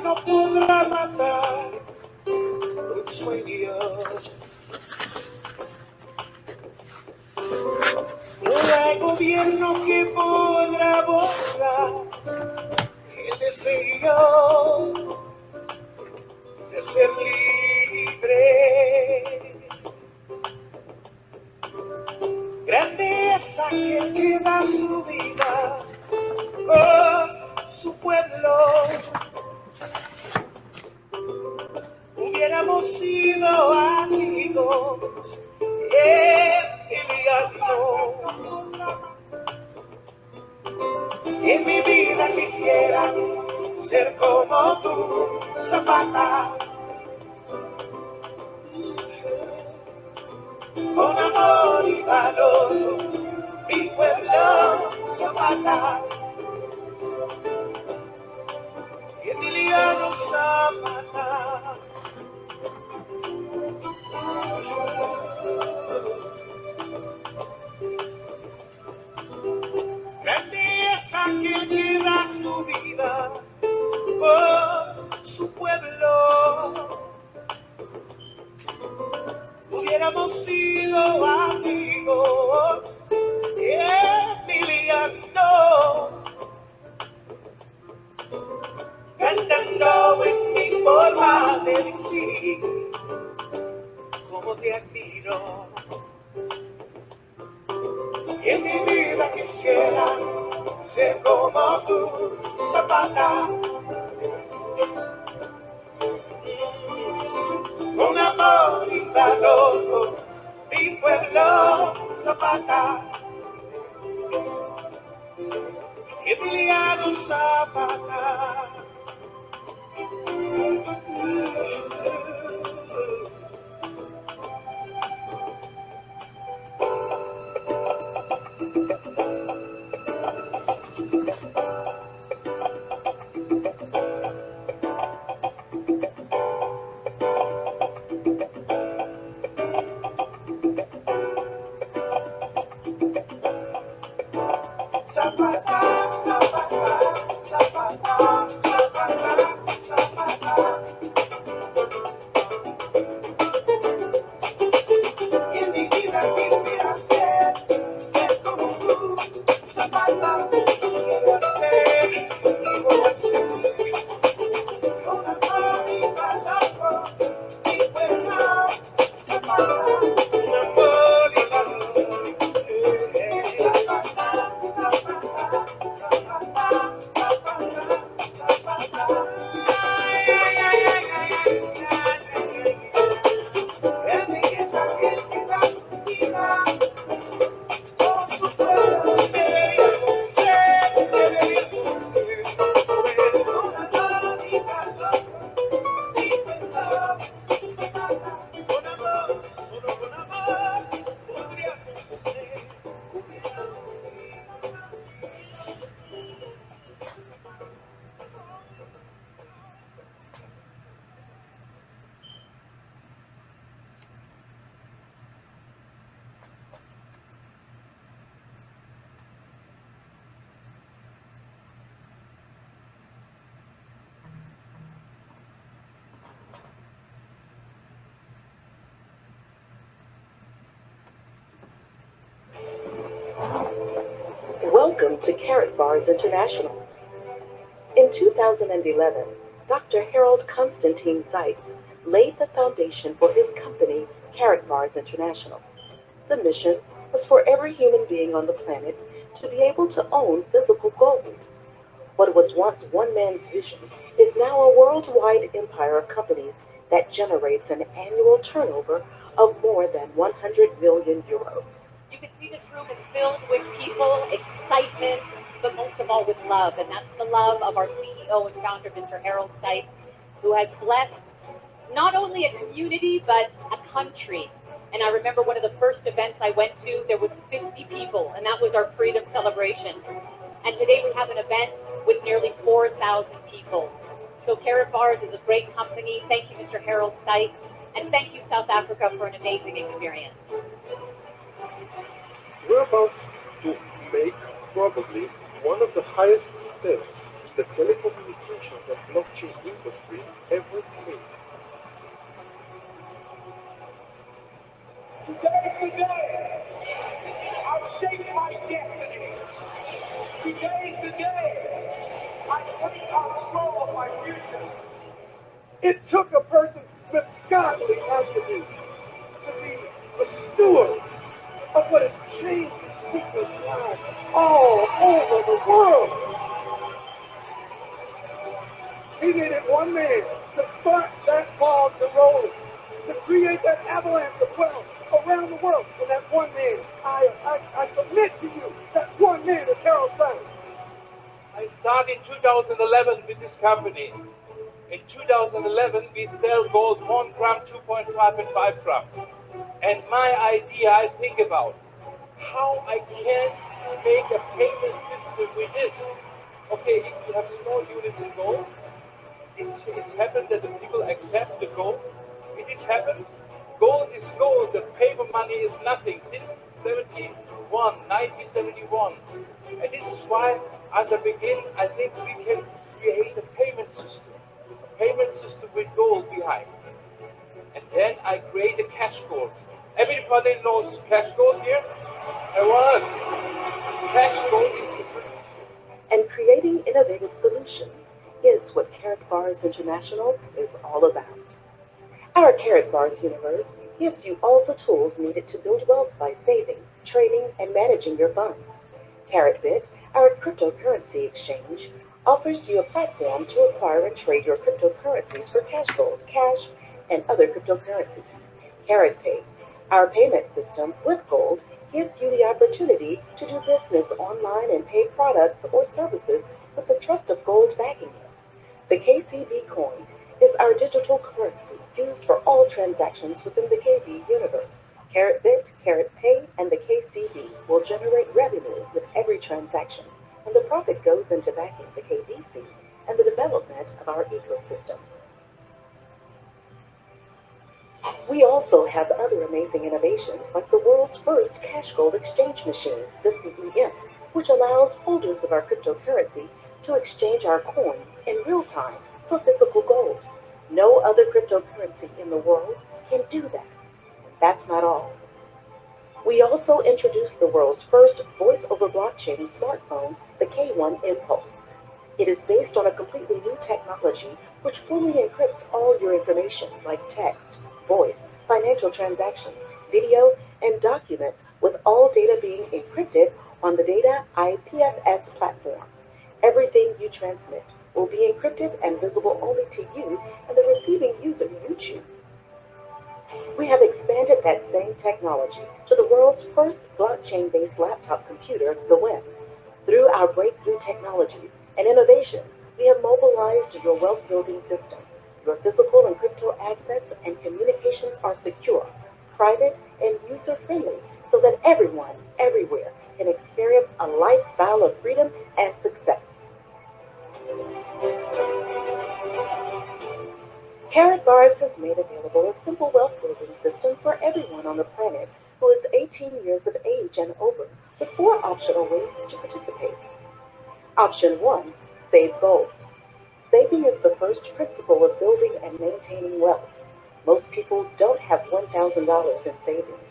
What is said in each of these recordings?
no podrá matar un sueño. No hay gobierno que podrá borrar el deseo de ser libre. Grandeza que da su vida por su pueblo. Hubiéramos sido amigos en mi vida quisiera ser como tú, Zapata, con amor y valor, mi pueblo Zapata, Emiliano Zapata. Grandeza que da su vida por su pueblo. Hubiéramos sido amigos, Emiliano. Cantando es mi forma de decir cómo te admiro. Y en mi vida quisiera ser como tú, Zapata, con amor y valor, mi pueblo Zapata, Emiliano Zapata. Zapata, Zapata, Zapata, Zapata, Zapata. Y en mi vida quisiera ser como tú, Zapata, quisiera ser y voy a ser. Con amor y valor, mi pueblo, Zapata, con amor y valor. Zapata, Zapata, Zapata, Zapata, Zapata. Ay, ay, ay, ay, ay, ay, ay, ay. El belleza que da su vida con su pueblo deberíamos ser, con amor y calor, y perdón, Zapata, con amor, solo con amor, podríamos ser, Welcome to Karatbars International. In 2011, Dr. Harold Constantine Zeitz laid the foundation for his company, Karatbars International. The mission was for every human being on the planet to be able to own physical gold. What was once one man's vision is now a worldwide empire of companies that generates an annual turnover of more than 100 million euros. You can see this room is filled with people, excitement, but most of all with love. And that's the love of our CEO and founder, Mr. Harold Zeitz, who has blessed not only a community, but a country. And I remember one of the first events I went to, there was 50 people, and that was our freedom celebration. And today we have an event with nearly 4,000 people. So Karatbars is a great company. Thank you, Mr. Harold Zeitz. And thank you, South Africa, for an amazing experience. We're about to make probably one of the highest steps in the telecommunications the blockchain industry ever made. Today, I've shaped my destiny. Today, I take control of my future. It took a person with godly attributes to be a steward of what has changed people's lives all over the world. He needed one man to start that ball to roll, to create that avalanche of wealth around the world. And that one man, I submit to you, that one man is Harold Sykes. I started in 2011 with this company. In 2011, we sell gold 1 gram, 2.5, and 5 grams. And my idea, I think about how I can make a payment system with this. Okay, if you have small units in gold, it's happened that the people accept the gold. It has happened. Gold is gold. The paper money is nothing since 1971. And this is why, as I begin, I think we can create a payment system. A payment system with gold behind. And then I create a cash gold. Everybody knows cash gold here? Cash gold is the And creating innovative solutions is what Karatbars International is all about. Our Karatbars universe gives you all the tools needed to build wealth by saving, trading, and managing your funds. Karatbit, our cryptocurrency exchange, offers you a platform to acquire and trade your cryptocurrencies for cash gold, cash, and other cryptocurrencies. KaratPay, our payment system with gold, gives you the opportunity to do business online and pay products or services with the trust of gold backing you. The KCB coin is our digital currency used for all transactions within the KB universe. KaratBit, KaratPay, and the KCB will generate revenue with every transaction, and the profit goes into backing the KBC and the development of our ecosystem. We also have other amazing innovations like the world's first cash gold exchange machine, the CEM, which allows holders of our cryptocurrency to exchange our coins in real time for physical gold. No other cryptocurrency in the world can do that. That's not all. We also introduced the world's first voice-over blockchain smartphone, the K1 Impulse. It is based on a completely new technology which fully encrypts all your information like text, voice, financial transactions, video, and documents, with all data being encrypted on the Data IPFS platform. Everything you transmit will be encrypted and visible only to you and the receiving user you choose. We have expanded that same technology to the world's first blockchain-based laptop computer, the WIM. Through our breakthrough technologies and innovations, we have mobilized your wealth-building system. Your physical and crypto assets and communications are secure, private, and user-friendly so that everyone, everywhere, can experience a lifestyle of freedom and success. Karatbars has made available a simple wealth-building system for everyone on the planet who is 18 years of age and over, with 4 optional ways to participate. Option 1, save gold. Saving is the first principle of building and maintaining wealth. Most people don't have $1,000 in savings.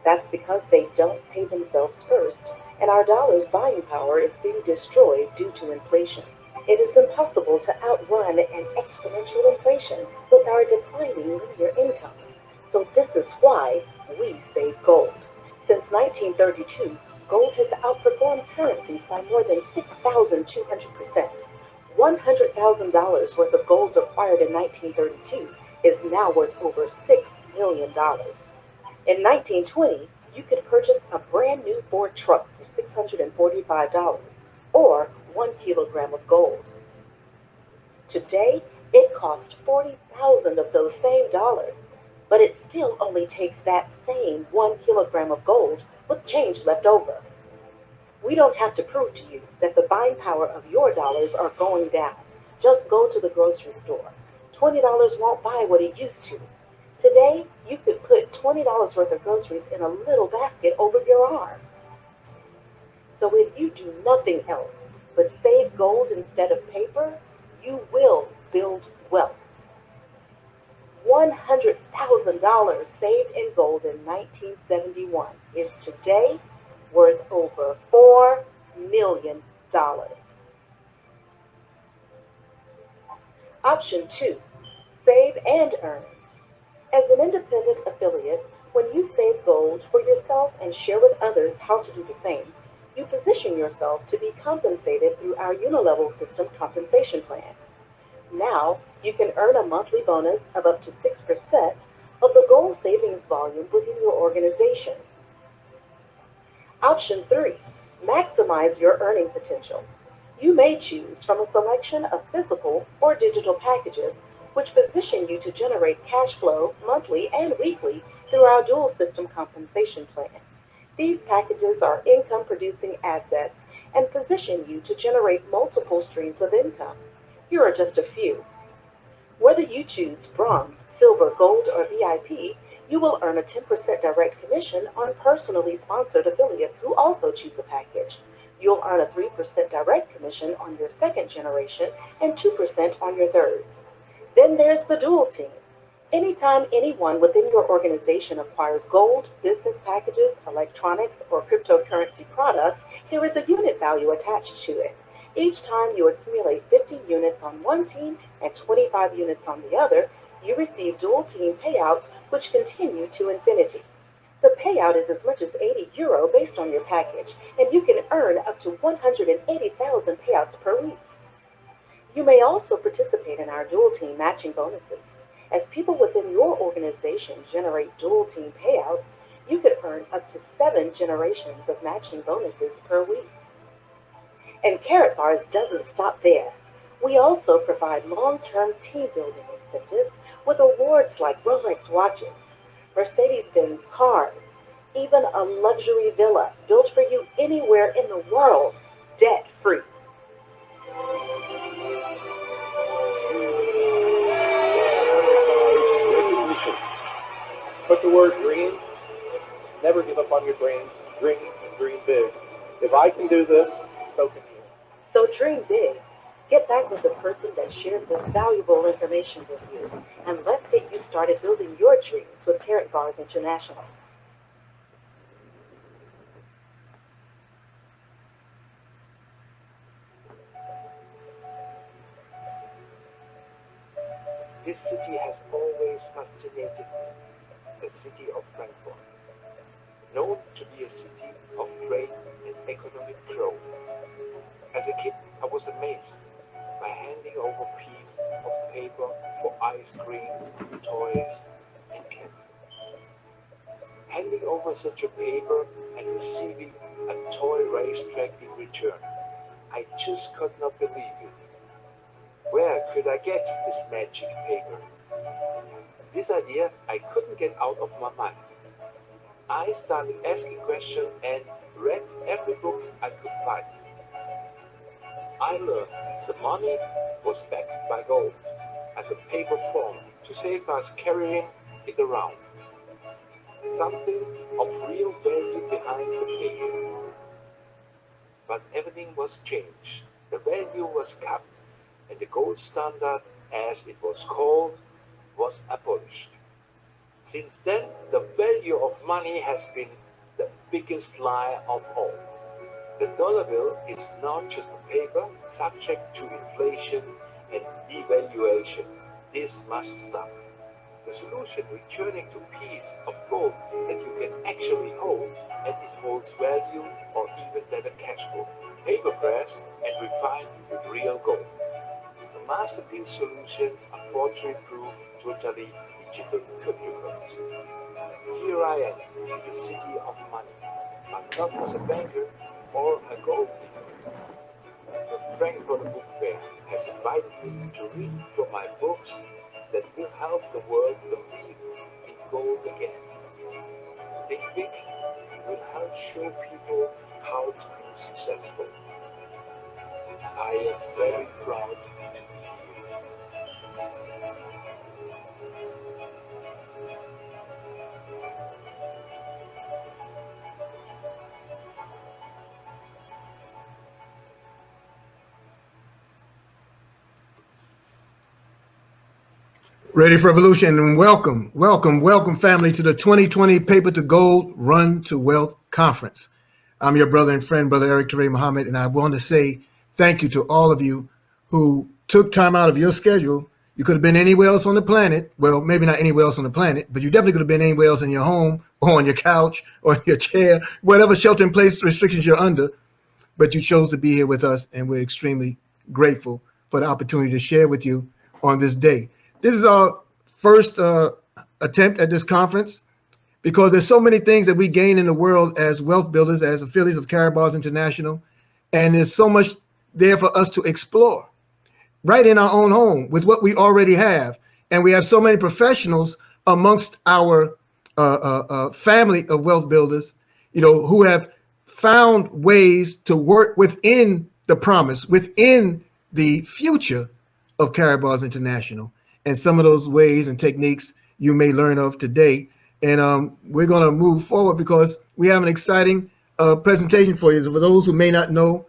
That's because they don't pay themselves first, and our dollar's buying power is being destroyed due to inflation. It is impossible to outrun an exponential inflation with our declining linear incomes. So this is why we save gold. Since 1932, gold has outperformed currencies by more than 6,200%. $100,000 worth of gold acquired in 1932 is now worth over $6 million. In 1920, you could purchase a brand new Ford truck for $645, or 1 kilogram of gold. Today, it costs 40,000 of those same dollars, but it still only takes that same 1 kilogram of gold with change left over. We don't have to prove to you that the buying power of your dollars are going down. Just go to the grocery store. $20 won't buy what it used to. Today, you could put $20 worth of groceries in a little basket over your arm. So if you do nothing else but save gold instead of paper, You will build wealth. $100,000 saved in gold in 1971 is today worth over $4 million. Option 2, save and earn. As an independent affiliate, when you save gold for yourself and share with others how to do the same, you position yourself to be compensated through our Unilevel System compensation plan. Now, you can earn a monthly bonus of up to 6% of the gold savings volume within your organization. Option 3, maximize your earning potential. You may choose from a selection of physical or digital packages which position you to generate cash flow monthly and weekly through our dual system compensation plan. These packages are income producing assets and position you to generate multiple streams of income. Here are just a few. Whether you choose bronze, silver, gold, or VIP, you will earn a 10% direct commission on personally sponsored affiliates who also choose a package. You'll earn a 3% direct commission on your second generation and 2% on your third. Then there's the dual team. Anytime anyone within your organization acquires gold, business packages, electronics, or cryptocurrency products, there is a unit value attached to it. Each time you accumulate 50 units on one team and 25 units on the other, you receive dual team payouts which continue to infinity. The payout is as much as €80 based on your package, and you can earn up to 180,000 payouts per week. You may also participate in our dual team matching bonuses. As people within your organization generate dual team payouts, you could earn up to 7 generations of matching bonuses per week. And Karatbars doesn't stop there. We also provide long-term team building incentives with awards like Rolex watches, Mercedes-Benz cars, even a luxury villa built for you anywhere in the world, debt-free. Recognition. Put the word dream. Never give up on your dreams. Dream and dream big. If I can do this, so can you. So dream big. Get back with the person that shared this valuable information with you, and let's get you started building your dreams with Karatbars International. This city has always fascinated me, the city of Frankfurt. Known to be a city of trade and economic growth. As a kid, I was amazed by handing over pieces of paper for ice cream, toys, and candy. Handing over such a paper and receiving a toy racetrack in return. I just could not believe it. Where could I get this magic paper? This idea I couldn't get out of my mind. I started asking questions and read every book I could find. I learned the money was backed by gold as a paper form to save us carrying it around. Something of real value behind the paper. But everything was changed. The value was capped, and the gold standard, as it was called, was abolished. Since then, the value of money has been the biggest lie of all. The dollar bill is not just a paper subject to inflation and devaluation. This must stop. The solution, returning to a piece of gold that you can actually hold, and it holds value or even better cash flow, paper pressed and refined with real gold. The masterpiece solution, a forgery-proof, totally digital cryptocurrency. Here I am in the city of money. I'm not as a banker or a gold digger. The Frankfurt Book Fair has invited me to read from my books that will help the world believe in gold again. Think big will help show people how to be successful. I am very proud to be here. Ready for Evolution, and welcome, welcome, welcome, family, to the 2020 Paper to Gold Run to Wealth Conference. I'm your brother and friend, Brother Eric Teray Muhammad, and I want to say thank you to all of you who took time out of your schedule. You could have been anywhere else on the planet. Well, maybe not anywhere else on the planet, but you definitely could have been anywhere else in your home or on your couch or in your chair, whatever shelter-in-place restrictions you're under. But you chose to be here with us, and we're extremely grateful for the opportunity to share with you on this day. This is our first attempt at this conference because there's so many things that we gain in the world as wealth builders, as affiliates of Karatbars International, and there's so much there for us to explore right in our own home with what we already have. And we have so many professionals amongst our family of wealth builders, you know, who have found ways to work within the promise, within the future of Karatbars International. And some of those ways and techniques you may learn of today. And we're going to move forward because we have an exciting presentation for you. So for those who may not know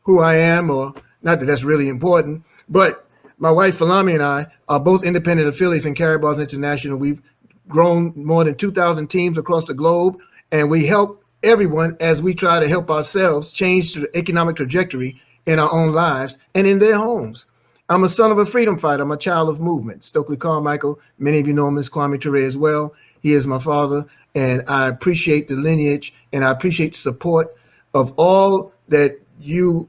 who I am, or not that that's really important, but my wife Falami and I are both independent affiliates in Karatbars International. We've grown more than 2,000 teams across the globe, and we help everyone as we try to help ourselves change the economic trajectory in our own lives and in their homes. I'm a son of a freedom fighter. I'm a child of movement. Stokely Carmichael, many of you know him as Kwame Ture as well. He is my father, and I appreciate the lineage, and I appreciate the support of all that you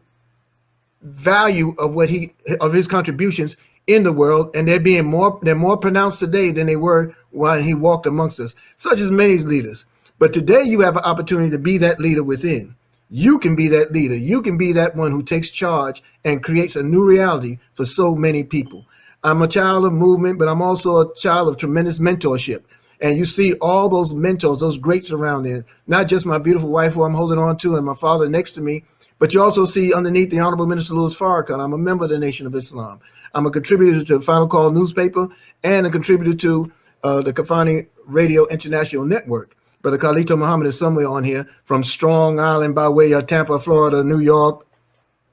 value of his contributions in the world, and they're more pronounced today than they were when he walked amongst us, such as many leaders. But today you have an opportunity to be that leader within. You can be that leader. You can be that one who takes charge and creates a new reality for so many people. I'm a child of movement, but I'm also a child of tremendous mentorship. And you see all those mentors, those greats around there, not just my beautiful wife who I'm holding on to and my father next to me, but you also see underneath the Honorable Minister Louis Farrakhan. I'm a member of the Nation of Islam. I'm a contributor to the Final Call newspaper and a contributor to the Kafani Radio International Network. Brother Khalito Muhammad is somewhere on here from Strong Island by way of Tampa, Florida, New York,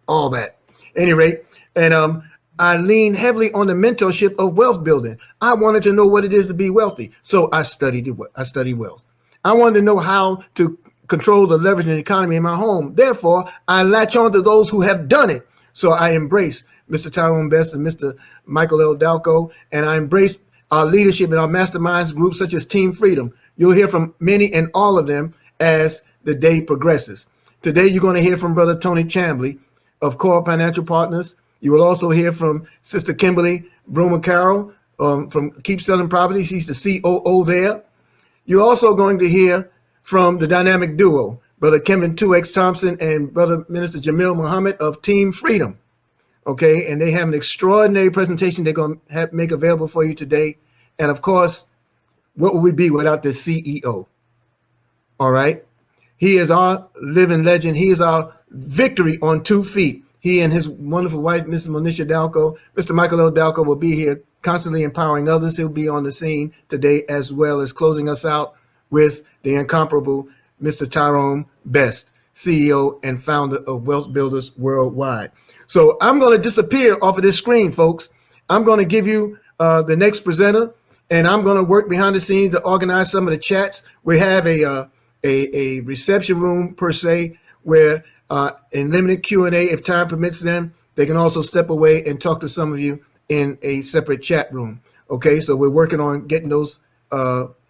all that. At any rate, and I lean heavily on the mentorship of wealth building. I wanted to know what it is to be wealthy, so I studied wealth. I wanted to know how to control the leverage in the economy in my home. Therefore, I latch on to those who have done it. So I embrace Mr. Tyrone Best and Mr. Michael L. Dalco, and I embrace our leadership in our masterminds groups such as Team Freedom. You'll hear from many and all of them as the day progresses. Today, you're going to hear from Brother Tony Chambly of Core Financial Partners. You will also hear from Sister Kimberly Broomer Carroll from Keep Selling Properties. She's the COO there. You're also going to hear from the dynamic duo, Brother Kevin 2X Thompson and Brother Minister Jamil Muhammad of Team Freedom. Okay, and they have an extraordinary presentation they're going to make available for you today. And of course, what would we be without the CEO? All right. He is our living legend. He is our victory on 2 feet. He and his wonderful wife, Mrs. Monisha Dalco, Mr. Michael L. Dalco will be here constantly empowering others. He'll be on the scene today, as well as closing us out with the incomparable Mr. Tyrone Best, CEO and founder of Wealth Builders Worldwide. So I'm going to disappear off of this screen, folks. I'm going to give you the next presenter, and I'm going to work behind the scenes to organize some of the chats. We have a reception room per se, where in limited Q&A, if time permits them, they can also step away and talk to some of you in a separate chat room. Okay, so we're working on getting those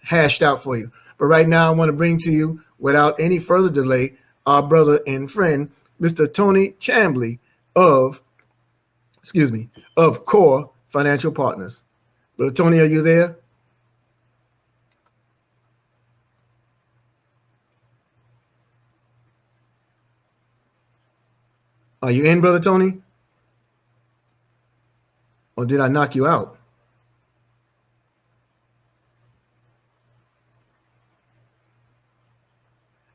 hashed out for you. But right now, I want to bring to you, without any further delay, our brother and friend, Mr. Tony Chambly of Core Financial Partners. Brother Tony, are you there? Are you in, Brother Tony? Or did I knock you out?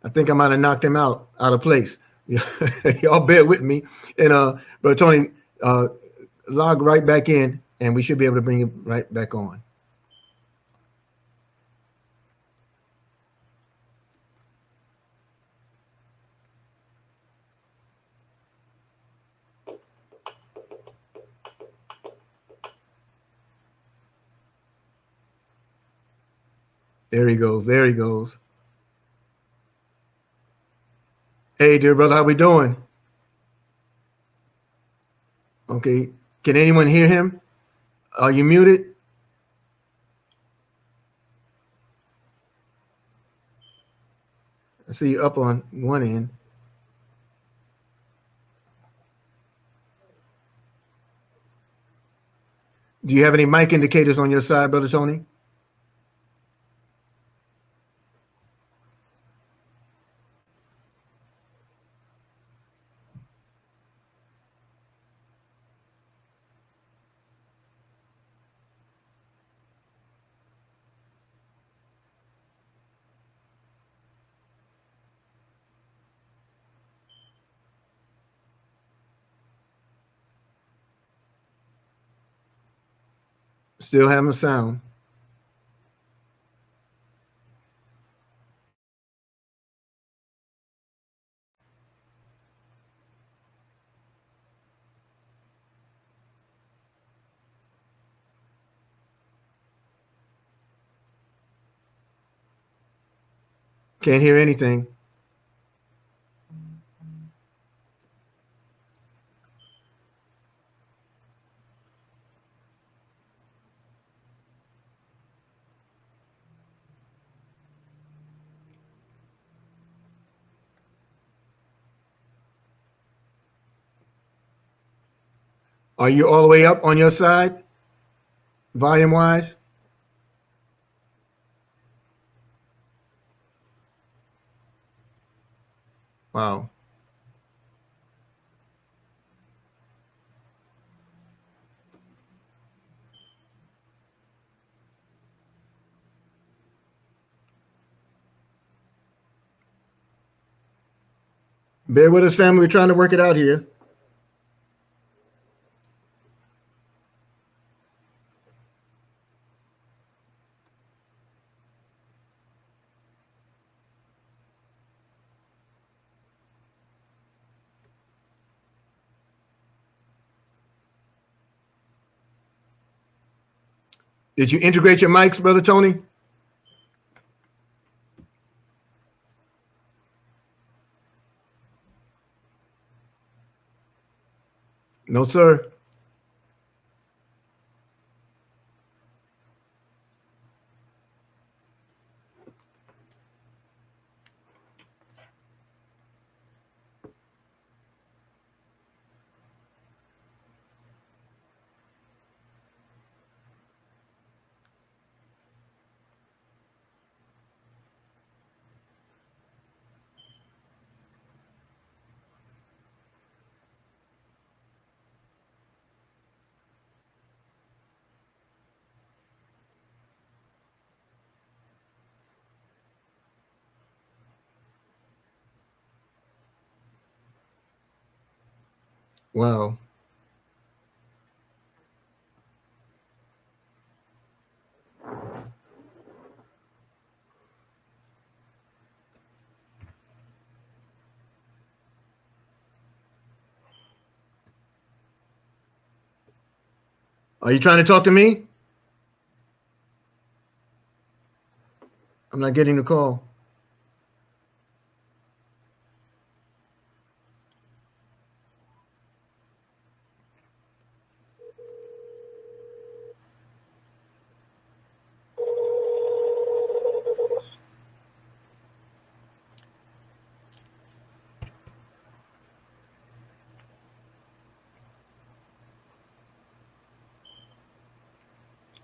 I think I might have knocked him out of place. Y'all bear with me. And Brother Tony, log right back in, and we should be able to bring you right back on. There he goes. There he goes. Hey, dear brother, how we doing? Okay. Can anyone hear him? Are you muted? I see you up on one end. Do you have any mic indicators on your side, Brother Tony? Still having sound. Can't hear anything. Are you all the way up on your side, volume-wise? Wow. Bear with us, family. We're trying to work it out here. Did you integrate your mics, Brother Tony? No, sir. Wow. Are you trying to talk to me? I'm not getting the call.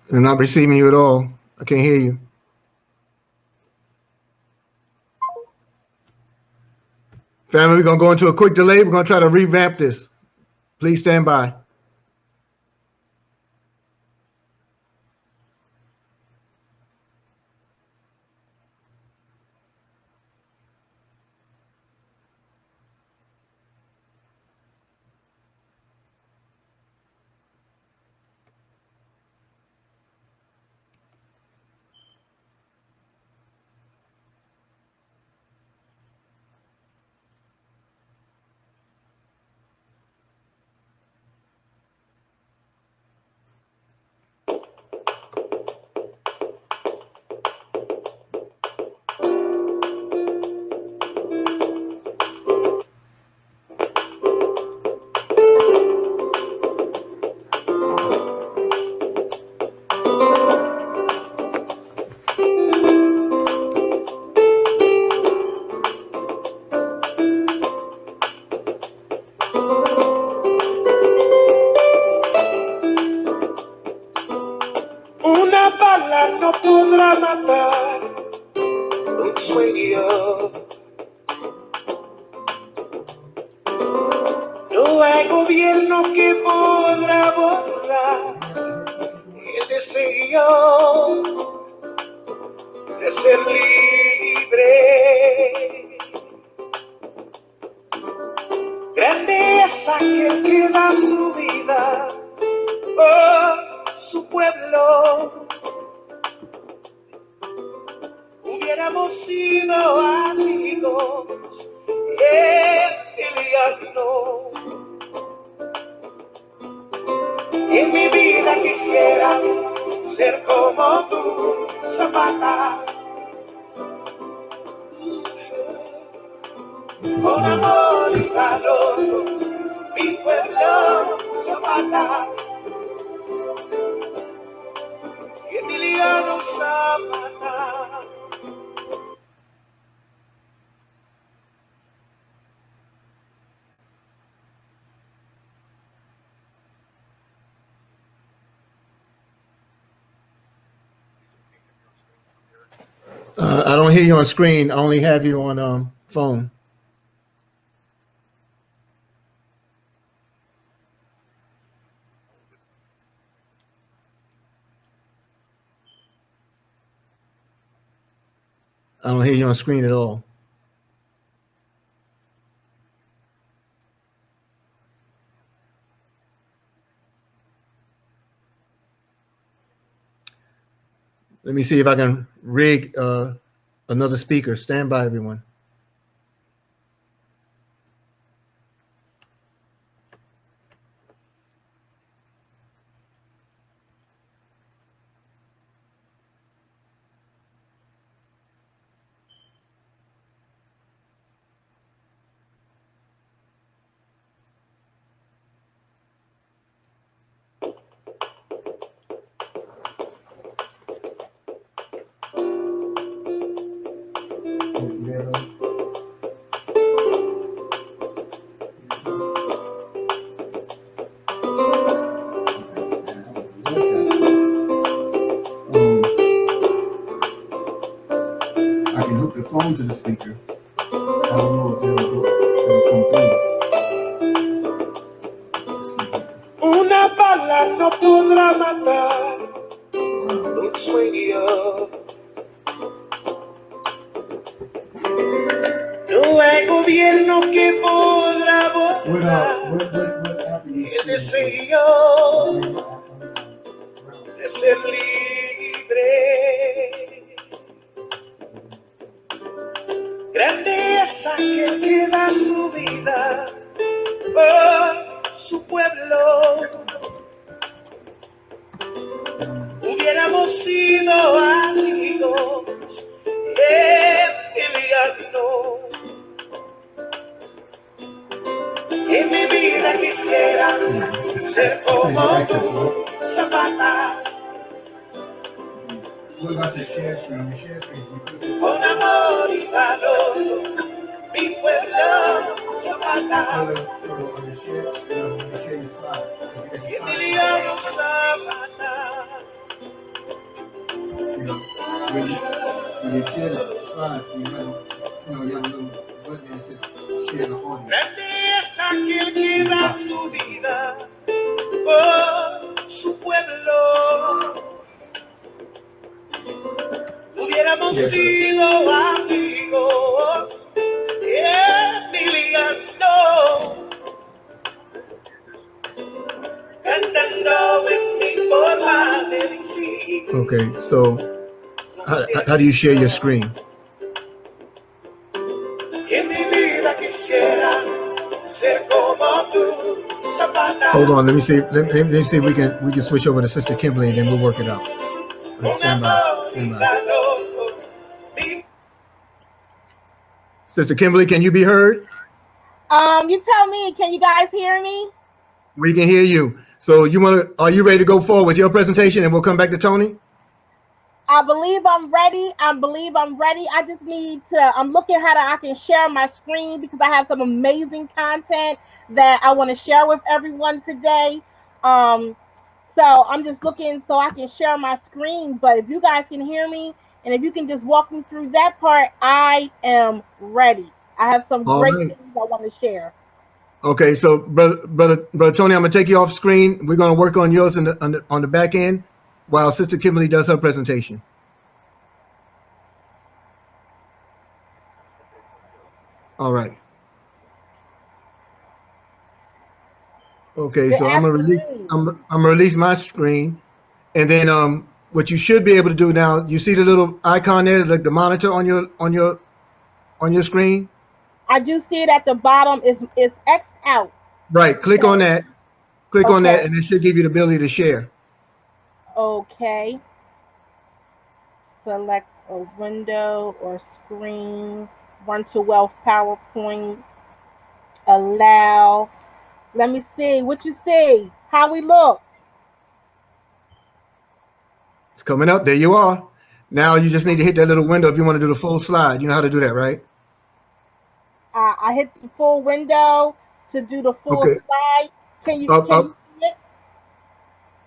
I'm not receiving you at all. I can't hear you. Family, we're going to go into a quick delay. We're going to try to revamp this. Please stand by. no podrá matar un sueño. No hay gobierno que podrá borrar el deseo de ser libre. Grande es aquel que da su vida por su pueblo. Hubiéramos sido amigos no. En mi vida quisiera ser como tú, Zapata. Con amor y calor, mi pueblo, Zapata. Y Emiliano Zapata. I don't hear you on screen. I only have you on phone. I don't hear you on screen at all. Let me see if I can rig another speaker. Stand by, everyone. I can hook the phone to the speaker. I don't know if it'll come through. Una bala no podrá matar un sueño. No hay gobierno que podrá borrar el deseo de ser libre. Grande es aquel que da su vida por su pueblo. Hubiéramos sido amigos no. En mi vida quisiera ser como tú, Zapata. What about the share screen? The share screen. Con amor y valor, mi pueblo, Zapata. The share your slides. Emiliano Zapata. When you share the slides, you have a little button that says share the audio. Grande es aquel que da su vida por su pueblo. Hubiéramos sido amigos, Emiliano. Cantando es mi forma de decir. Okay, so how do you share your screen? En mi vida quisiera ser como tú, Zapata. Hold on, let me see. Let me see if we can switch over to Sister Kimberly and then we'll work it out. Right, stand by. Sister Kimberly, can you be heard? You tell me. Can you guys hear me? We can hear you. So are you ready to go forward with your presentation and we'll come back to Tony? I believe I'm ready. I just need to, I'm looking how I can share my screen because I have some amazing content that I want to share with everyone today. So I'm just looking so I can share my screen. But if you guys can hear me, and if you can just walk me through that part, I am ready. I have some All great right. things I want to share. Okay, so brother Tony, I'm gonna take you off screen. We're gonna work on yours on the back end while Sister Kimberly does her presentation. All right. Okay, Good so I'm afternoon. gonna release my screen, and then what you should be able to do now, you see the little icon there, like the monitor on your screen. I do see it at the bottom. It's X out. Right. Click on So that. Click on that, okay, and it should give you the ability to share. okay. Select a window or screen. Run to Wealth PowerPoint. Allow. Let me see what you see. How we look. It's coming up. There you are. Now you just need to hit that little window if you want to do the full slide. You know how to do that, right? I hit the full window to do the full Okay. slide. Can you Up. see it?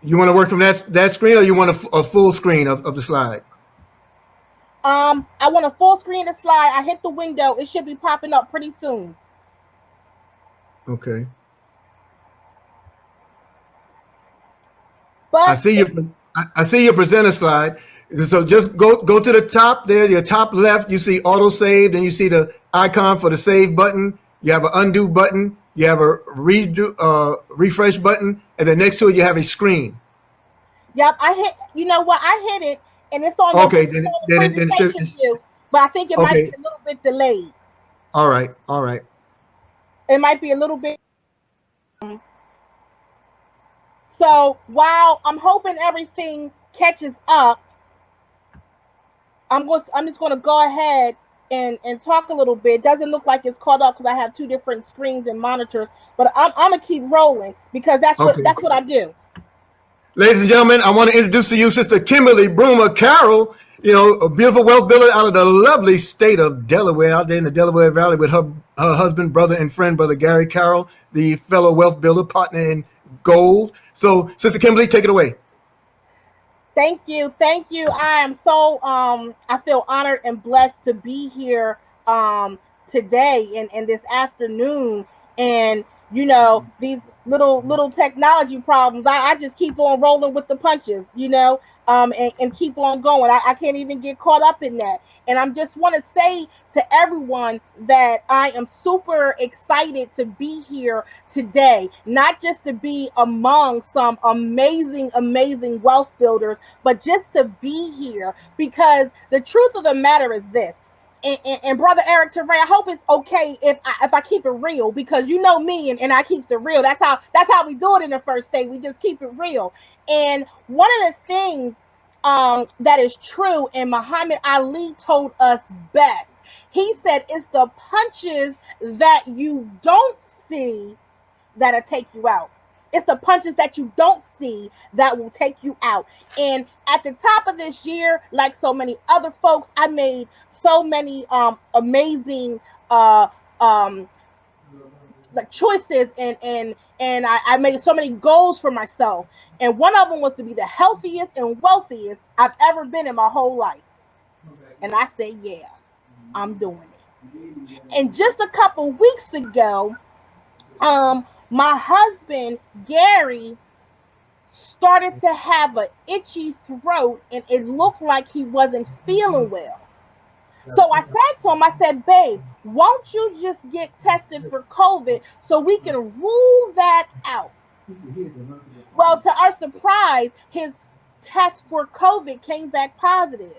You want to work from that screen, or you want a full screen of the slide? I want a full screen to slide. I hit the window. It should be popping up pretty soon. Okay. But I see your presenter slide. So just go to the top there, your top left, you see auto save, then you see the icon for the save button. You have an undo button, you have a refresh button, and then next to it you have a screen. yep, I hit. You know what? I hit it, and it's on Okay, the, then it's on the it presentation should. view. But I think it might Okay. be a little bit delayed. All right. It might be a little bit. So while I'm hoping everything catches up, I'm just going to go ahead and talk a little bit. It doesn't look like it's caught up because I have two different screens and monitors, but I'm gonna keep rolling because that's Okay. what I do. Ladies and gentlemen, I want to introduce to you Sister Kimberly Broomer Carroll, a beautiful wealth builder out of the lovely state of Delaware, out there in the Delaware Valley with her husband, brother, and friend, Brother Gary Carroll, the fellow wealth builder, partner in gold. So, Sister Kimberly, take it away. Thank you. I am so I feel honored and blessed to be here today and this afternoon. And these little technology problems, I just keep on rolling with the punches, and keep on going. I can't even get caught up in that. And I just want to say to everyone that I am super excited to be here today, not just to be among some amazing wealth builders, but just to be here because the truth of the matter is this. And Brother Eric Teray, I hope it's okay if I keep it real, because you know me and I keep it real. That's how we do it in the First State. We just keep it real. And one of the things that is true, and Muhammad Ali told us best. He said, it's the punches that you don't see that'll take you out. It's the punches that you don't see that will take you out. And at the top of this year, like so many other folks, I made so many amazing like choices, and I made so many goals for myself. And one of them was to be the healthiest and wealthiest I've ever been in my whole life. And I said, yeah, I'm doing it. And just a couple weeks ago, my husband, Gary, started to have an itchy throat, and it looked like he wasn't feeling well. So I said to him, I said, babe, won't you just get tested for COVID so we can rule that out? Well, to our surprise, his test for COVID came back positive.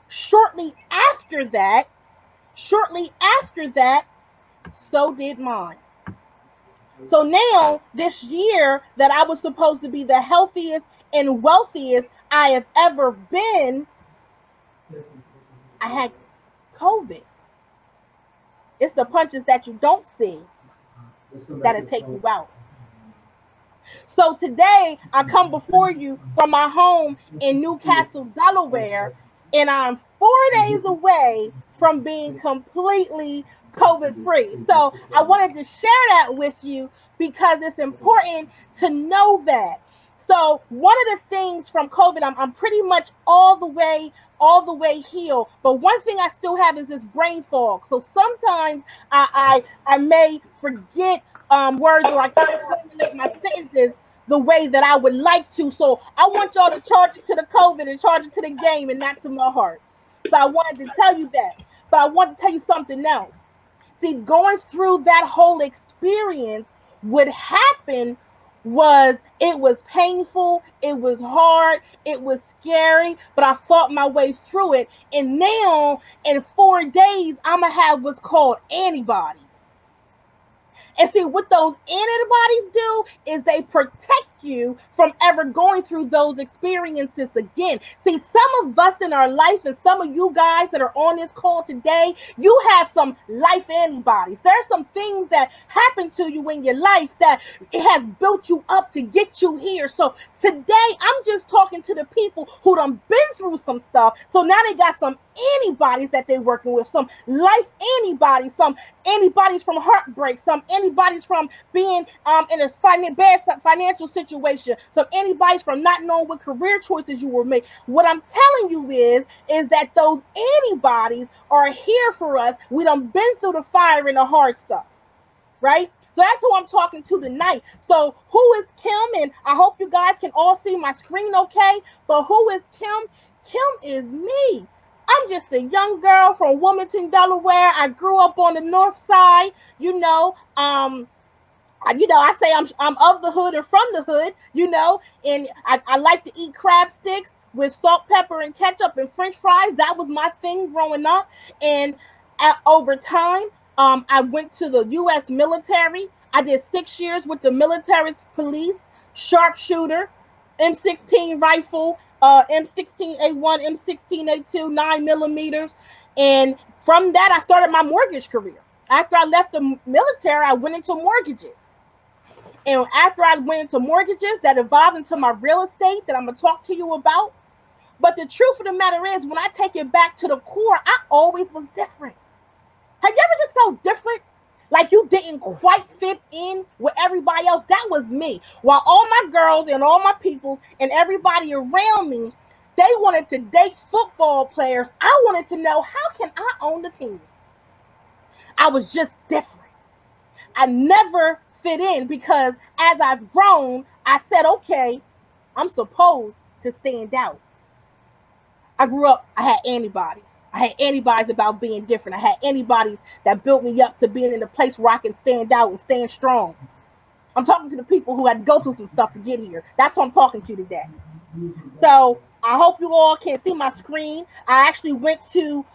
Shortly after that, so did mine. So now, this year that I was supposed to be the healthiest and wealthiest I have ever been, I had COVID. It's the punches that you don't see that'll take you out. So today, I come before you from my home in Newcastle, Delaware, and I'm 4 days away from being completely COVID-free. So I wanted to share that with you because it's important to know that. So one of the things from COVID, I'm pretty much all the way healed. But one thing I still have is this brain fog. So sometimes I may forget words, or I can't formulate my sentences the way that I would like to. So I want y'all to charge it to the COVID and charge it to the game and not to my heart. So I wanted to tell you that. But I want to tell you something else. See, going through that whole experience, what happened was it was painful, it was hard, it was scary, but I fought my way through it. And now in 4 days, I'm going to have what's called antibodies. And see, what those antibodies do is they protect you from ever going through those experiences again. See, some of us in our life, and some of you guys that are on this call today, you have some life antibodies. There's some things that happen to you in your life that it has built you up to get you here. So today, I'm just talking to the people who done been through some stuff. So now they got some antibodies that they're working with, some life antibodies, some antibodies from heartbreak, some antibodies from being in a bad financial situation, some antibodies from not knowing what career choices you will make. What I'm telling you is that those antibodies are here for us. We done been through the fire and the hard stuff, right? So that's who I'm talking to tonight. So who is Kim? And I hope you guys can all see my screen okay. But who is Kim? Kim is me. I'm just a young girl from Wilmington, Delaware. I grew up on the north side. I say I'm of the hood and from the hood, and I like to eat crab sticks with salt, pepper, and ketchup and French fries. That was my thing growing up. And over time, I went to the U.S. military. I did 6 years with the military police, sharpshooter, M16 rifle, M16A1, M16A2, 9mm. And from that, I started my mortgage career. After I left the military, I went into mortgages. And after I went into mortgages, that evolved into my real estate that I'm going to talk to you about. But the truth of the matter is, when I take it back to the core, I always was different. Have you ever just felt different? Like you didn't quite fit in with everybody else? That was me. While all my girls and all my people and everybody around me, they wanted to date football players, I wanted to know, how can I own the team? I was just different. I never fit in because as I've grown, I said, okay, I'm supposed to stand out. I grew up, I had antibodies. I had antibodies about being different. I had antibodies that built me up to being in a place where I can stand out and stand strong. I'm talking to the people who had to go through some stuff to get here. That's what I'm talking to today. So I hope you all can see my screen. I actually went to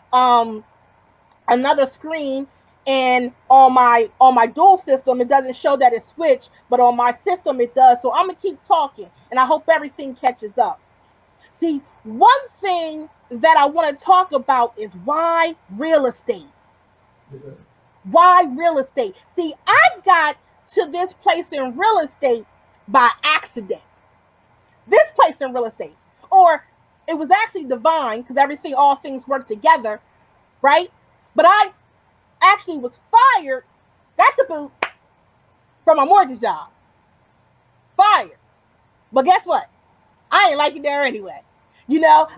another screen, and on my dual system, it doesn't show that it's switched, but on my system it does. So I'm gonna keep talking, and I hope everything catches up. See, one thing that I want to talk about is why real estate. Why real estate? See, I got to this place in real estate by accident. This place in real estate, or it was actually divine because all things work together, right? But I actually was fired, got the boot from my mortgage job. Fired. But guess what? I ain't like it there anyway.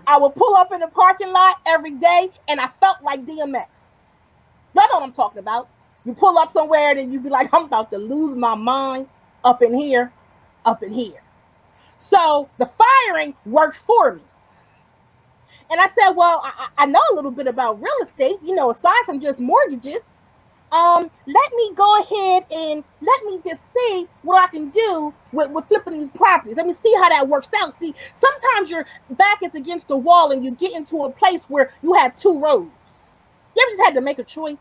I would pull up in the parking lot every day and I felt like DMX. Y'all know what I'm talking about. You pull up somewhere and you be like, I'm about to lose my mind up in here, up in here. So the firing worked for me. And I said, well, I know a little bit about real estate, aside from just mortgages. Let me go ahead and let me just see what I can do with flipping these properties. Let me see how that works out. See, sometimes your back is against the wall and you get into a place where you have two roads. You ever just had to make a choice?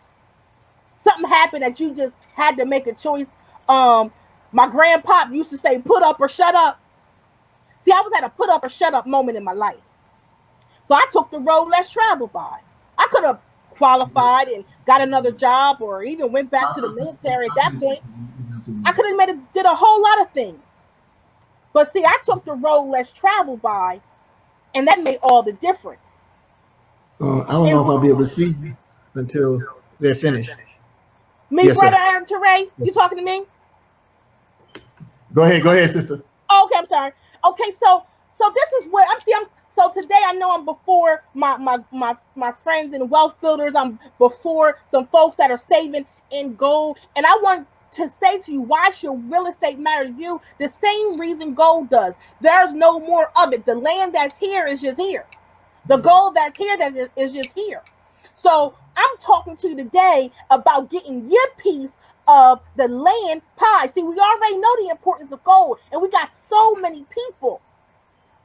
Something happened that you just had to make a choice. My grandpa used to say, put up or shut up. See, I was at a put up or shut up moment in my life. So I took the road less traveled by. I could have qualified and got another job or even went back to the military at that point. I could have did a whole lot of things. But see, I took the road less traveled by, and that made all the difference. I don't know if I'll be able to see you until they're finished. Me, yes, brother Aaron Teray, you talking to me? Go ahead, sister. Oh, okay, I'm sorry. Okay, so this is what I'm so today I know I'm before my friends and wealth builders. I'm before some folks that are saving in gold. And I want to say to you, why should real estate matter to you? The same reason gold does. There's no more of it. The land that's here is just here. The gold that's here that is just here. So I'm talking to you today about getting your piece of the land pie. See, we already know the importance of gold, and we got so many people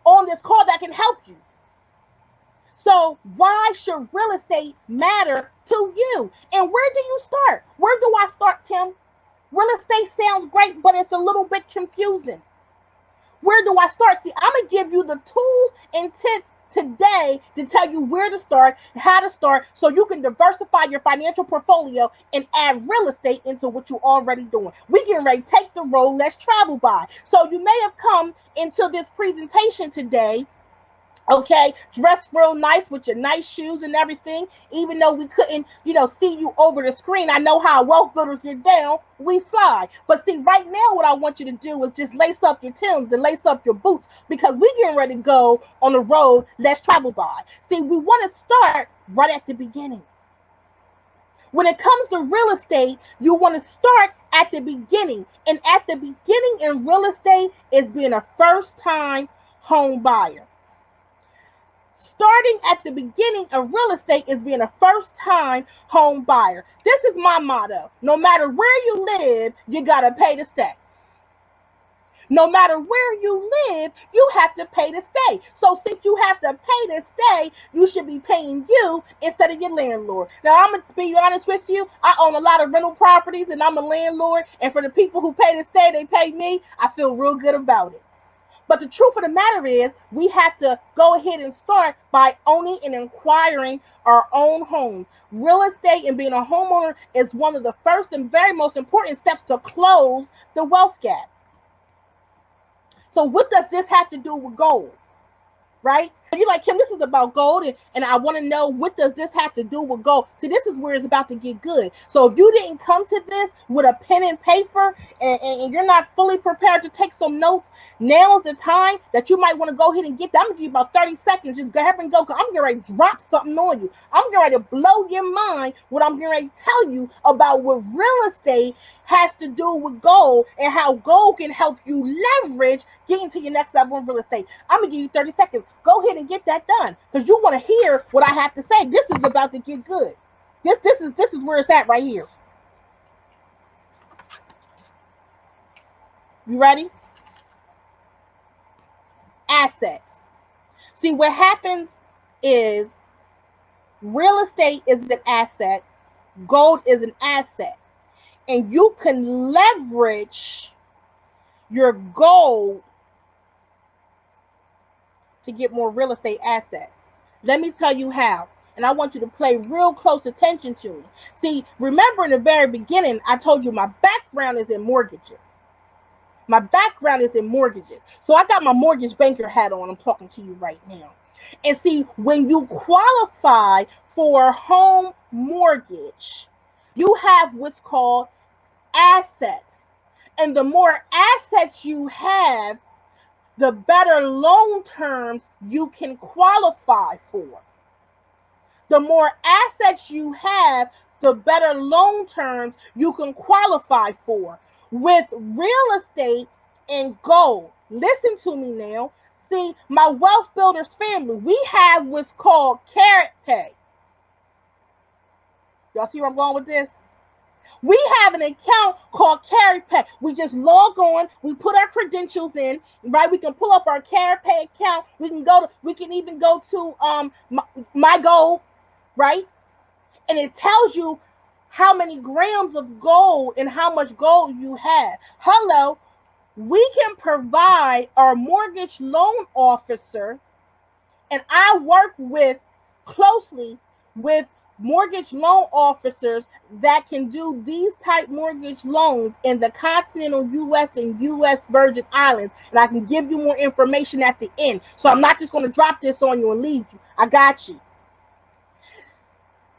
on this call that can help you. So why should real estate matter to you? And where do you start? Where do I start, Kim? Real estate sounds great, but it's a little bit confusing. Where do I start? See, I'm going to give you the tools and tips today to tell you where to start, how to start, so you can diversify your financial portfolio and add real estate into what you're already doing. We getting ready to take the road less traveled by. So you may have come into this presentation today, okay, dressed real nice with your nice shoes and everything, even though we couldn't, see you over the screen. I know how wealth builders get down. We fly. But see, right now, what I want you to do is just lace up your Timbs and lace up your boots, because we getting ready to go on the road less traveled by. See, we want to start right at the beginning. When it comes to real estate, you want to start at the beginning. And at the beginning in real estate is being a first-time home buyer. Starting at the beginning of real estate is being a first-time home buyer. This is my motto. No matter where you live, you got to pay to stay. No matter where you live, you have to pay to stay. So since you have to pay to stay, you should be paying you instead of your landlord. Now, I'm going to be honest with you. I own a lot of rental properties, and I'm a landlord. And for the people who pay to stay, they pay me. I feel real good about it. But the truth of the matter is, we have to go ahead and start by owning and acquiring our own homes. Real estate and being a homeowner is one of the first and very most important steps to close the wealth gap. So what does this have to do with gold? Right? You're like, Kim, this is about gold, and I want to know, what does this have to do with gold? See, this is where it's about to get good. So if you didn't come to this with a pen and paper, and you're not fully prepared to take some notes, now is the time that you might want to go ahead and get that. I'm going to give you about 30 seconds. Just go ahead and go, because I'm getting ready to drop something on you. I'm getting ready to blow your mind what I'm getting ready to tell you about what real estate has to do with gold and how gold can help you leverage getting to your next level in real estate. I'm going to give you 30 seconds. Go ahead and get that done, because you want to hear what I have to say. This is about to get good. This is where it's at right here. You ready? Assets. See, what happens is real estate is an asset. Gold is an asset. And you can leverage your gold to get more real estate assets. Let me tell you how. And I want you to pay real close attention to me. See, remember in the very beginning, I told you my background is in mortgages. My background is in mortgages. So I got my mortgage banker hat on. I'm talking to you right now. And see, when you qualify for a home mortgage, you have what's called assets. And the more assets you have, the better loan terms you can qualify for. The more assets you have, the better loan terms you can qualify for. With real estate and gold, listen to me now. See, my Wealth Builders family, we have what's called Carrot Pay. Y'all see where I'm going with this? We have an account called Carrot Pay. We just log on, we put our credentials in, right? We can pull up our Carrot Pay account. We can even go to my gold, right? And it tells you how many grams of gold and how much gold you have. Hello, we can provide our mortgage loan officer, and I work closely with mortgage loan officers that can do these type mortgage loans in the continental U.S. and U.S. Virgin Islands. And I can give you more information at the end. So I'm not just going to drop this on you and leave you. I got you.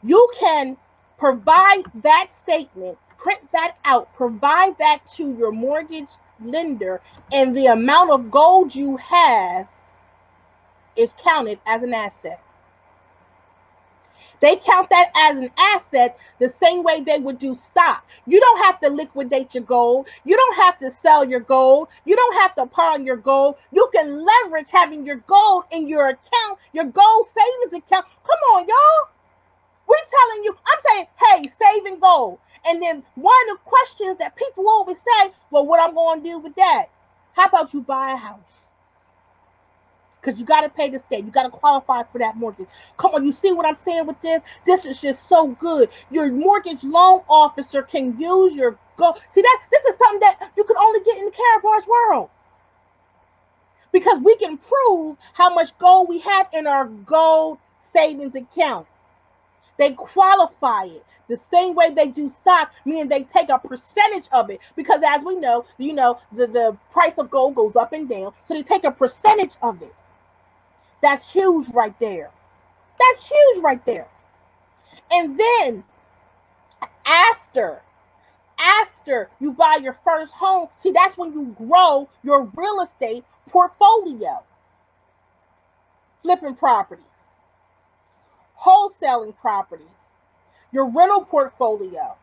You can provide that statement, print that out, provide that to your mortgage lender, and the amount of gold you have is counted as an asset. They count that as an asset the same way they would do stock. You don't have to liquidate your gold. You don't have to sell your gold. You don't have to pawn your gold. You can leverage having your gold in your account, your gold savings account. Come on, y'all. We're telling you, I'm saying, hey, saving gold. And then one of the questions that people always say, well, what I'm going to do with that? How about you buy a house? Because you got to pay the state. You got to qualify for that mortgage. Come on, you see what I'm saying with this? This is just so good. Your mortgage loan officer can use your gold. See, this is something that you can only get in the Karatbars world. Because we can prove how much gold we have in our gold savings account. They qualify it the same way they do stock, meaning they take a percentage of it. Because as we know, the price of gold goes up and down. So they take a percentage of it. That's huge right there. That's huge right there. And then after you buy your first home, see, that's when you grow your real estate portfolio. Flipping properties, wholesaling properties, your rental portfolio,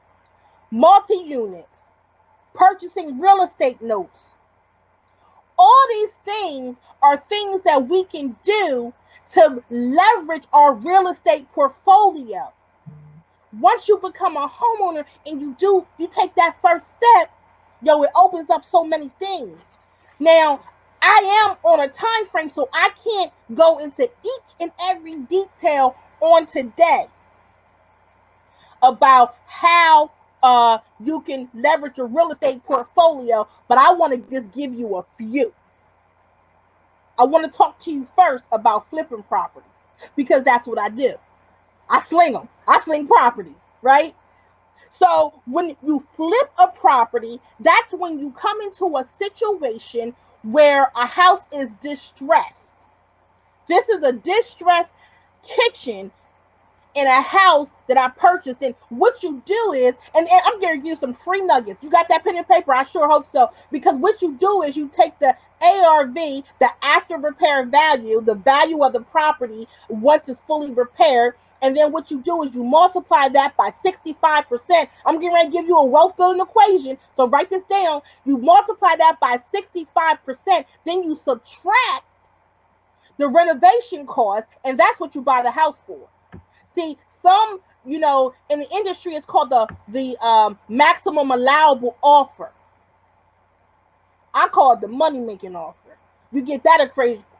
multi-units, purchasing real estate notes. All these things are things that we can do to leverage our real estate portfolio. Once you become a homeowner and you take that first step, it opens up so many things. Now, I am on a time frame, so I can't go into each and every detail on today about how you can leverage your real estate portfolio, but I want to just give you a few. I want to talk to you first about flipping properties, because that's what I do. I sling them. I sling properties, right? So when you flip a property, that's when you come into a situation where a house is distressed. This is a distressed kitchen in a house that I purchased. And what you do is, and I'm going to give you some free nuggets. You got that pen and paper? I sure hope so. Because what you do is you take the ARV, the after repair value, the value of the property once it's fully repaired. And then what you do is you multiply that by 65%. I'm getting ready to give you a wealth building equation. So write this down. You multiply that by 65%. Then you subtract the renovation cost. And that's what you buy the house for. See, some, in the industry, it's called the maximum allowable offer. I call it the money-making offer. You get that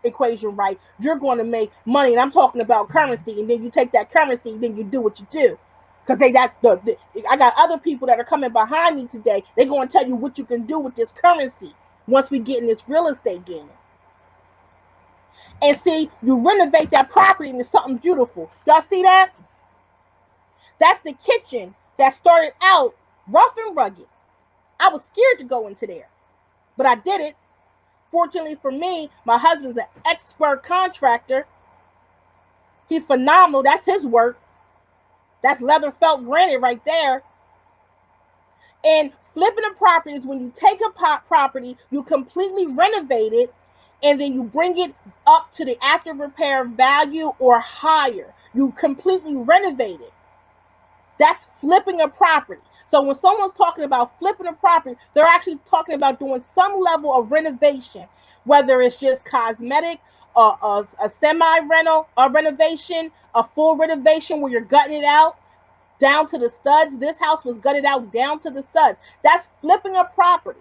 equation right, you're going to make money. And I'm talking about currency. And then you take that currency, and then you do what you do. Because I got other people that are coming behind me today. They're going to tell you what you can do with this currency once we get in this real estate game. And see, you renovate that property into something beautiful. Y'all see that? That's the kitchen that started out rough and rugged. I was scared to go into there, but I did it. Fortunately for me, my husband's an expert contractor. He's phenomenal. That's his work. That's leather felt granite right there. And flipping a property is when you take a property, you completely renovate it, and then you bring it up to the after repair value or higher. You completely renovate it. That's flipping a property. So when someone's talking about flipping a property, they're actually talking about doing some level of renovation, whether it's just cosmetic, a semi-rental, a renovation, a full renovation where you're gutting it out down to the studs. This house was gutted out down to the studs. That's flipping a property.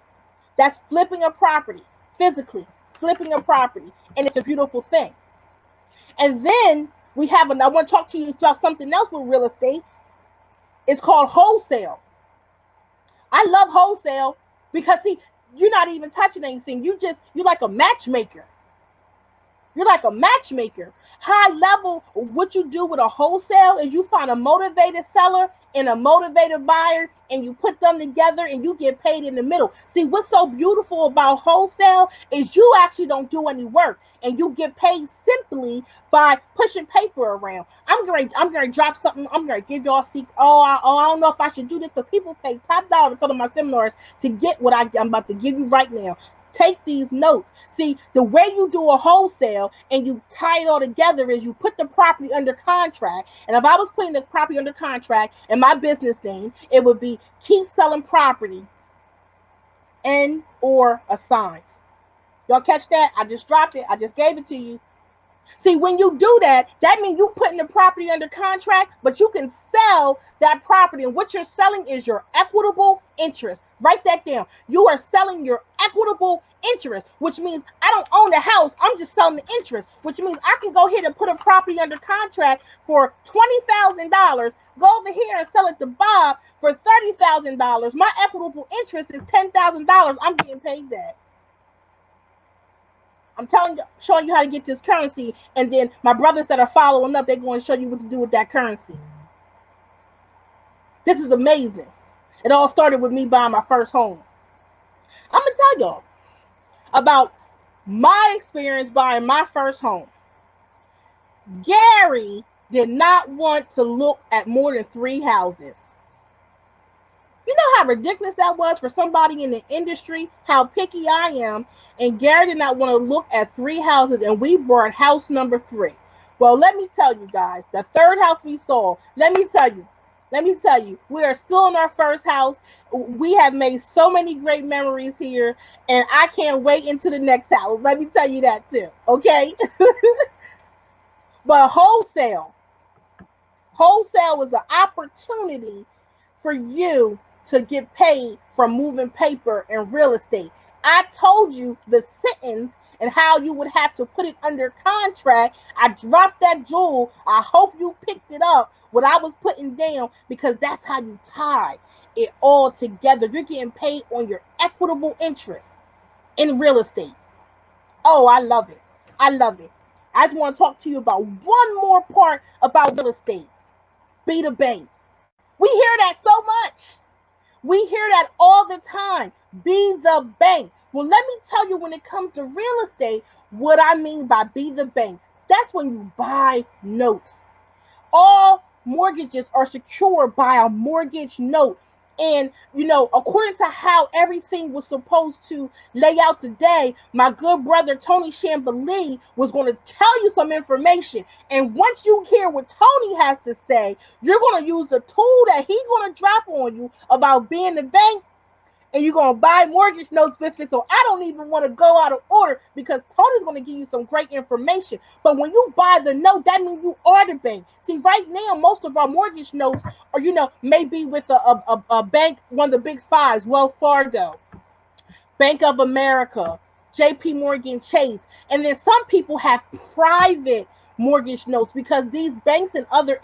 That's flipping a property, physically flipping a property, and it's a beautiful thing. And then I want to talk to you about something else with real estate. It's called wholesale. I love wholesale because, see, you're not even touching anything. You're like a matchmaker. You're like a matchmaker. High level, what you do with a wholesale is you find a motivated seller and a motivated buyer, and you put them together and you get paid in the middle. See, what's so beautiful about wholesale is you actually don't do any work and you get paid simply by pushing paper around. I'm going to drop something. I'm going to give y'all a secret. I don't know if I should do this, because people pay top dollar to come to my seminars to get what I'm about to give you right now. Take these notes. See, the way you do a wholesale and you tie it all together is you put the property under contract. And if I was putting the property under contract in my business name, it would be Keep Selling Property and or Assigns. Y'all catch that? I just dropped it. I just gave it to you. See, when you do that, that means you putting the property under contract, but you can sell that property. And what you're selling is your equitable interest. Write that down. You are selling your equitable interest, which means I don't own the house. I'm just selling the interest, which means I can go ahead and put a property under contract for $20,000, go over here and sell it to Bob for $30,000. My equitable interest is $10,000. I'm getting paid that. I'm showing you how to get this currency, and then my brothers that are following up, they're going to show you what to do with that currency. This is amazing. It all started with me buying my first home. I'm going to tell y'all about my experience buying my first home. Gary did not want to look at more than 3 houses. You know how ridiculous that was for somebody in the industry, how picky I am, and Gary did not want to look at 3 houses, and we bought house number 3. Well, let me tell you guys, the 3rd house we saw, let me tell you, we are still in our first house. We have made so many great memories here, and I can't wait into the next house. Let me tell you that too, okay? But wholesale was an opportunity for you to get paid from moving paper and real estate. I told you the sentence and how you would have to put it under contract. I dropped that jewel. I hope you picked it up, what I was putting down, because that's how you tie it all together. You're getting paid on your equitable interest in real estate. Oh, I love it. I love it. I just want to talk to you about one more part about real estate. Be the bank. We hear that so much. We hear that all the time. Be the bank. Well, let me tell you, when it comes to real estate, what I mean by be the bank. That's when you buy notes. All mortgages are secured by a mortgage note. And, you know, according to how everything was supposed to lay out today, my good brother Tony Chamblee was going to tell you some information. And once you hear what Tony has to say, you're going to use the tool that he's going to drop on you about being the bank, and you're going to buy mortgage notes with it. So I don't even want to go out of order, because Tony's going to give you some great information. But when you buy the note, that means you are the bank. See, right now, most of our mortgage notes are, you know, maybe with a bank, one of the big 5s, Wells Fargo, Bank of America, JP Morgan Chase. And then some people have private mortgage notes, because these banks and other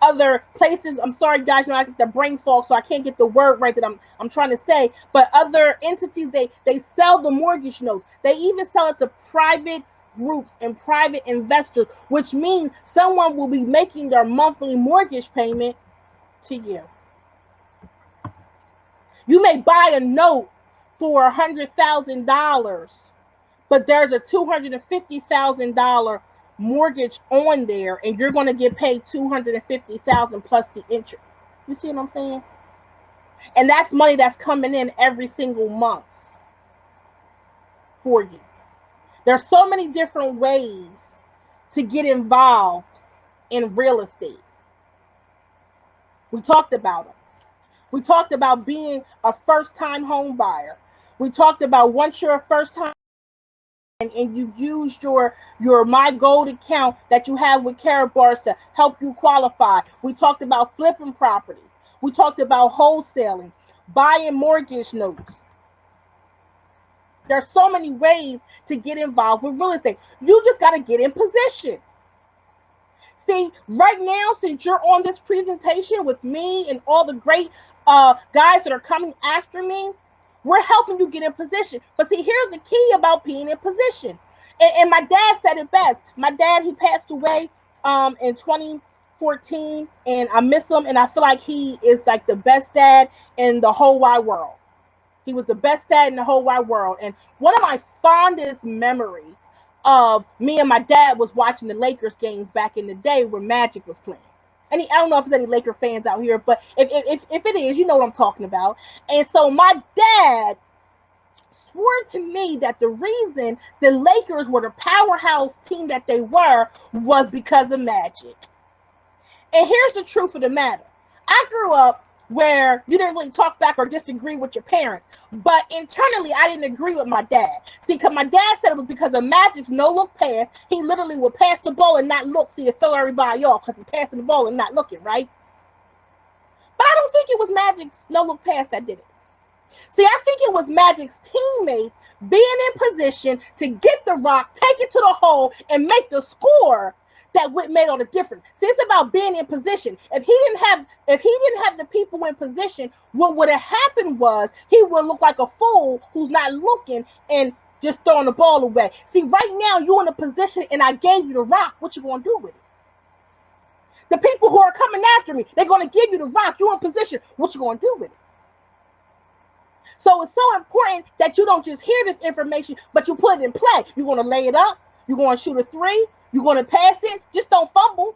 other places, I'm sorry guys, you know, I get the brain fog, so I can't get the word right that I'm trying to say, but other entities, they sell the mortgage notes. They even sell it to private groups and private investors, which means someone will be making their monthly mortgage payment to you. You may buy a note for $100,000, but there's a $250,000 mortgage on there, and you're going to get paid $250,000 plus the interest. You see what I'm saying? And that's money that's coming in every single month for you. There's so many different ways to get involved in real estate. We talked about them. We talked about being a first-time home buyer. We talked about once you're a first-time and you've used your My Gold account that you have with Karatbars to help you qualify. We talked about flipping properties. We talked about wholesaling, buying mortgage notes. There's so many ways to get involved with real estate. You just got to get in position. See, right now, since you're on this presentation with me and all the great guys that are coming after me, we're helping you get in position. But see, here's the key about being in position. And my dad said it best. My dad, he passed away in 2020. 14, and I miss him, and I feel like he is like the best dad in the whole wide world. He was the best dad in the whole wide world. And one of my fondest memories of me and my dad was watching the Lakers games back in the day when Magic was playing. And I don't know if there's any Laker fans out here, but if it is, you know what I'm talking about. And so my dad swore to me that the reason the Lakers were the powerhouse team that they were was because of Magic. And here's the truth of the matter. I grew up where you didn't really talk back or disagree with your parents, but internally I didn't agree with my dad. See, because my dad said it was because of Magic's no-look pass. He literally would pass the ball and not look, so he'd throw everybody off because he's passing the ball and not looking, right? But I don't think it was Magic's no-look pass that did it. See, I think it was Magic's teammates being in position to get the rock, take it to the hole, and make the score that made all the difference. See, it's about being in position. If he didn't have the people in position, what would have happened was he would look like a fool who's not looking and just throwing the ball away. See, right now you're in a position and I gave you the rock. What you gonna do with it? The people who are coming after me, they're gonna give you the rock. You're in position. What you gonna do with it? So it's so important that you don't just hear this information, but you put it in play. You're gonna lay it up. You're gonna shoot a three. You're going to pass it. Just don't fumble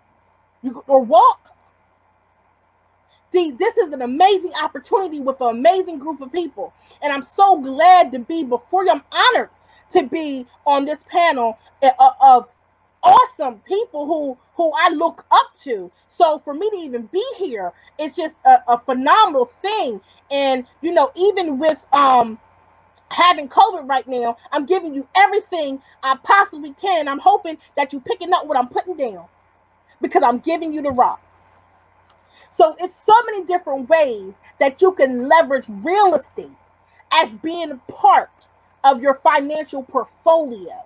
or walk. See, this is an amazing opportunity with an amazing group of people. And I'm so glad to be before you. I'm honored to be on this panel of awesome people who I look up to. So for me to even be here, it's just a phenomenal thing. And, you know, even with having COVID right now, I'm giving you everything I possibly can. I'm hoping that you're picking up what I'm putting down because I'm giving you the rock. So it's so many different ways that you can leverage real estate as being a part of your financial portfolio.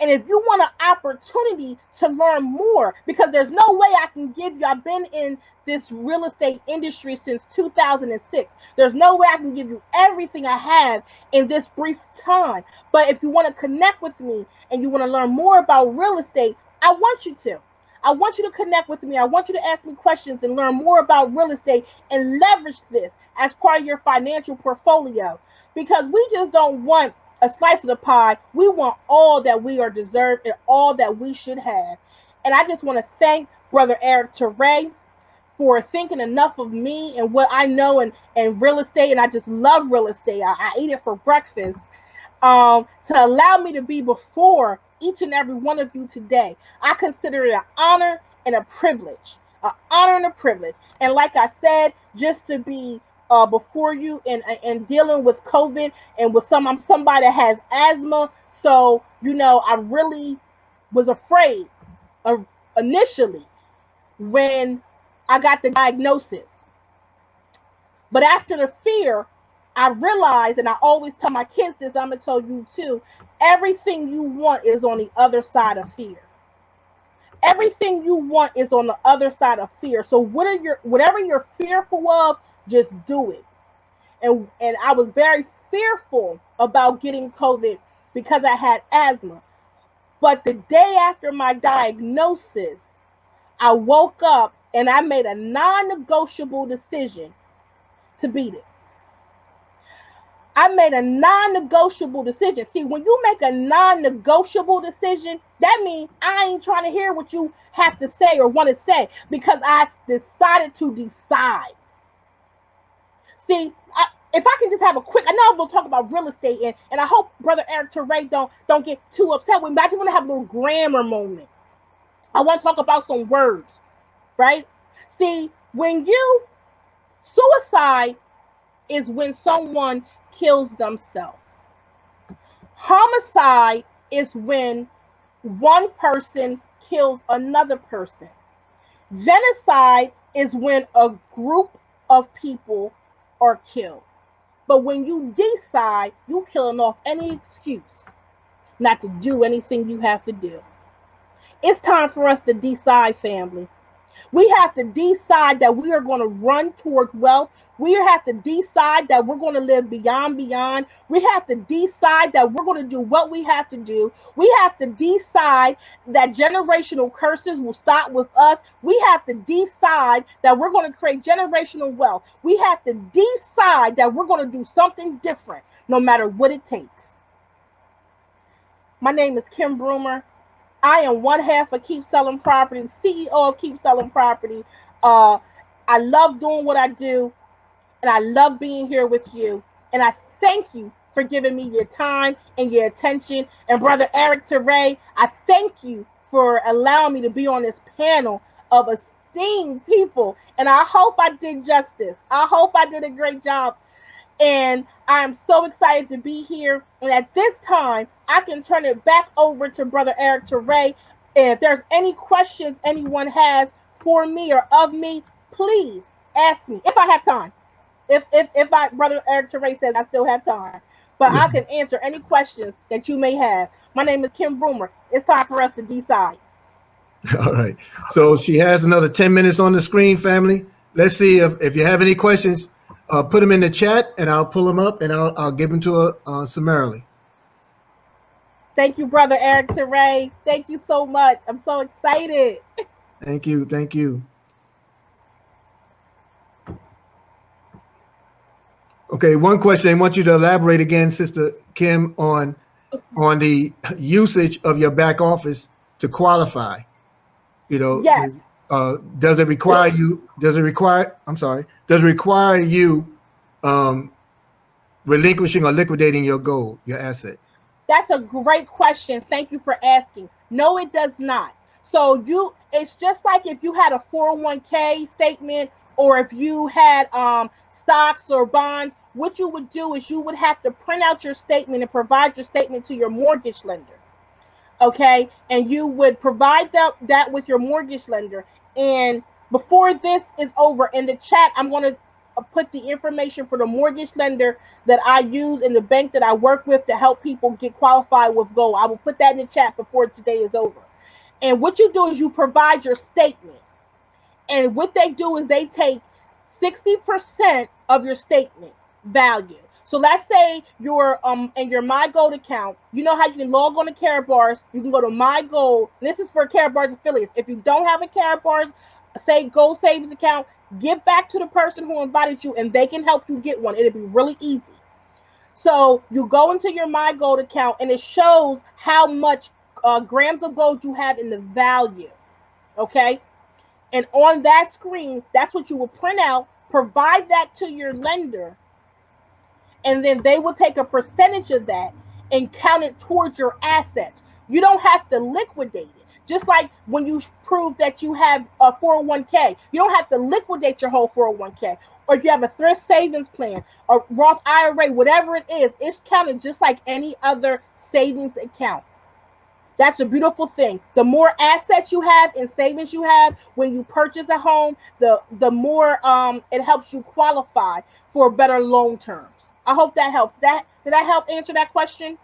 And if you want an opportunity to learn more, because there's no way I can give you, I've been in this real estate industry since 2006. There's no way I can give you everything I have in this brief time. But if you want to connect with me and you want to learn more about real estate, I want you to. I want you to connect with me. I want you to ask me questions and learn more about real estate and leverage this as part of your financial portfolio. Because we just don't want a slice of the pie. We want all that we are deserved and all that we should have. And I just want to thank Brother Eric Teray for thinking enough of me and what I know and real estate. And I just love real estate. I eat it for breakfast. To allow me to be before each and every one of you today. I consider it an honor and a privilege. An honor and a privilege. And like I said, just to be before you and dealing with COVID and with somebody that has asthma. So, you know, I really was afraid initially when I got the diagnosis. But after the fear, I realized, and I always tell my kids this, I'm going to tell you too, everything you want is on the other side of fear. Everything you want is on the other side of fear. So whatever you're fearful of, just do it. And I was very fearful about getting COVID because I had asthma. But the day after my diagnosis, I woke up and I made a non-negotiable decision to beat it. I made a non-negotiable decision. See, when you make a non-negotiable decision, that means I ain't trying to hear what you have to say or want to say because I decided to decide. See, if I can just have a quick, I know I'm going to talk about real estate, and I hope Brother Eric Teray don't get too upset with me, but I just want to have a little grammar moment. I want to talk about some words, right? See, suicide is when someone kills themselves. Homicide is when one person kills another person. Genocide is when a group of people are killed. But when you decide, you killing off any excuse not to do anything you have to do. It's time for us to decide, family. We have to decide that we are going to run towards wealth. We have to decide that we're going to live beyond. We have to decide that we're going to do what we have to do. We have to decide that generational curses will stop with us. We have to decide that we're going to create generational wealth. We have to decide that we're going to do something different, no matter what it takes. My name is Kim Broomer. I am one half of Keep Selling Property, CEO of Keep Selling Property. I love doing what I do, and I love being here with you. And I thank you for giving me your time and your attention. And Brother Eric Teray, I thank you for allowing me to be on this panel of esteemed people. And I hope I did justice. I hope I did a great job. And I'm so excited to be here. And at this time, I can turn it back over to Brother Eric Teray. If there's any questions anyone has for me or of me, please ask me if I have time. If Brother Eric Teray says I still have time, but I can answer any questions that you may have. My name is Kim Broomer. It's time for us to decide. All right. So she has another 10 minutes on the screen, family. Let's see if you have any questions. Put them in the chat, and I'll pull them up, and I'll give them to her summarily. Thank you, Brother Eric Teray. Thank you so much. I'm so excited. Thank you. Thank you. Okay, one question. I want you to elaborate again, Sister Kim, on the usage of your back office to qualify. You know, yes. Does it require you? Does it require you relinquishing or liquidating your gold, your asset? That's a great question. Thank you for asking. No, it does not. So it's just like if you had a 401k statement, or if you had stocks or bonds. What you would do is you would have to print out your statement and provide your statement to your mortgage lender. Okay, and you would provide that with your mortgage lender. And before this is over, in the chat, I'm going to put the information for the mortgage lender that I use in the bank that I work with to help people get qualified with gold. I will put that in the chat before today is over. And what you do is you provide your statement. And what they do is they take 60% of your statement value. So let's say you're in your MyGold account. You know how you can log on to Karatbars. You can go to MyGold. This is for Karatbars affiliates. If you don't have a Karatbars Gold Savings account, give back to the person who invited you, and they can help you get one. It'll be really easy. So you go into your MyGold account, and it shows how much grams of gold you have in the value. Okay, and on that screen, that's what you will print out. Provide that to your lender. And then they will take a percentage of that and count it towards your assets. You don't have to liquidate it. Just like when you prove that you have a 401k, you don't have to liquidate your whole 401k. Or if you have a thrift savings plan, a Roth IRA, whatever it is, it's counted just like any other savings account. That's a beautiful thing. The more assets you have and savings you have when you purchase a home, the more it helps you qualify for better loan terms. I hope that helps. Did I help answer that question?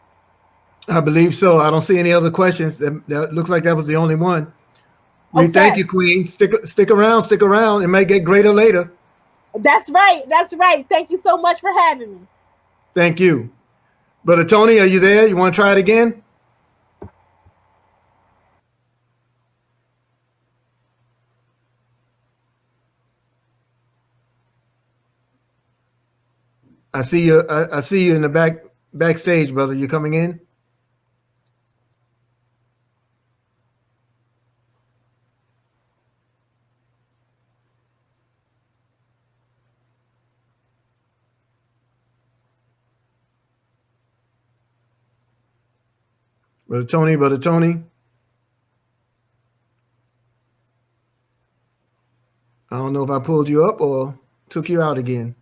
I believe so. I don't see any other questions. That looks like that was the only one. We thank you, Queen. Stick around. It may get greater later. That's right. That's right. Thank you so much for having me. Thank you. Brother Tony, are you there? You want to try it again? I see you. I see you in the backstage, brother. You coming in? Brother Tony. I don't know if I pulled you up or took you out again.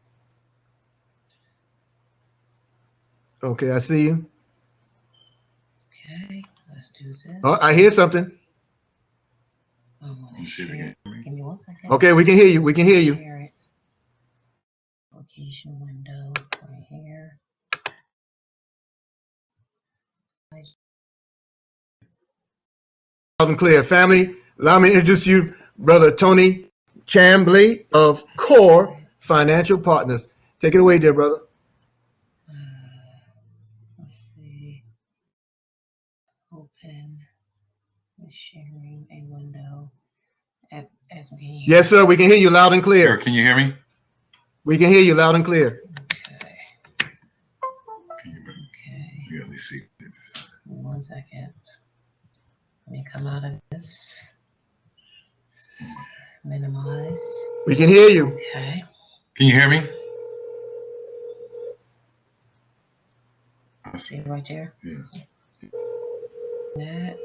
Okay, I see you. Okay, let's do this. Oh, I hear something. Oh, give me 1 second. Okay, we can hear you. We can hear you. Share it. Location window right here. Loud and clear. Family, allow me to introduce you, Brother Tony Chambly of Core Financial Partners. Take it away, dear brother. Let's see. Open. Sharing a window. As we Yes, sir. We can hear you loud and clear. Sure. Can you hear me? We can hear you loud and clear. Okay. Can you Okay. yeah, let me see. 1 second. Let me come out of this. Minimize. We can hear you. Okay. Can you hear me? See right there? Yeah. That.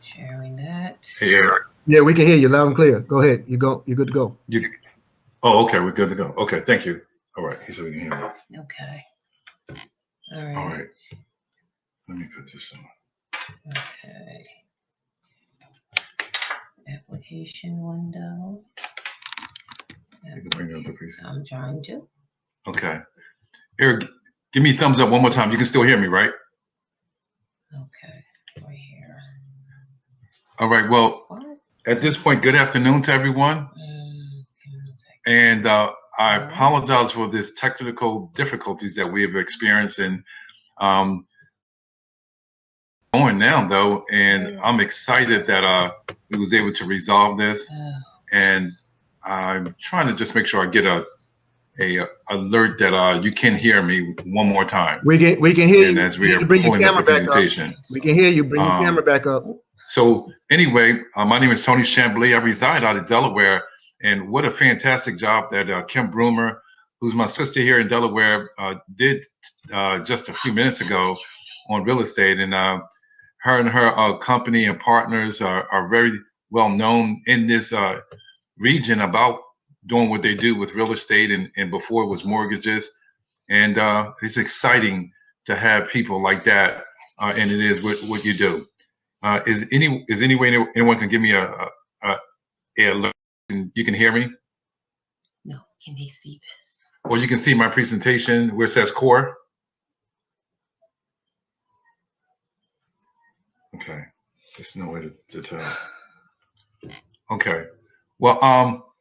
Sharing that. Hey, Eric. Yeah, we can hear you loud and clear. Go ahead. You're good to go. Oh, okay. We're good to go. Okay. Thank you. All right. He said we can hear me. Okay. All right. All right. Let me put this on. Okay. Application window. You can bring up the preset. I'm trying to. Okay. Eric, give me a thumbs up one more time. You can still hear me, right? Okay. Right here. All right. Well, What? at this point, good afternoon to everyone. And I apologize for this technical difficulties that we have experienced. And going now, though, and I'm excited that we was able to resolve this. And I'm trying to just make sure I get a alert that you can hear me one more time. We can hear and you. as we are bring your pulling up camera the back up. presentation. We can hear you. Bring your camera back up. So anyway, my name is Tony Chambly. I reside out of Delaware, and what a fantastic job that Kim Broomer, who's my sister here in Delaware, did just a few minutes ago on real estate. And her and her company and partners are very well known in this region about doing what they do with real estate, and before it was mortgages. And it's exciting to have people like that, and it is what you do. Is any way anyone can give me a alert? You can hear me? No, can they see this? Or you can see my presentation where it says core. Okay, there's no way to tell. Okay, well,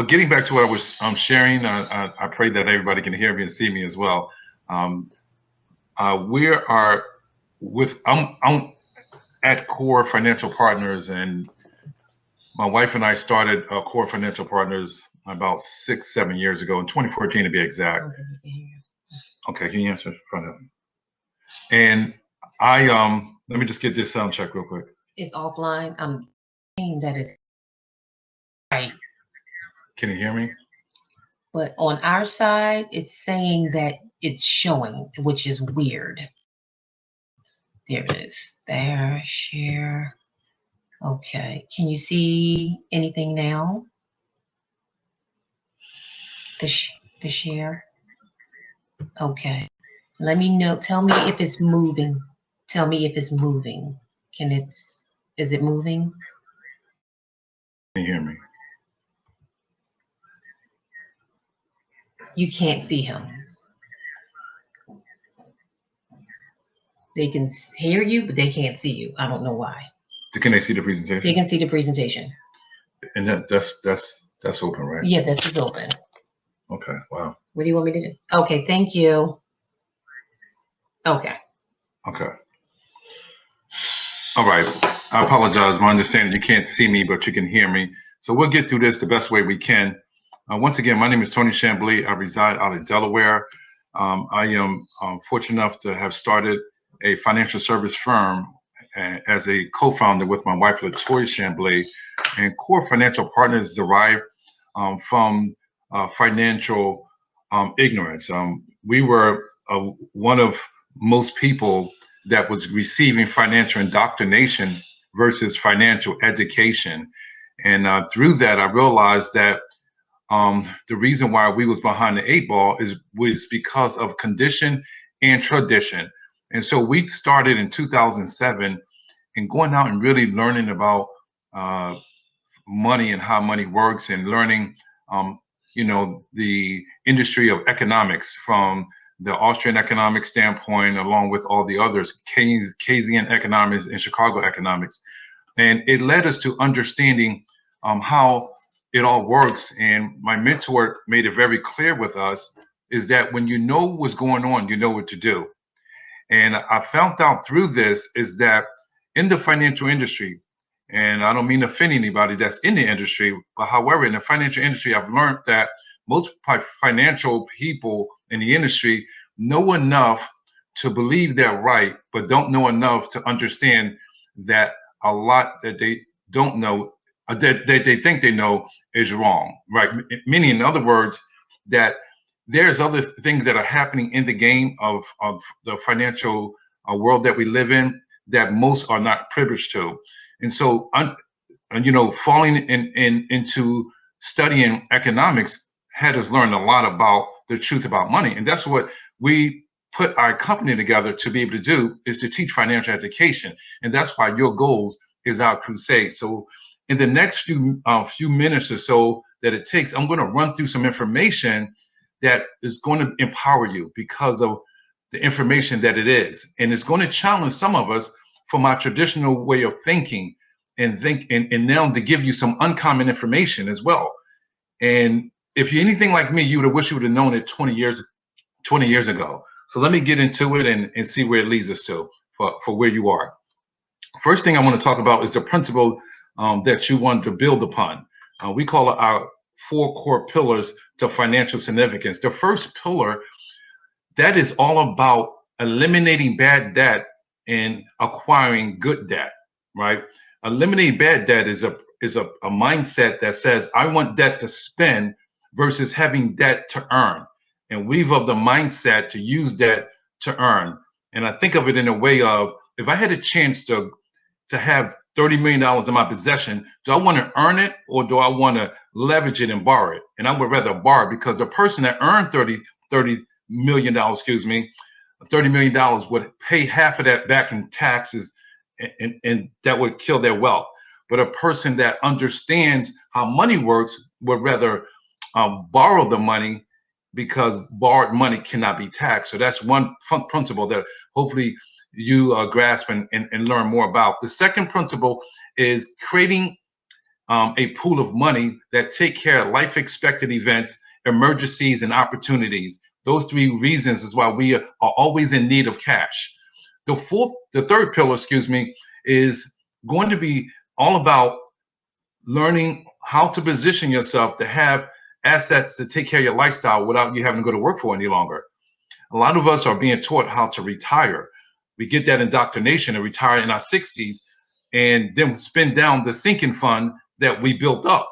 getting back to what I was sharing, I pray that everybody can hear me and see me as well. We are with I'm at Core Financial Partners, and my wife and I started Core Financial Partners about 6-7 years ago, in 2014 to be exact. Okay, can you answer front of me? And I let me just get this sound check real quick. It's offline. I'm saying that it's right. Can you hear me? But on our side, it's saying that it's showing, which is weird. There it is. There, share. Okay. Can you see anything now? The share. Okay. Let me know. Tell me if it's moving. Tell me if it's moving. Is it moving? Can you hear me? You can't see him. They can hear you, but they can't see you. I don't know why. Can they see the presentation? They can see the presentation. And that's open, right? Yeah, this is open. Okay. Wow. What do you want me to do? Okay, thank you. Okay. Okay. All right. I apologize. My understanding, you can't see me, but you can hear me. So we'll get through this the best way we can. Once again, my name is Tony Chambly. I reside out in Delaware. I am fortunate enough to have started a financial service firm as a co-founder with my wife, Latoya Chambly. And Core Financial Partners derived from financial ignorance. We were one of most people that was receiving financial indoctrination versus financial education. And through that, I realized that the reason why we was behind the 8 ball was because of condition and tradition. And so we started in 2007 and going out and really learning about money and how money works, and learning, the industry of economics from the Austrian economic standpoint, along with all the others, Keynesian economics and Chicago economics. And it led us to understanding how it all works. And my mentor made it very clear with us is that when you know what's going on, you know what to do. And I found out through this is that in the financial industry, and I don't mean to offend anybody that's in the industry, but however, in the financial industry, I've learned that most financial people in the industry know enough to believe they're right, but don't know enough to understand that a lot that they don't know, that they think they know is wrong, right? Meaning, in other words, that there's other things that are happening in the game of the financial world that we live in that most are not privileged to. And so, falling into studying economics had us learn a lot about the truth about money. And that's what we put our company together to be able to do, is to teach financial education. And that's why Your Goals is our crusade. So in the next few minutes or so that it takes, I'm going to run through some information that is going to empower you because of the information that it is. And it's going to challenge some of us from our traditional way of thinking and now to give you some uncommon information as well. And if you're anything like me, you would have wished you would have known it 20 years ago. So let me get into it and see where it leads us to for where you are. First thing I want to talk about is the principle that you want to build upon. We call it our 4 core pillars to financial significance. The first pillar, that is all about eliminating bad debt and acquiring good debt, right? Eliminating bad debt is a mindset that says, I want debt to spend versus having debt to earn. And we've of the mindset to use debt to earn. And I think of it in a way of, if I had a chance to have $30 million in my possession, do I want to earn it or do I want to leverage it and borrow it? And I would rather borrow, because the person that earned $30 million, $30 million would pay half of that back in taxes, and that would kill their wealth. But a person that understands how money works would rather borrow the money, because borrowed money cannot be taxed. So that's one principle that hopefully you grasp and learn more about. The second principle is creating a pool of money that take care of life expected events, emergencies, and opportunities. Those 3 reasons is why we are always in need of cash. The third pillar, is going to be all about learning how to position yourself to have assets to take care of your lifestyle without you having to go to work for any longer. A lot of us are being taught how to retire. We get that indoctrination and retire in our 60s and then spend down the sinking fund that we built up.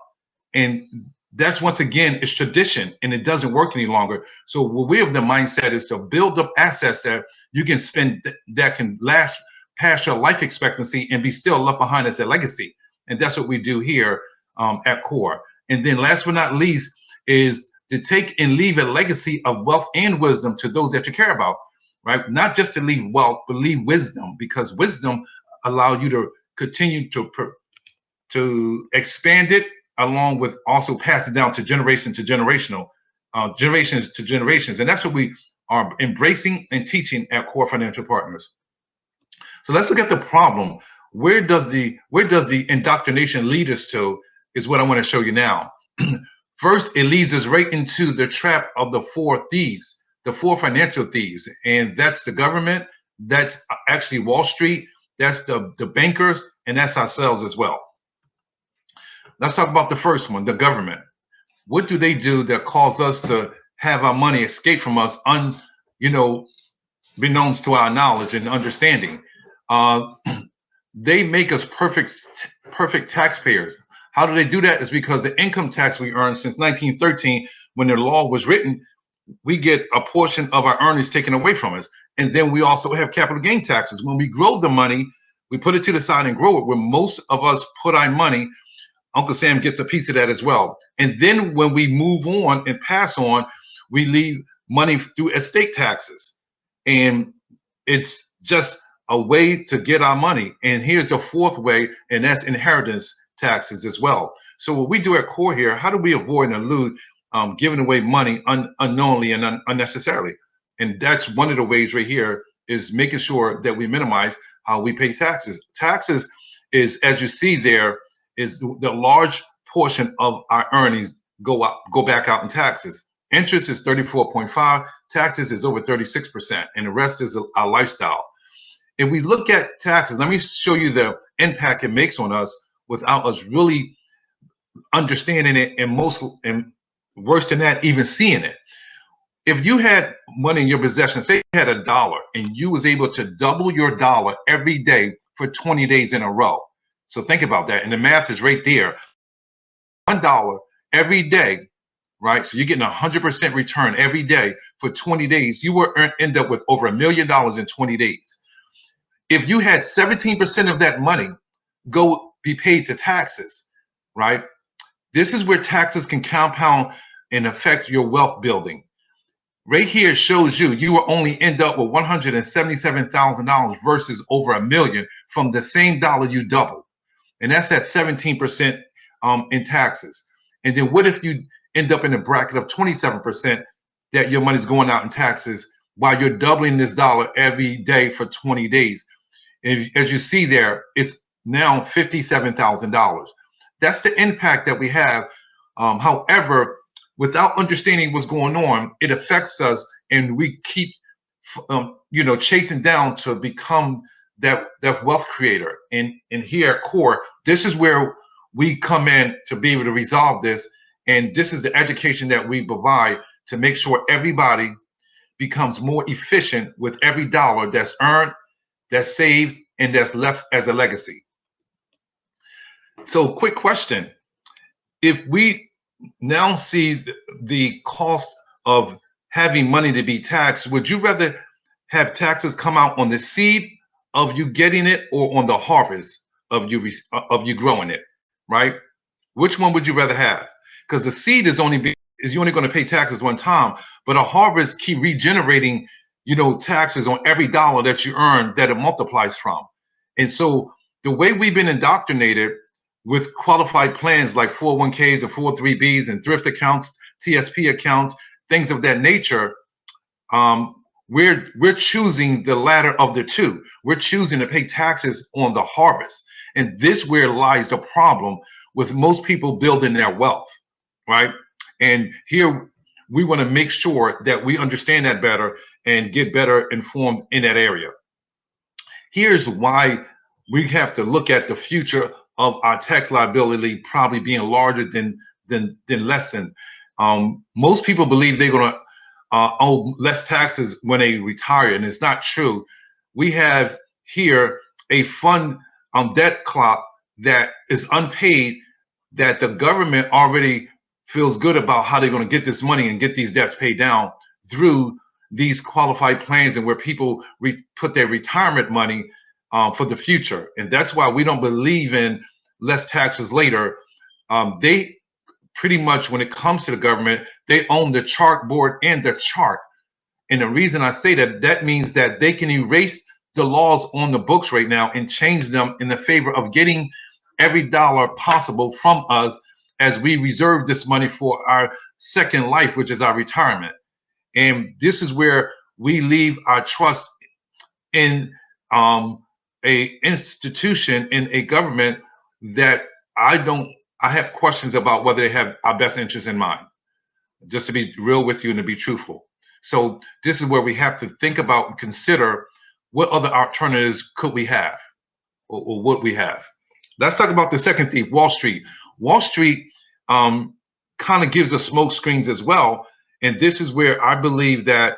And that's, once again, it's tradition and it doesn't work any longer. So what we have the mindset is to build up assets that you can spend that can last past your life expectancy and be still left behind as a legacy. And that's what we do here at CORE. And then last but not least is to take and leave a legacy of wealth and wisdom to those that you care about, right? Not just to leave wealth, but leave wisdom, because wisdom allows you to continue to expand it, along with also pass it down to generations to generations. And that's what we are embracing and teaching at CORE Financial Partners. So let's look at the problem. Where does the indoctrination lead us to is what I want to show you now. First, it leads us right into the trap of the 4 thieves, the 4 financial thieves. And that's the government, that's actually Wall Street, that's the bankers, and that's ourselves as well. Let's talk about the first one, the government. What do they do that cause us to have our money escape from us, beknownst to our knowledge and understanding? They make us perfect taxpayers. How do they do that? Is because the income tax we earned since 1913, when the law was written, we get a portion of our earnings taken away from us. And then we also have capital gain taxes. When we grow the money, we put it to the side and grow it. Where most of us put our money, Uncle Sam gets a piece of that as well. And then when we move on and pass on, we leave money through estate taxes. And it's just a way to get our money. And here's the 4th way, and that's inheritance taxes as well. So what we do at CORE here, how do we avoid and elude giving away money unknowingly and unnecessarily? And that's one of the ways right here, is making sure that we minimize how we pay taxes. Taxes is, as you see there, is the large portion of our earnings go back out in taxes. Interest is 34.5, taxes is over 36%, and the rest is our lifestyle. If we look at taxes, let me show you the impact it makes on us without us really understanding it, and worse than that, even seeing it. If you had money in your possession, say you had $1, and you was able to double your dollar every day for 20 days in a row. So think about that, and the math is right there. $1 every day, right? So you're getting 100% return every day for 20 days. You will end up with over $1 million in 20 days. If you had 17% of that money be paid to taxes, right? This is where taxes can compound and affect your wealth building. Right here shows you will only end up with $177,000 versus over $1 million from the same dollar you doubled. And that's at 17% in taxes. And then what if you end up in a bracket of 27% that your money's going out in taxes while you're doubling this dollar every day for 20 days? And as you see there, it's now $57,000. That's the impact that we have. However, without understanding what's going on, it affects us, and we keep, chasing down to become that wealth creator. And here at CORE, this is where we come in to be able to resolve this. And this is the education that we provide to make sure everybody becomes more efficient with every dollar that's earned, that's saved, and that's left as a legacy. So quick question. If we now see the cost of having money to be taxed, would you rather have taxes come out on the seed of you getting it or on the harvest of you growing it, right? Which one would you rather have? Because the seed is you're only going to pay taxes one time, but a harvest keep regenerating, taxes on every dollar that you earn that it multiplies from. And so the way we've been indoctrinated with qualified plans like 401ks and 403bs and thrift accounts, TSP accounts, things of that nature, we're choosing the latter of the two. We're choosing to pay taxes on the harvest. And this where lies the problem with most people building their wealth, right? And here we want to make sure that we understand that better and get better informed in that area. Here's why we have to look at the future of our tax liability probably being larger than lessened. Most people believe they're going to owe less taxes when they retire, and it's not true. We have here a fund debt clock that is unpaid, that the government already feels good about how they're going to get this money and get these debts paid down through these qualified plans, and where people put their retirement money for the future. And that's why we don't believe in less taxes later. They pretty much, when it comes to the government, they own the chartboard and the chart. And the reason I say that, that means that they can erase the laws on the books right now and change them in the favor of getting every dollar possible from us as we reserve this money for our second life, which is our retirement. And this is where we leave our trust in a institution, in a government that I have questions about whether they have our best interests in mind, just to be real with you and to be truthful. So this is where we have to think about and consider what other alternatives could we have, or would we have. Let's talk about the second thief, Wall Street. Wall Street kind of gives us smoke screens as well. And this is where I believe that,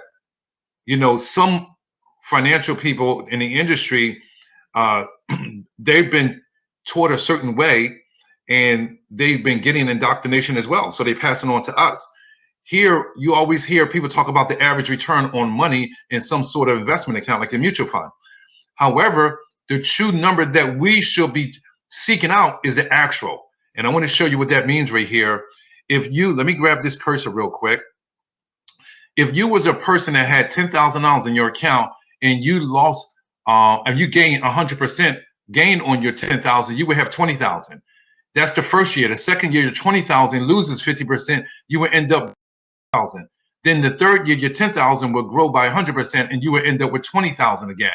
some financial people in the industry, they've been taught a certain way, and they've been getting indoctrination as well. So they pass it on to us. Here, you always hear people talk about the average return on money in some sort of investment account, like a mutual fund. However, the true number that we should be seeking out is the actual. And I want to show you what that means right here. Let me grab this cursor real quick. If you was a person that had $10,000 in your account and you lost, and you gained 100% gain on your 10,000, you would have 20,000. That's the first year. The second year, your 20,000 loses 50%. You would end up 1,000. Then the third year, your 10,000 will grow by 100%, and you will end up with 20,000 again.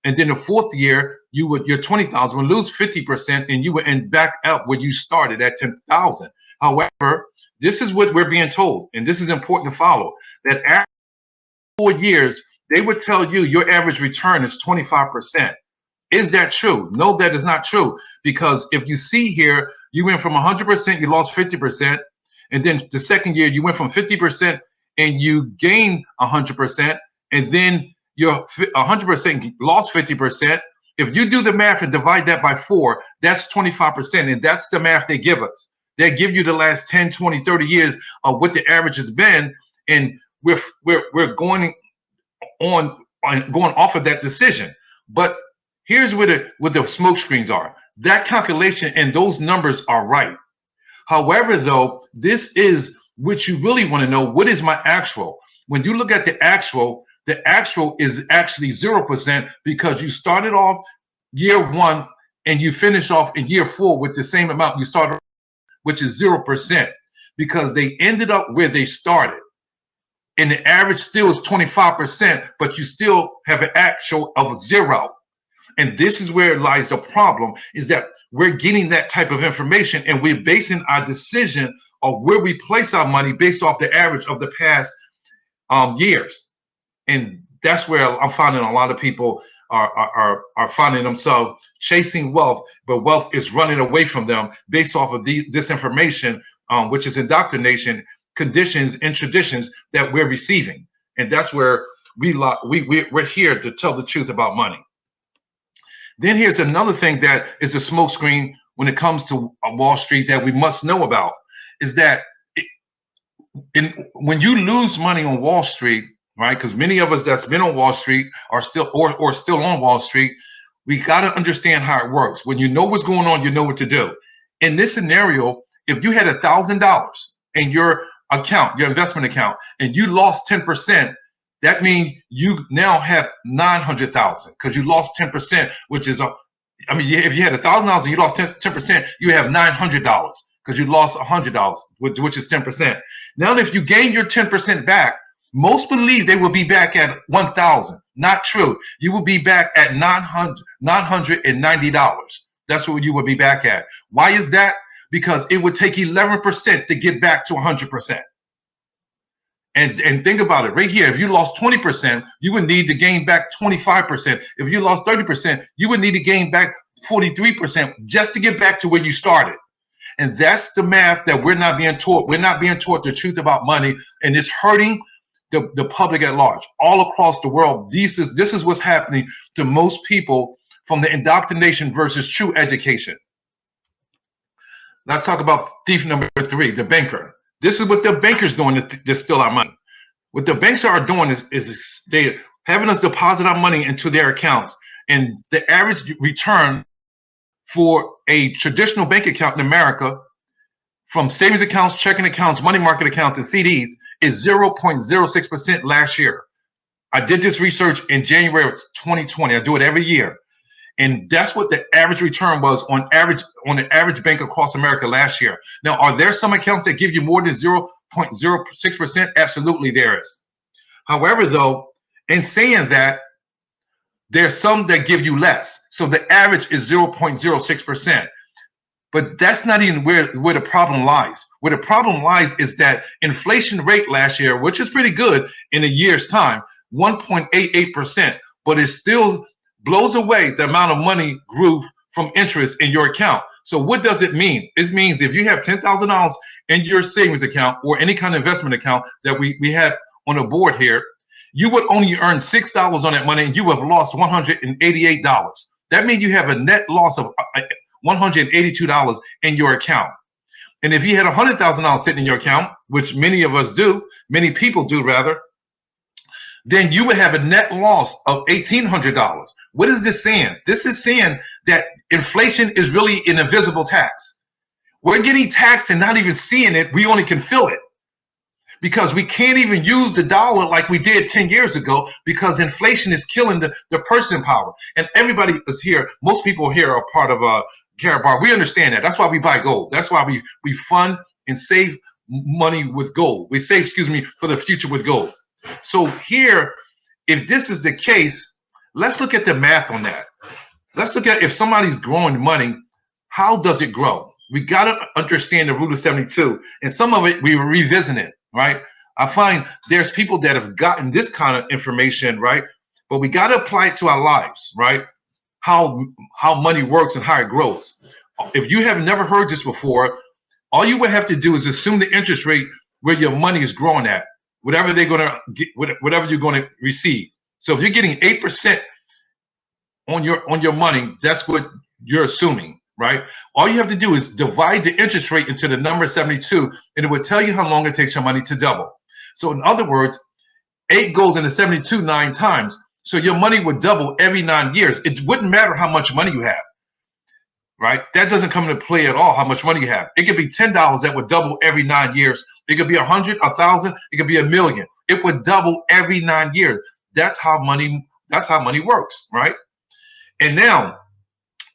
And then the fourth year, your 20,000 would lose 50%, and you would end back up where you started at 10,000. However, this is what we're being told, and this is important to follow, that after 4 years, they would tell you your average return is 25%. Is that true? No, that is not true. Because if you see here, you went from 100%, you lost 50%. And then the second year, you went from 50% and you gained 100%. And then your 100% lost 50%. If you do the math and divide that by 4, that's 25%. And that's the math they give us. They give you the last 10, 20, 30 years of what the average has been. And we're going off of that decision. But here's where the smoke screens are. That calculation and those numbers are right. However, though, this is what you really want to know. What is my actual? When you look at the actual is actually 0% because you started off year 1 and you finish off in year 4 with the same amount you started, which is 0%, because they ended up where they started. And the average still is 25%, but you still have an actual of 0. And this is where lies the problem, is that we're getting that type of information and we're basing our decision of where we place our money based off the average of the past years. And that's where I'm finding a lot of people are finding themselves chasing wealth, but wealth is running away from them based off of this information, which is indoctrination, conditions, and traditions that we're receiving. And that's where we're here to tell the truth about money. Then here's another thing that is a smokescreen when it comes to Wall Street that we must know about, is that when you lose money on Wall Street, right? Because many of us that's been on Wall Street are still or still on Wall Street, we got to understand how it works. When you know what's going on, you know what to do. In this scenario, if you had $1,000 in your account, your investment account, and you lost 10%, that means you now have 900,000 because you lost 10%, which is if you had $1,000 and you lost 10%, you have $900 because you lost $100, which is 10%. Now, if you gain your 10% back, most believe they will be back at 1,000. Not true. You will be back at $990. That's what you will be back at. Why is that? Because it would take 11% to get back to 100%. And think about it right here. If you lost 20%, you would need to gain back 25%. If you lost 30%, you would need to gain back 43% just to get back to where you started. And that's the math that we're not being taught. We're not being taught the truth about money, and it's hurting the public at large all across the world. This is what's happening to most people from the indoctrination versus true education. Let's talk about thief number 3, the banker. This is what the bankers doing to steal our money. What the banks are doing is they're having us deposit our money into their accounts. And the average return for a traditional bank account in America, from savings accounts, checking accounts, money market accounts, and CDs, is 0.06% last year. I did this research in January of 2020. I do it every year. And that's what the average return was on the average bank across America last year. Now, are there some accounts that give you more than 0.06%? Absolutely there is. However, though, in saying that, there's some that give you less. So the average is 0.06%. But that's not even where the problem lies. Where the problem lies is that inflation rate last year, which is pretty good in a year's time, 1.88%, but it still blows away the amount of money grew from interest in your account. So what does it mean? It means if you have $10,000 in your savings account or any kind of investment account that we have on the board here, you would only earn $6 on that money and you have lost $188. That means you have a net loss of $182 in your account. And if you had $100,000 sitting in your account, which many of us do, many people do rather, then you would have a net loss of $1,800. What is this saying? This is saying that inflation is really an invisible tax. We're getting taxed and not even seeing it. We only can feel it because we can't even use the dollar like we did 10 years ago because inflation is killing the purchasing power. And everybody is here. Most people here are part of Karatbar. We understand that. That's why we buy gold. That's why we fund and save money with gold. We save, for the future with gold. So here, if this is the case, let's look at the math on that. Let's look at if somebody's growing money, how does it grow? We got to understand the rule of 72, and some of it we revisit it, right? I find there's people that have gotten this kind of information, right? But we got to apply it to our lives, right? How money works and how it grows. If you have never heard this before, all you would have to do is assume the interest rate where your money is growing at, whatever they're going to get, whatever you're going to receive. So if you're getting 8% on your money, that's what you're assuming, right? All you have to do is divide the interest rate into the number 72, and it will tell you how long it takes your money to double. So in other words, 8 goes into 72 9 times. So your money would double every 9 years. It wouldn't matter how much money you have, right? That doesn't come into play at all, how much money you have. It could be $10 that would double every 9 years. It could be 100, 1,000. It could be $1 million. It would double every 9 years. That's how money works, right? And now,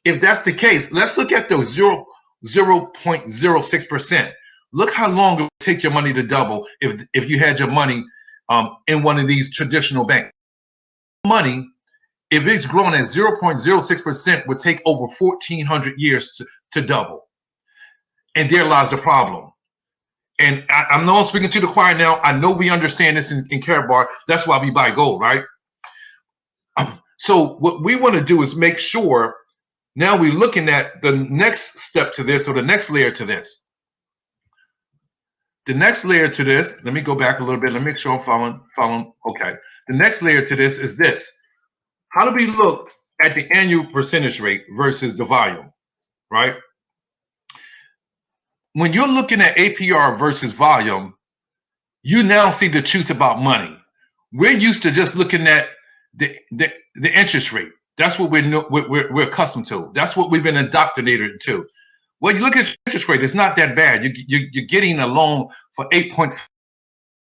if that's the case, let's look at those 0.06%. Look how long it would take your money to double if you had your money in one of these traditional banks. Money, if it's growing at 0.06%, would take over 1,400 years to double. And there lies the problem. And I'm not speaking to the choir now. I know we understand this in Karatbar. That's why we buy gold, right? So what we want to do is make sure now we're looking at the next step to this, or the next layer to this. The next layer to this, let me go back a little bit. Let me make sure I'm following. Okay. The next layer to this is this. How do we look at the annual percentage rate versus the volume, right? When you're looking at APR versus volume, you now see the truth about money. We're used to just looking at the interest rate. That's what we're accustomed to. That's what we've been indoctrinated to. Well, you look at your interest rate, it's not that bad. You're getting a loan for 8.5,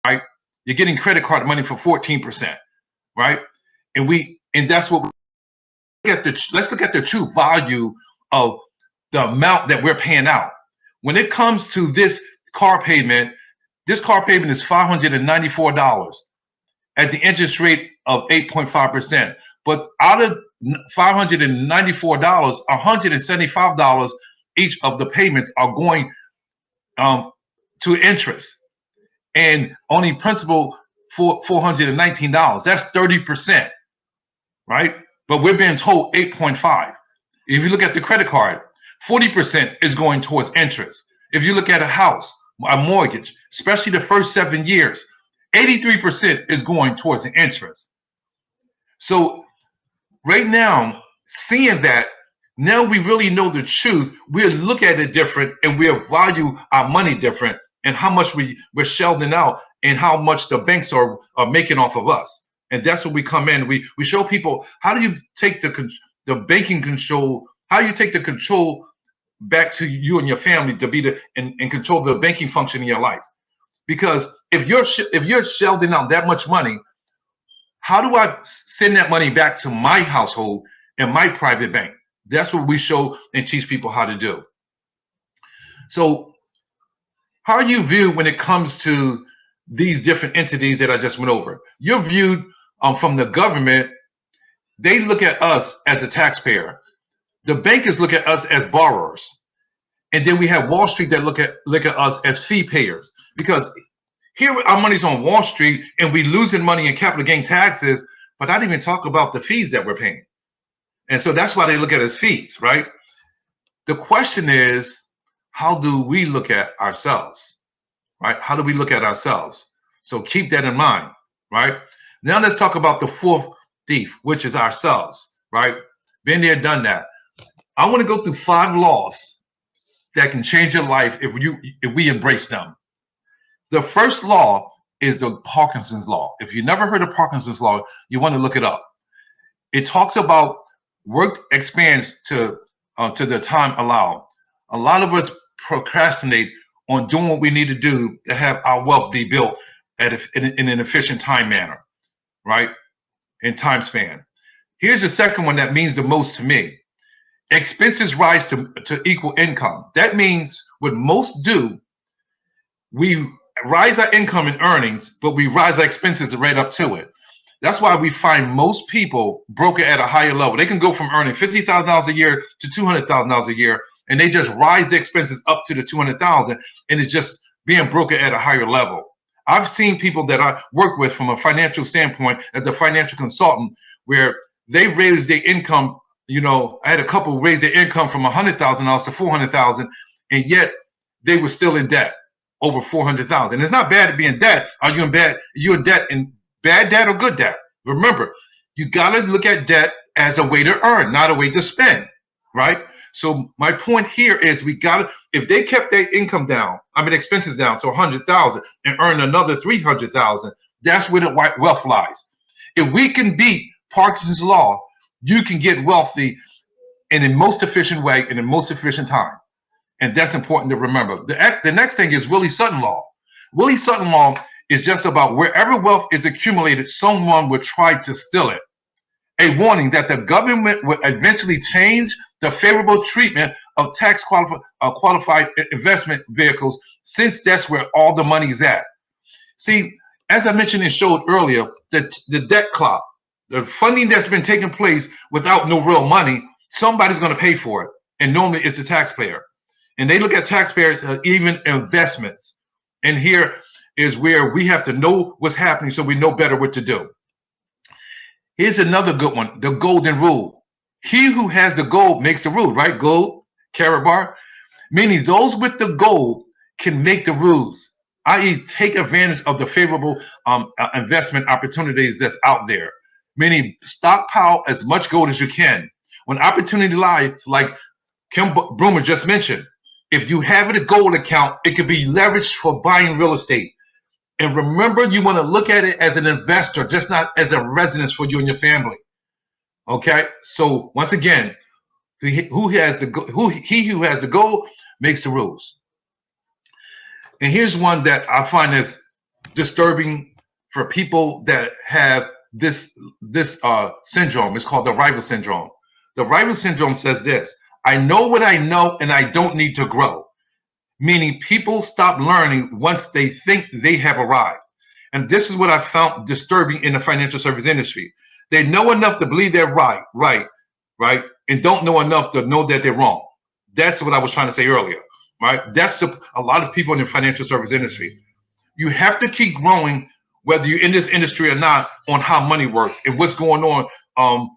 right? You're getting credit card money for 14%, right? And that's what we look at. Let's look at the true value of the amount that we're paying out. When it comes to this car payment is $594 at the interest rate of 8.5%. But out of $594, $175 each of the payments are going to interest, and only principal for $419. That's 30%, right? But we're being told 8.5. If you look at the credit card, 40% is going towards interest. If you look at a house, a mortgage, especially the first 7 years, 83% is going towards the interest. So right now, seeing that, now we really know the truth. We'll look at it different, and we'll value our money different, and how much we're shelling out, and how much the banks are making off of us. And that's when we come in. We show people, how do you take the banking control? How do you take the control back to you and your family to be and control the banking function in your life? Because if you're shelling out that much money, how do I send that money back to my household and my private bank? That's what we show and teach people how to do. So how are you viewed when it comes to these different entities that I just went over? You're viewed from the government. They look at us as a taxpayer. The bankers look at us as borrowers. And then we have Wall Street that look at us as fee payers. Because here our money's on Wall Street and we losing money in capital gain taxes, but I didn't even talk about the fees that we're paying. And so that's why they look at us as fees, right? The question is, how do we look at ourselves, right? How do we look at ourselves? So keep that in mind, right? Now let's talk about the fourth thief, which is ourselves, right? Been there, done that. I want to go through 5 laws that can change your life if we embrace them. The first law is the Parkinson's law. If you never heard of Parkinson's law, you want to look it up. It talks about work expands to the time allowed. A lot of us procrastinate on doing what we need to do to have our wealth be built in an efficient time manner, right? In time span. Here's the second one that means the most to me. Expenses rise to equal income. That means what most do, we rise our income and earnings, but we rise our expenses right up to it. That's why we find most people broke at a higher level. They can go from earning $50,000 a year to $200,000 a year, and they just rise the expenses up to the $200,000, and it's just being broken at a higher level. I've seen people that I work with from a financial standpoint as a financial consultant where they raised their income. You know, I had a couple raise their income from $100,000 to $400,000, and yet they were still in debt over $400,000. It's not bad to be in debt. Are you in debt? You're in debt in bad debt or good debt? Remember, you got to look at debt as a way to earn, not a way to spend, right? So my point here is we got to, if they kept their income down, expenses down to $100,000 and earn another $300,000, that's where the wealth lies. If we can beat Parkinson's law, you can get wealthy in the most efficient way in the most efficient time. And that's important to remember. The next thing is Willie Sutton law. Willie Sutton law is just about wherever wealth is accumulated, someone would try to steal it. A warning that the government would eventually change the favorable treatment of tax qualified investment vehicles, since that's where all the money is at. See, as I mentioned and showed earlier, the debt clock, the funding that's been taking place without no real money, somebody's going to pay for it. And normally it's the taxpayer. And they look at taxpayers as even investments. And here is where we have to know what's happening so we know better what to do. Here's another good one, the golden rule. He who has the gold makes the rule, right? Gold, Karatbar, meaning those with the gold can make the rules, i.e. take advantage of the favorable investment opportunities that's out there. Meaning stockpile as much gold as you can. When opportunity lies, like Kim Broomer just mentioned, if you have a gold account, it can be leveraged for buying real estate. And remember, you want to look at it as an investor, just not as a residence for you and your family. Okay? So once again, he who has the gold makes the rules. And here's one that I find is disturbing for people that have this syndrome. It's called the rival syndrome. The rival syndrome says this: I know what I know and I don't need to grow. Meaning people stop learning once they think they have arrived. And this is what I found disturbing in the financial service industry. They know enough to believe they're right, and don't know enough to know that they're wrong. That's what I was trying to say earlier, right? That's a lot of people in the financial service industry. You have to keep growing, whether you're in this industry or not, on how money works and what's going on,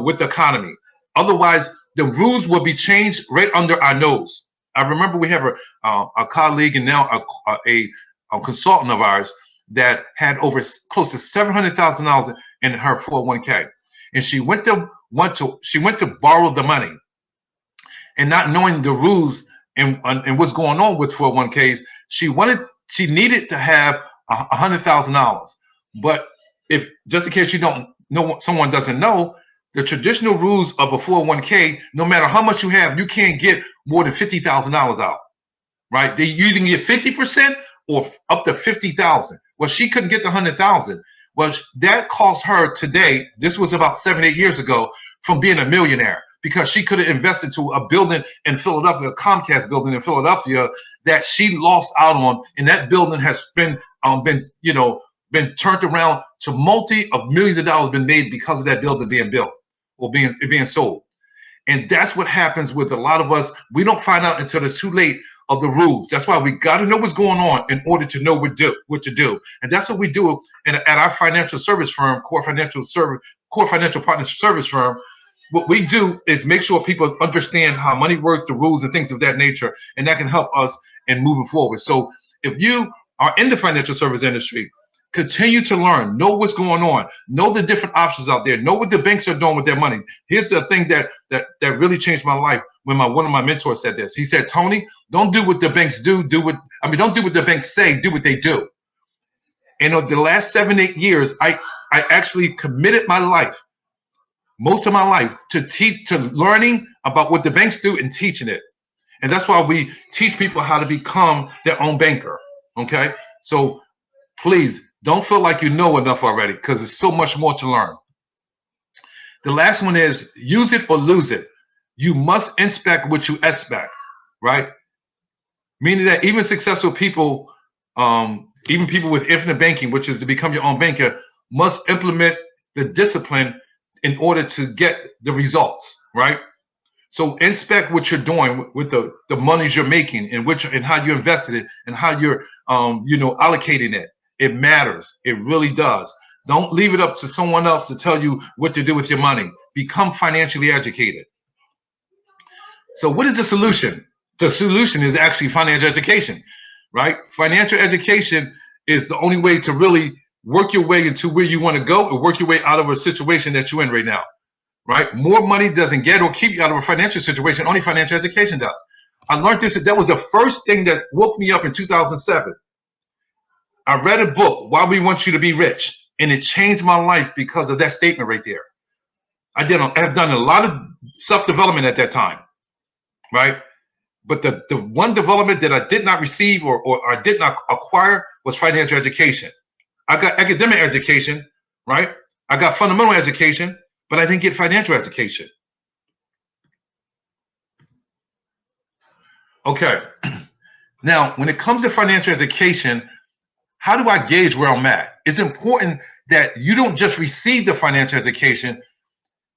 with the economy. Otherwise, the rules will be changed right under our nose. I remember we have a colleague and now a consultant of ours that had over close to $700,000 in her 401k, and she went to borrow the money, and not knowing the rules and what's going on with 401ks, she needed to have $100,000. But if just in case you don't know, someone doesn't know, the traditional rules of a 401k, no matter how much you have, you can't get more than $50,000 out, right? You can get 50% or up to $50,000. Well, she couldn't get the $100,000. Well, that cost her today, this was about 7-8 years ago, from being a millionaire, because she could have invested to a building in Philadelphia, a Comcast building in Philadelphia, that she lost out on, and that building has been turned around to multi-millions of dollars been made because of that building being built or being sold. And that's what happens with a lot of us. We don't find out until it's too late of the rules. That's why we got to know what's going on in order to know what to do. And that's what we do at our financial service firm, Core Financial Partners Service Firm. What we do is make sure people understand how money works, the rules and things of that nature, and that can help us in moving forward. So if you are in the financial service industry, continue to learn, know what's going on, know the different options out there, know what the banks are doing with their money. Here's the thing that really changed my life when one of my mentors said this. He said, Tony, don't do what the banks don't do what the banks say, do what they do. And over the last 7-8 years, I actually committed my life, most of my life, to learning about what the banks do and teaching it. And that's why we teach people how to become their own banker. Okay? So please don't feel like you know enough already, because there's so much more to learn. The last one is use it or lose it. You must inspect what you expect, right? Meaning that even successful people, even people with infinite banking, which is to become your own banker, must implement the discipline in order to get the results, right? So inspect what you're doing with the monies you're making and how you invested it and how you're allocating it. It matters. It really does. Don't leave it up to someone else to tell you what to do with your money. Become financially educated. So what is the solution? The solution is actually financial education, right? Financial education is the only way to really work your way into where you want to go and work your way out of a situation that you're in right now, right? More money doesn't get or keep you out of a financial situation. Only financial education does. I learned this. That was the first thing that woke me up in 2007. I read a book, Why We Want You to Be Rich, and it changed my life because of that statement right there. I have done a lot of self-development at that time, right? But the one development that I did not receive or I did not acquire was financial education. I got academic education, right? I got fundamental education, but I didn't get financial education. Okay. Now, when it comes to financial education, how do I gauge where I'm at? It's important that you don't just receive the financial education.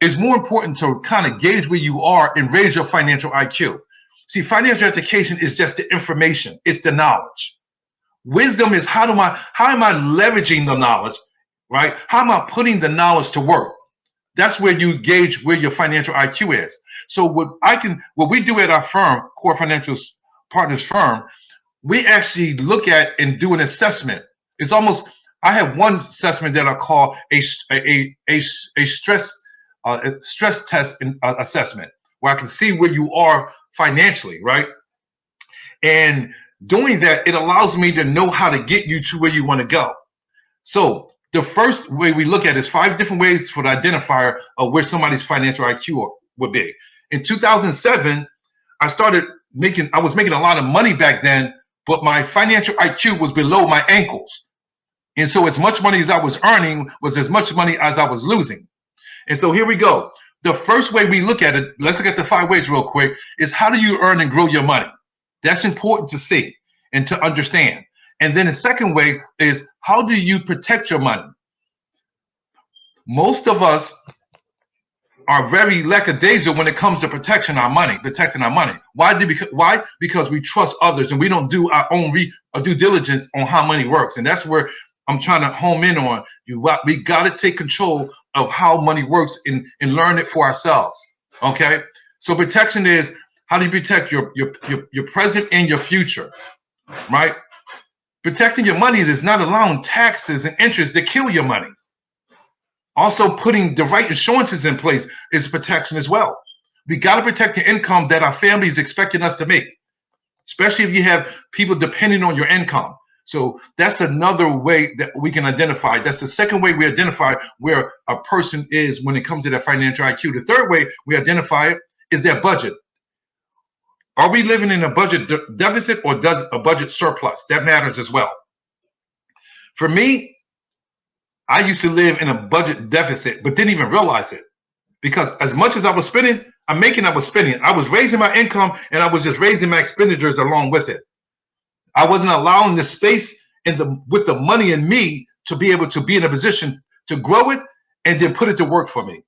It's more important to kind of gauge where you are and raise your financial IQ. See, financial education is just the information. It's the knowledge. Wisdom is how am I leveraging the knowledge, right? How am I putting the knowledge to work? That's where you gauge where your financial IQ is. So what we do at our firm, Core Financial Partners Firm, we actually look at and do an assessment. It's almost, I have one assessment that I call a stress test assessment, where I can see where you are financially, right? And doing that, it allows me to know how to get you to where you want to go. So the first way we look at is 5 different ways for the identifier of where somebody's financial IQ would be. In 2007, I was making a lot of money back then, but my financial IQ was below my ankles. And so as much money as I was earning was as much money as I was losing. And so here we go. The first way we look at it, let's look at the 5 ways real quick, is how do you earn and grow your money? That's important to see and to understand. And then the second way is how do you protect your money? Most of us are very lackadaisical when it comes to protecting our money. Why? Because we trust others and we don't do our own due diligence on how money works. And that's where I'm trying to home in on. We got to take control of how money works and learn it for ourselves. Okay? So protection is how do you protect your present and your future, right? Protecting your money is not allowing taxes and interest to kill your money. Also, putting the right insurances in place is protection as well. We got to protect the income that our family is expecting us to make, especially if you have people depending on your income. So that's another way that we can identify. That's the second way we identify where a person is when it comes to their financial IQ. The third way we identify it is their budget. Are we living in a budget deficit or does a budget surplus? That matters as well. For me, I used to live in a budget deficit, but didn't even realize it. Because as much as I was spending, I was spending. I was raising my income and I was just raising my expenditures along with it. I wasn't allowing the space with the money in me to be able to be in a position to grow it and then put it to work for me.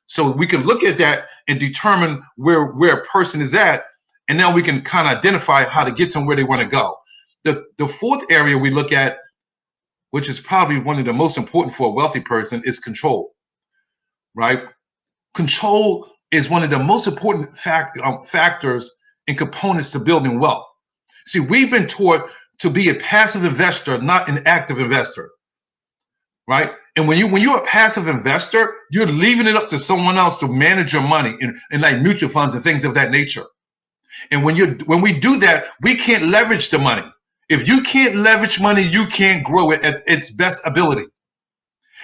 So we can look at that and determine where a person is at, and now we can kind of identify how to get them where they want to go. The fourth area we look at, which is probably one of the most important for a wealthy person, is control, right? Control is one of the most important factors and components to building wealth. See, we've been taught to be a passive investor, not an active investor, right? And when you're a passive investor, you're leaving it up to someone else to manage your money in like mutual funds and things of that nature. And when we do that, we can't leverage the money. If you can't leverage money, you can't grow it at its best ability.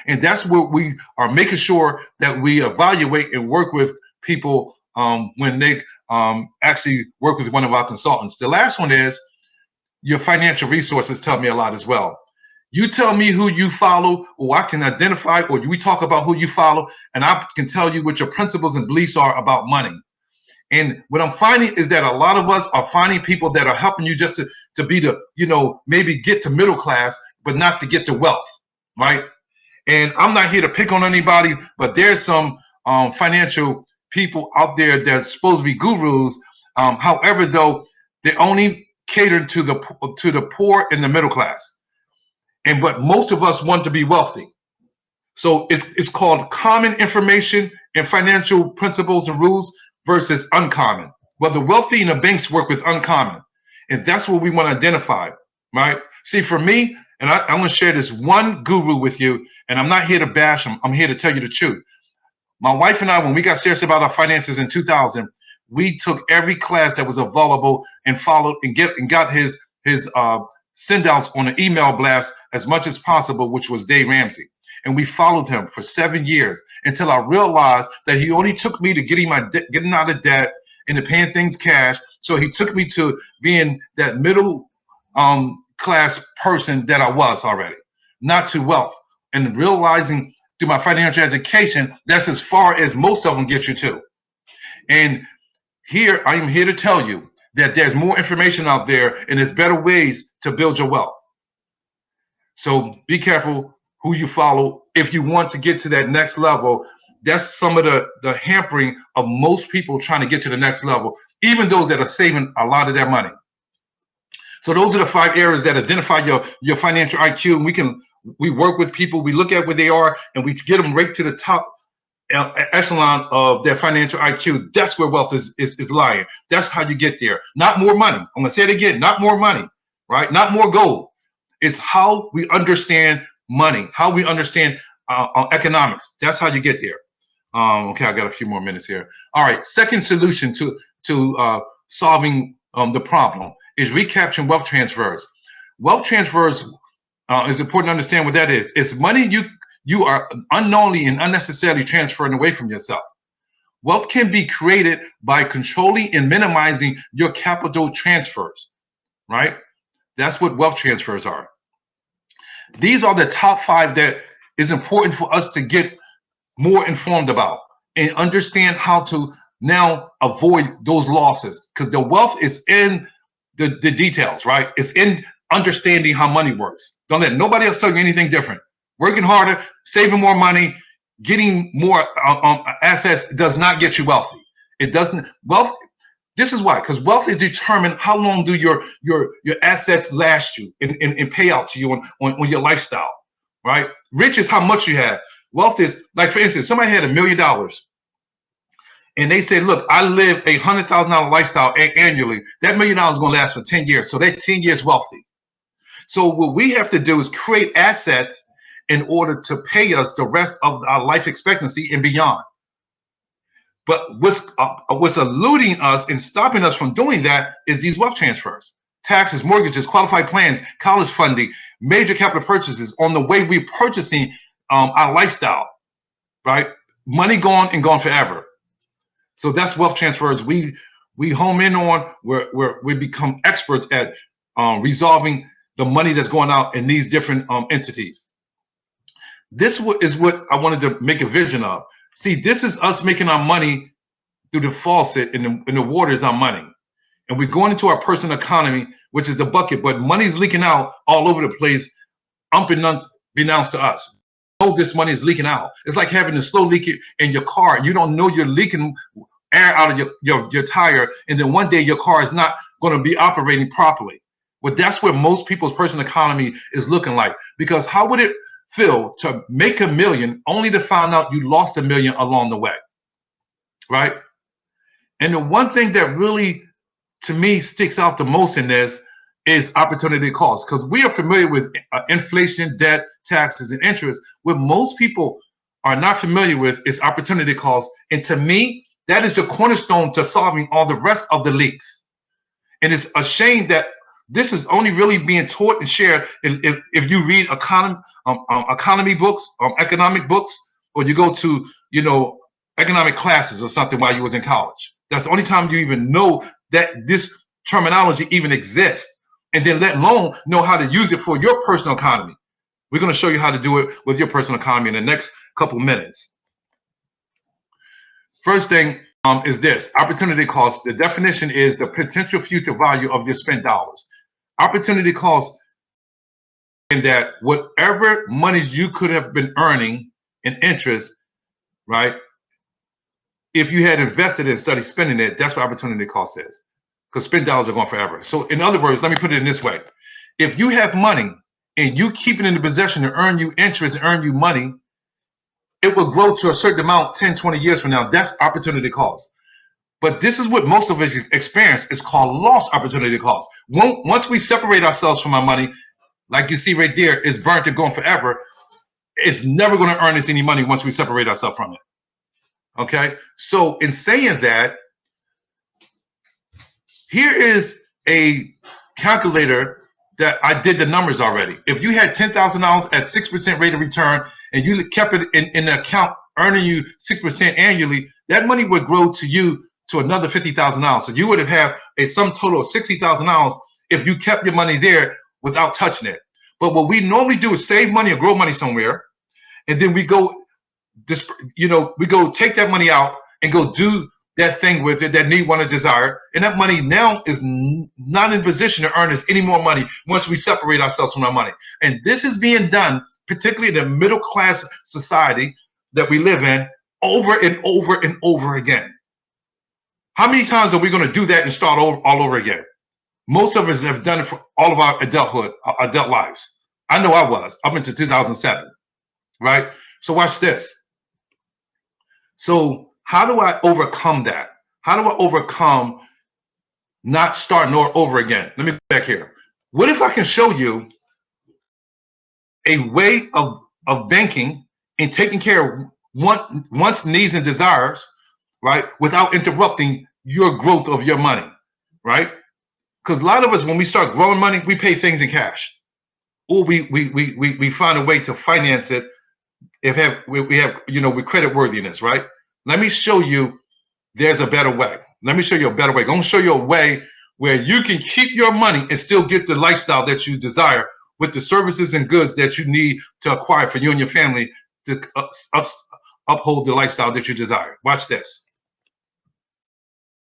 And that's what we are making sure that we evaluate and work with people when they actually work with one of our consultants. The last one is your financial resources tell me a lot as well. You tell me who you follow, or I can identify, or we talk about who you follow, and I can tell you what your principles and beliefs are about money. And what I'm finding is that a lot of us are finding people that are helping you just to be maybe get to middle class, but not to get to wealth, right? And I'm not here to pick on anybody, but there's some financial people out there that's supposed to be gurus. However, though, they only cater to the poor and the middle class. But most of us want to be wealthy. So it's called common information and financial principles and rules versus uncommon. Well, the wealthy and the banks work with uncommon. And that's what we want to identify, right? See, for me, and I'm going to share this one guru with you, and I'm not here to bash him. I'm here to tell you the truth. My wife and I, when we got serious about our finances in 2000, we took every class that was available and followed and got his send outs on an email blast as much as possible, which was Dave Ramsey. And we followed him for 7 years until I realized that he only took me to getting out of debt and to paying things cash. So he took me to being that middle class person that I was already, not to wealth. And realizing through my financial education, that's as far as most of them get you to. And here, I am here to tell you that there's more information out there and there's better ways to build your wealth. So be careful who you follow if you want to get to that next level. That's some of the hampering of most people trying to get to the next level, even those that are saving a lot of their money. So those are the 5 areas that identify your financial IQ. And we work with people, we look at where they are, and we get them right to the top echelon of their financial IQ. That's where wealth is lying. That's how you get there. Not more money. I'm going to say it again, not more money, right? Not more gold. It's how we understand money, how we understand economics. That's how you get there. Okay, I got a few more minutes here. All right, second solution to solving the problem is recapturing wealth transfers. Wealth transfers is important to understand what that is. It's money you are unknowingly and unnecessarily transferring away from yourself. Wealth can be created by controlling and minimizing your capital transfers, right? That's what wealth transfers are. These are the top 5 that is important for us to get more informed about and understand how to now avoid those losses, because the wealth is in the details, right? It's in understanding how money works. Don't let nobody else tell you anything different. Working harder, saving more money, getting more assets does not get you wealthy. It doesn't. Wealth. This is why, because wealth is determined how long do your assets last you and pay out to you on your lifestyle, right? Rich is how much you have. Wealth is, like, for instance, somebody had $1 million and they said, look, I live a $100,000 lifestyle annually. That $1 million is going to last for 10 years. So they're 10 years wealthy. So what we have to do is create assets in order to pay us the rest of our life expectancy and beyond. But what's eluding us and stopping us from doing that is these wealth transfers, taxes, mortgages, qualified plans, college funding, major capital purchases on the way we're purchasing our lifestyle, right? Money gone and gone forever. So that's wealth transfers. We home in on where we become experts at resolving the money that's going out in these different entities. This is what I wanted to make a vision of. See, this is us making our money through the faucet, and the water is our money. And we're going into our personal economy, which is a bucket, but money's leaking out all over the place, unbeknownst to us. Oh, this money is leaking out. It's like having a slow leak in your car. You don't know you're leaking air out of your tire, and then one day your car is not going to be operating properly. Well, that's where most people's personal economy is looking like. Because how would it feel to make $1 million only to find out you lost $1 million along the way, right? And the one thing that really, to me, sticks out the most in this is opportunity cost, because we are familiar with inflation, debt, taxes, and interest. What most people are not familiar with is opportunity cost. And to me, that is the cornerstone to solving all the rest of the leaks. And it's a shame that this is only really being taught and shared if you read economy books, economic books, or you go to, economic classes or something while you was in college. That's the only time you even know that this terminology even exists, and then let alone know how to use it for your personal economy. We're going to show you how to do it with your personal economy in the next couple minutes. First thing is this: opportunity cost. The definition is the potential future value of your spent dollars. Opportunity cost that whatever money you could have been earning in interest, right? If you had invested it and started spending it, that's what opportunity cost is. Because spend dollars are gone forever. So in other words, let me put it in this way. If you have money and you keep it in the possession to earn you interest and earn you money, it will grow to a certain amount 10, 20 years from now. That's opportunity cost. But this is what most of us experience. It's called lost opportunity cost. Once we separate ourselves from our money, like you see right there, it's burnt and gone forever. It's never going to earn us any money once we separate ourselves from it. Okay? So in saying that, here is a calculator that I did the numbers already. If you had $10,000 at 6% rate of return and you kept it in the account earning you 6% annually, that money would grow to you to another $50,000. So you would have had a sum total of $60,000 if you kept your money there without touching it. But what we normally do is save money or grow money somewhere, and then we go, we go take that money out and go do that thing with it that need, want, or desire, and that money now is not in position to earn us any more money once we separate ourselves from our money. And this is being done, particularly in the middle class society that we live in, over and over and over again. How many times are we going to do that and start all over again? Most of us have done it for all of our adult lives. I know I was up until 2007, right? So watch this. So how do I overcome that? How do I overcome not starting over again? Let me go back here. What if I can show you a way of banking and taking care of one's needs and desires, right, without interrupting your growth of your money, right? Because a lot of us, when we start growing money, we pay things in cash, or we find a way to finance it. We have with credit worthiness, right? Let me show you. There's a better way. Let me show you a better way. I'm going to show you a way where you can keep your money and still get the lifestyle that you desire with the services and goods that you need to acquire for you and your family to uphold the lifestyle that you desire. Watch this.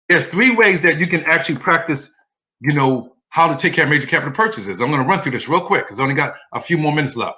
There's 3 ways that you can actually practice, how to take care of major capital purchases. I'm going to run through this real quick because I only got a few more minutes left.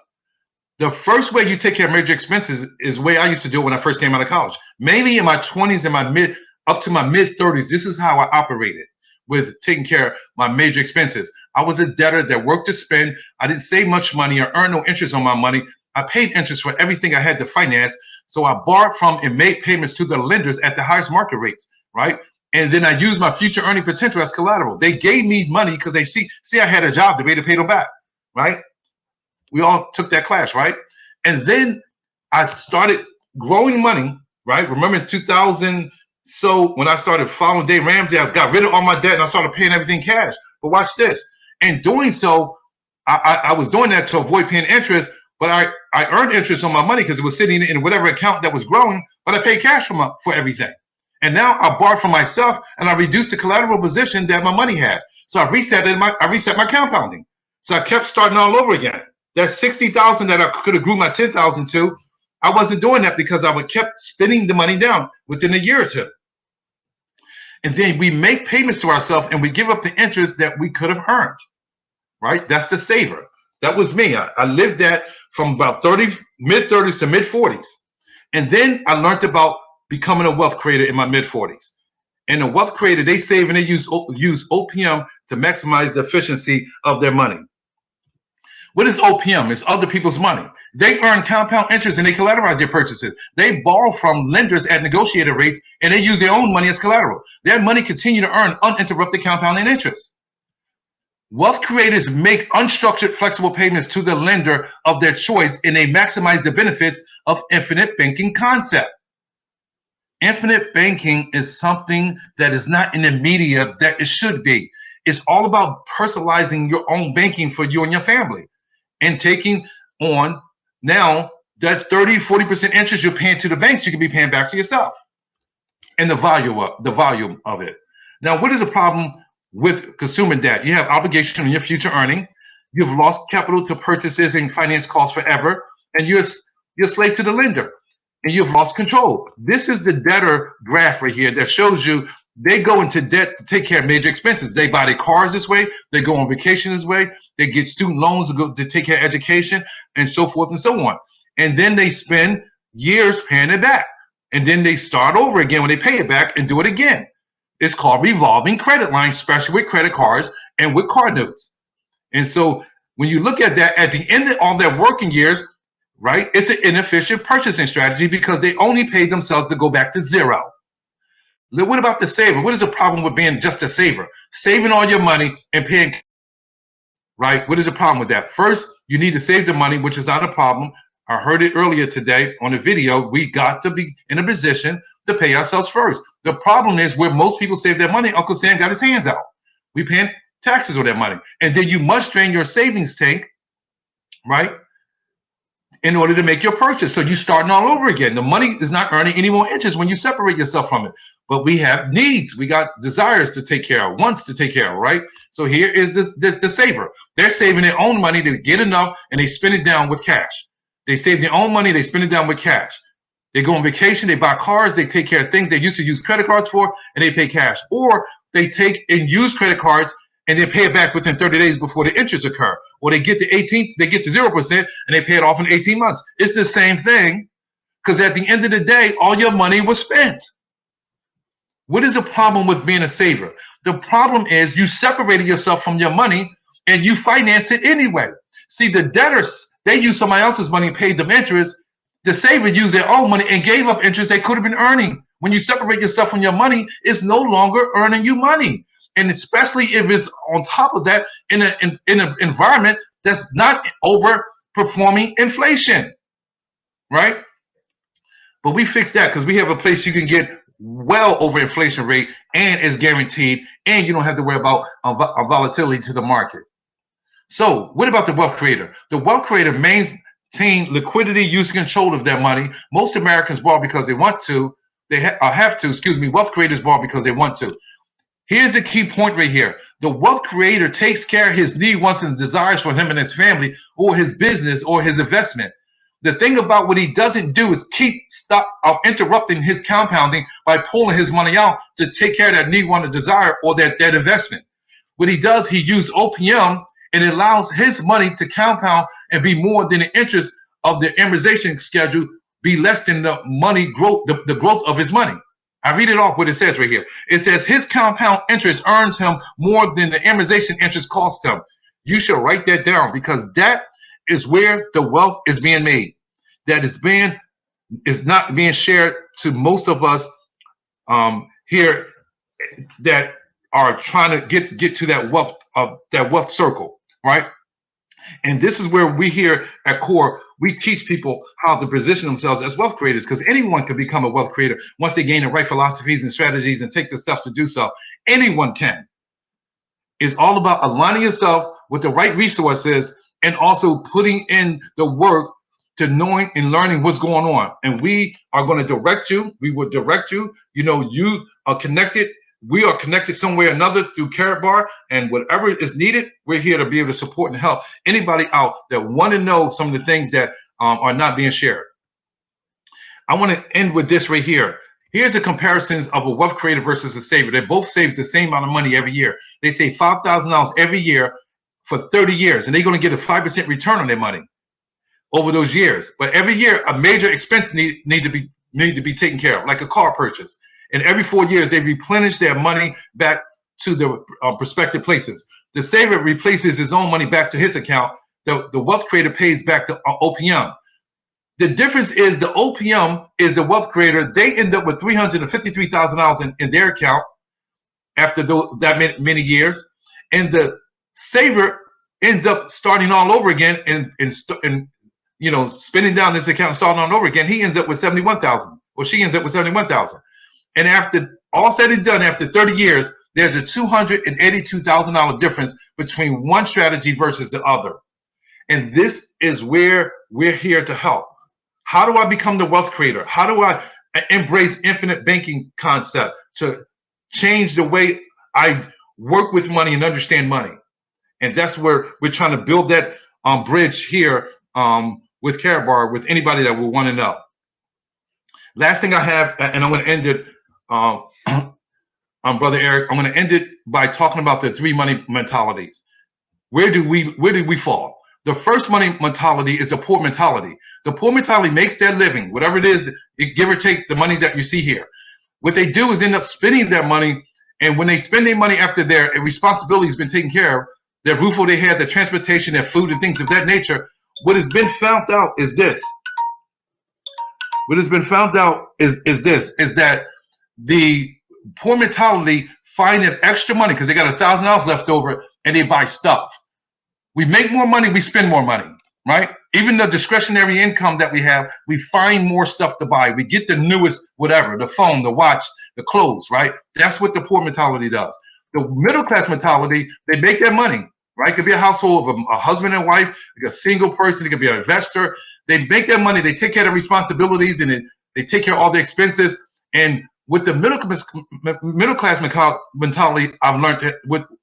The first way you take care of major expenses is the way I used to do it when I first came out of college. Mainly in my 20s and up to my mid-30s, this is how I operated with taking care of my major expenses. I was a debtor that worked to spend. I didn't save much money or earn no interest on my money. I paid interest for everything I had to finance. So I borrowed from and made payments to the lenders at the highest market rates, right? And then I used my future earning potential as collateral. They gave me money because they see I had a job to be able to pay them back, right? We all took that class, right? And then I started growing money, right? Remember in 2000, so when I started following Dave Ramsey, I got rid of all my debt and I started paying everything cash. But watch this. In doing so, I was doing that to avoid paying interest, but I earned interest on my money because it was sitting in whatever account that was growing, but I paid cash for everything. And now I borrowed from myself and I reduced the collateral position that my money had. So I reset my compounding. So I kept starting all over again. That 60,000 that I could have grew my 10,000 to, I wasn't doing that because I would kept spending the money down within a year or two. And then we make payments to ourselves and we give up the interest that we could have earned, right? That's the saver. That was me. I lived that from about mid-30s to mid-40s. And then I learned about becoming a wealth creator in my mid-40s. And a wealth creator, they save and they use OPM to maximize the efficiency of their money. What is OPM? It's other people's money. They earn compound interest and they collateralize their purchases. They borrow from lenders at negotiated rates and they use their own money as collateral. Their money continue to earn uninterrupted compounding interest. Wealth creators make unstructured flexible payments to the lender of their choice and they maximize the benefits of infinite banking concept. Infinite banking is something that is not in the media that it should be. It's all about personalizing your own banking for you and your family and taking on now that 30-40% interest you're paying to the banks, you can be paying back to yourself and the volume of it. Now, what is the problem with consuming debt? You have obligation on your future earning. You've lost capital to purchases and finance costs forever, and you're a slave to the lender. And you've lost control. This is the debtor graph right here that shows you they go into debt to take care of major expenses. They buy their cars this way. They go on vacation this way. They get student loans to take care of education and so forth and so on. And then they spend years paying it back. And then they start over again when they pay it back and do it again. It's called revolving credit lines, especially with credit cards and with card notes. And so when you look at that, at the end of all their working years, right, it's an inefficient purchasing strategy because they only paid themselves to go back to zero. What about the saver? What is the problem with being just a saver? Saving all your money and paying, right? What is the problem with that? First, you need to save the money, which is not a problem. I heard it earlier today on a video. We got to be in a position to pay ourselves first. The problem is where most people save their money, Uncle Sam got his hands out. We paying taxes on that money. And then you must drain your savings tank, right, in order to make your purchase. So you're starting all over again. The money is not earning any more interest when you separate yourself from it. But we have needs. We got desires to take care of, wants to take care of, right? So here is the saver. They're saving their own money to get enough, and they spend it down with cash. They save their own money, they spend it down with cash. They go on vacation, they buy cars, they take care of things they used to use credit cards for, and they pay cash. Or they take and use credit cards and they pay it back within 30 days before the interest occur. Or they get to 0% and they pay it off in 18 months. It's the same thing, because at the end of the day, all your money was spent. What is the problem with being a saver? The problem is you separated yourself from your money and you finance it anyway. See, the debtors, they used somebody else's money and paid them interest. The saver used their own money and gave up interest they could have been earning. When you separate yourself from your money, it's no longer earning you money. And especially if it's on top of that in an environment that's not overperforming inflation, right? But we fixed that because we have a place you can get well over inflation rate and it's guaranteed, and you don't have to worry about volatility to the market. So what about the wealth creator? The wealth creator maintain liquidity, use control of their money. Most Americans borrow because they want to. Wealth creators borrow because they want to. Here's the key point right here. The wealth creator takes care of his need, wants, and desires for him and his family, or his business, or his investment. The thing about what he doesn't do is stop interrupting his compounding by pulling his money out to take care of that need, want, and desire, or that investment. What he does, he uses OPM, and it allows his money to compound and be more than the interest of the amortization schedule, be less than the money growth, the growth of his money. I read it off what it says right here. It says his compound interest earns him more than the amortization interest costs him. You should write that down, because that is where the wealth is being made. That is not being shared to most of us here that are trying to get to that wealth circle, right? And this is where we here at CORE, we teach people how to position themselves as wealth creators, because anyone can become a wealth creator once they gain the right philosophies and strategies and take the steps to do so. Anyone can. It's all about aligning yourself with the right resources and also putting in the work to knowing and learning what's going on. And we are going to direct you. We will direct you. You know, you are connected. We are connected some way or another through Karatbar, and whatever is needed, we're here to be able to support and help anybody out that want to know some of the things that are not being shared. I want to end with this right here. Here's the comparisons of a wealth creator versus a saver. They both save the same amount of money every year. They save $5,000 every year for 30 years, and they're going to get a 5% return on their money over those years. But every year, a major expense need to be taken care of, like a car purchase. And every 4 years, they replenish their money back to the prospective places. The saver replaces his own money back to his account. The wealth creator pays back to OPM. The difference is the OPM is the wealth creator. They end up with $353,000 in their account after that many years. And the saver ends up starting all over again and you know, spending down this account and starting all over again. He ends up with $71,000, or she ends up with $71,000. And after all said and done, after 30 years, there's a $282,000 difference between one strategy versus the other. And this is where we're here to help. How do I become the wealth creator? How do I embrace infinite banking concept to change the way I work with money and understand money? And that's where we're trying to build that bridge here with Karatbar, with anybody that will want to know. Last thing I have, and I'm going to end it, Brother Eric, I'm going to end it by talking about the three money mentalities. where do we fall? The first money mentality is the poor mentality. The poor mentality makes their living, whatever it is, give or take the money that you see here. What they do is end up spending their money, and when they spend their money after their responsibility has been taken care of, their roof over their head, their transportation, their food, and things of that nature, what has been found out is this. What has been found out is that the poor mentality find that extra money because they got $1,000 left over and they buy stuff. We make more money, we spend more money, right? Even the discretionary income that we have, we find more stuff to buy. We get the newest whatever, the phone, the watch, the clothes, right? That's what the poor mentality does. The middle class mentality, they make their money, right? It could be a household of a husband and wife, like a single person, it could be an investor. They make their money, they take care of responsibilities, and they take care of all the expenses. And with the middle class mentality, I've learned that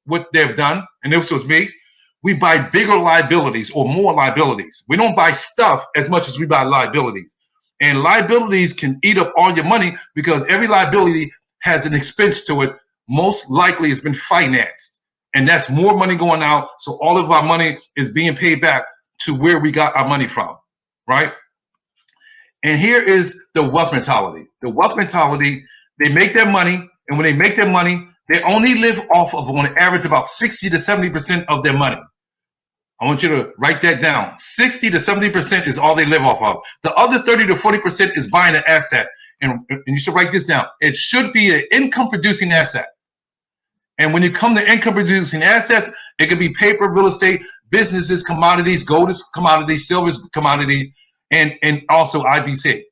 what they've done, and this was me, we buy bigger liabilities or more liabilities. We don't buy stuff as much as we buy liabilities. And liabilities can eat up all your money because every liability has an expense to it. Most likely it's been financed. And that's more money going out. So all of our money is being paid back to where we got our money from, right? And here is the wealth mentality. The wealth mentality, they make their money, and when they make their money, they only live off of, on average, about 60 to 70% of their money. I want you to write that down. 60 to 70% is all they live off of. The other 30 to 40% is buying an asset. And you should write this down. It should be an income-producing asset. And when you come to income-producing assets, it could be paper, real estate, businesses, commodities, gold is commodities, silver is commodities, and also IBC,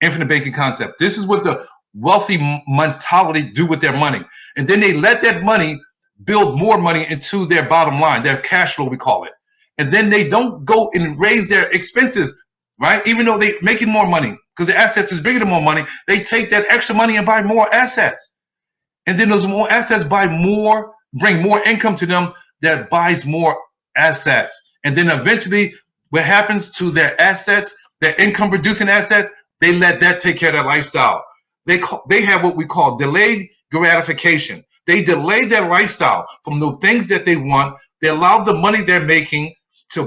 infinite banking concept. This is what the wealthy mentality do with their money. And then they let that money build more money into their bottom line, their cash flow, we call it. And then they don't go and raise their expenses, right? Even though they're making more money, because the assets is bigger than more money, they take that extra money and buy more assets. And then those more assets bring more income to them that buys more assets. And then eventually what happens to their assets, their income producing assets, they let that take care of their lifestyle. They have what we call delayed gratification. They delay their lifestyle from the things that they want. They allow the money they're making to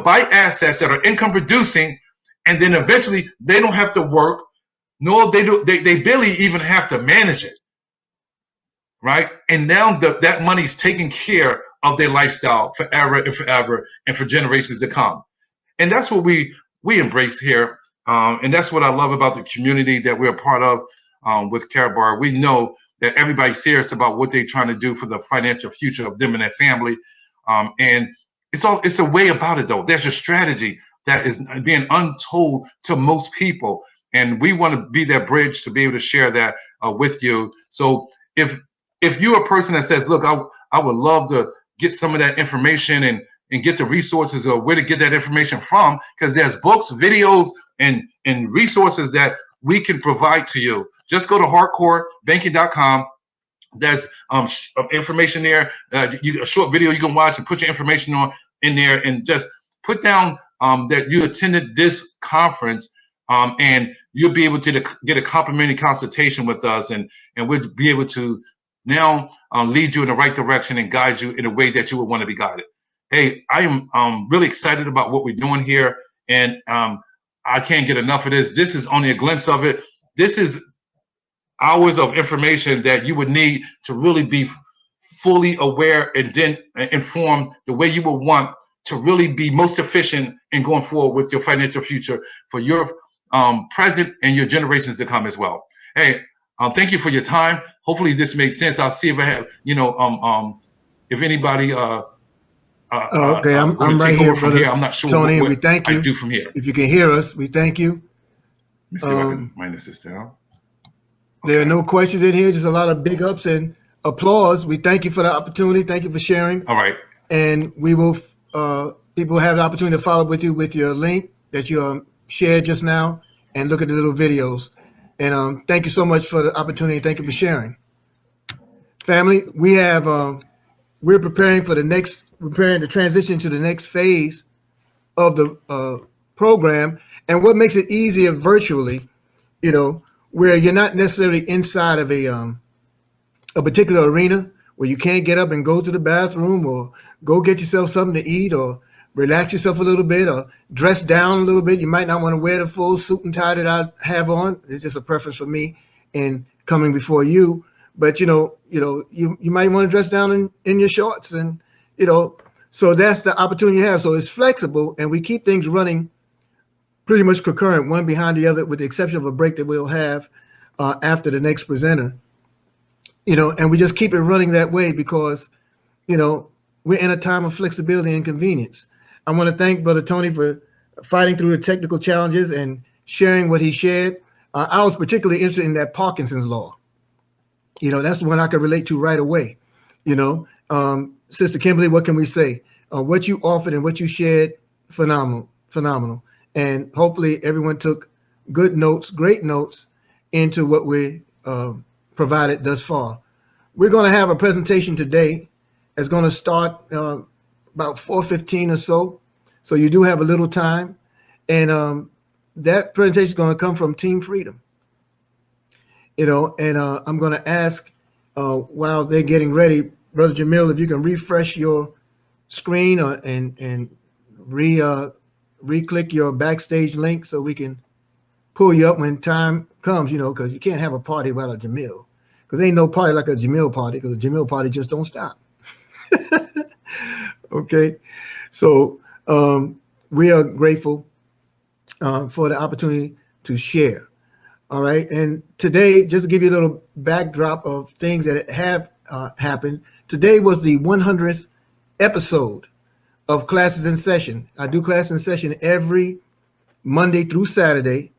buy assets that are income producing, and then eventually they don't have to work, nor they barely even have to manage it, right? And now that money's taking care of their lifestyle forever and forever and for generations to come. And that's what we embrace here. And that's what I love about the community that we're a part of with Karatbar. We know that everybody's serious about what they're trying to do for the financial future of them and their family. And it's a way about it, though. There's a strategy that is being untold to most people. And we want to be that bridge to be able to share that with you. So if you're a person that says, look, I would love to get some of that information and get the resources of where to get that information from, because there's books, videos, and resources that we can provide to you. Just go to hardcorebanking.com. There's information there, a short video you can watch and put your information in there, and just put down that you attended this conference, and you'll be able to get a complimentary consultation with us, and we'll be able to now lead you in the right direction and guide you in a way that you would want to be guided. Hey, I am really excited about what we're doing here, and I can't get enough of this. This is only a glimpse of it. This is hours of information that you would need to really be fully aware and then informed the way you would want to really be most efficient in going forward with your financial future for your present and your generations to come as well. Hey, thank you for your time. Hopefully this makes sense. I'll see if I have, if anybody okay, I'm right here, brother. Here. I'm not sure Tony, what we thank you. I do from here. If you can hear us, we thank you. Let me see if I can minus this down. There are no questions in here, just a lot of big ups and applause. We thank you for the opportunity. Thank you for sharing. All right. And we will, people have the opportunity to follow up with you with your link that you shared just now and look at the little videos. And thank you so much for the opportunity. Thank you for sharing. Family, we have, we're preparing for preparing to transition to the next phase of the program. And what makes it easier virtually, where you're not necessarily inside of a particular arena, where you can't get up and go to the bathroom or go get yourself something to eat or relax yourself a little bit or dress down a little bit. You might not want to wear the full suit and tie that I have on. It's just a preference for me in coming before you. But you might want to dress down in your shorts, and so that's the opportunity you have. So it's flexible, and we keep things running pretty much concurrent, one behind the other, with the exception of a break that we'll have after the next presenter. And we just keep it running that way because we're in a time of flexibility and convenience. I want to thank Brother Tony for fighting through the technical challenges and sharing what he shared. I was particularly interested in that Parkinson's law. That's the one I could relate to right away. Sister Kimberly, what can we say? What you offered and what you shared, phenomenal. And hopefully everyone took good notes, great notes into what we provided thus far. We're going to have a presentation today. It's going to start about 4:15 or so. So you do have a little time. And that presentation is going to come from Team Freedom. And I'm going to ask while they're getting ready, Brother Jamil, if you can refresh your screen and re-click your backstage link so we can pull you up when time comes, because you can't have a party without a Jamil. Because ain't no party like a Jamil party, because a Jamil party just don't stop. Okay, so we are grateful for the opportunity to share. All right, and today, just to give you a little backdrop of things that have happened, today was the 100th episode of Classes in Session. I do Class in Session every Monday through Saturday.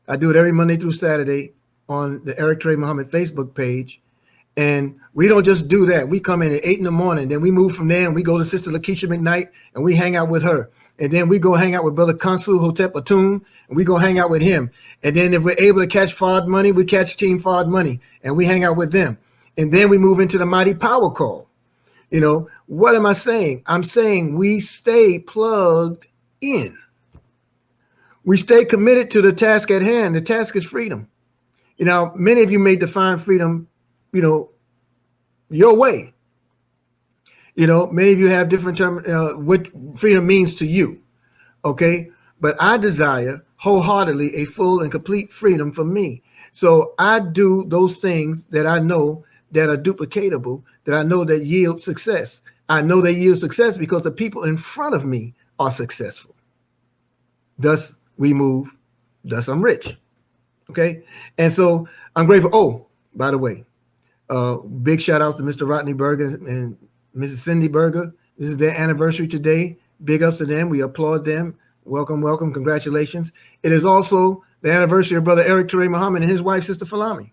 I do it every Monday through Saturday on the Eric Trey Muhammad Facebook page. And we don't just do that. We come in at 8 in the morning, then we move from there and we go to Sister Lakeisha McKnight and we hang out with her. And then we go hang out with Brother Consul Hotep Atum and we go hang out with him. And then if we're able to catch Fard Money, we catch Team Fard Money and we hang out with them. And then we move into the Mighty Power Call. What am I saying? I'm saying we stay plugged in. We stay committed to the task at hand. The task is freedom. Many of you may define freedom, your way. Many of you have different terms, what freedom means to you. Okay. But I desire wholeheartedly a full and complete freedom for me. So I do those things that I know that are duplicatable, that I know that yield success. I know they yield success because the people in front of me are successful. Thus we move, thus I'm rich. Okay. And so I'm grateful. Oh, by the way, big shout outs to Mr. Rodney Berger and Mrs. Cindy Berger. This is their anniversary today. Big ups to them. We applaud them. Welcome, welcome. Congratulations. It is also the anniversary of Brother Eric Ture Muhammad and his wife, Sister Falami.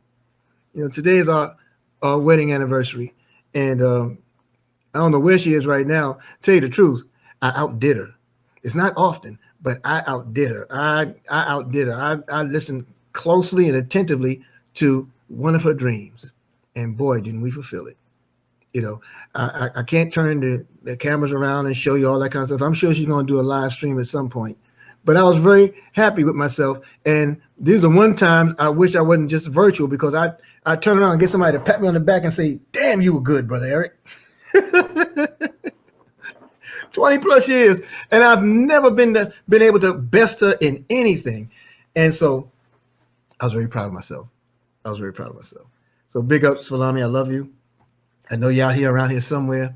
Today is our wedding anniversary. And I don't know where she is right now. Tell you the truth, I outdid her. It's not often, but I outdid her. I outdid her. I listened closely and attentively to one of her dreams. And boy, didn't we fulfill it. I can't turn the cameras around and show you all that kind of stuff. I'm sure she's going to do a live stream at some point. But I was very happy with myself. And this is the one time I wish I wasn't just virtual, because I turn around and get somebody to pat me on the back and say, damn, you were good, Brother Eric. 20 plus years. And I've never been able to best her in anything. And so I was very proud of myself. So big ups, Falami. I love you. I know you're out here around here somewhere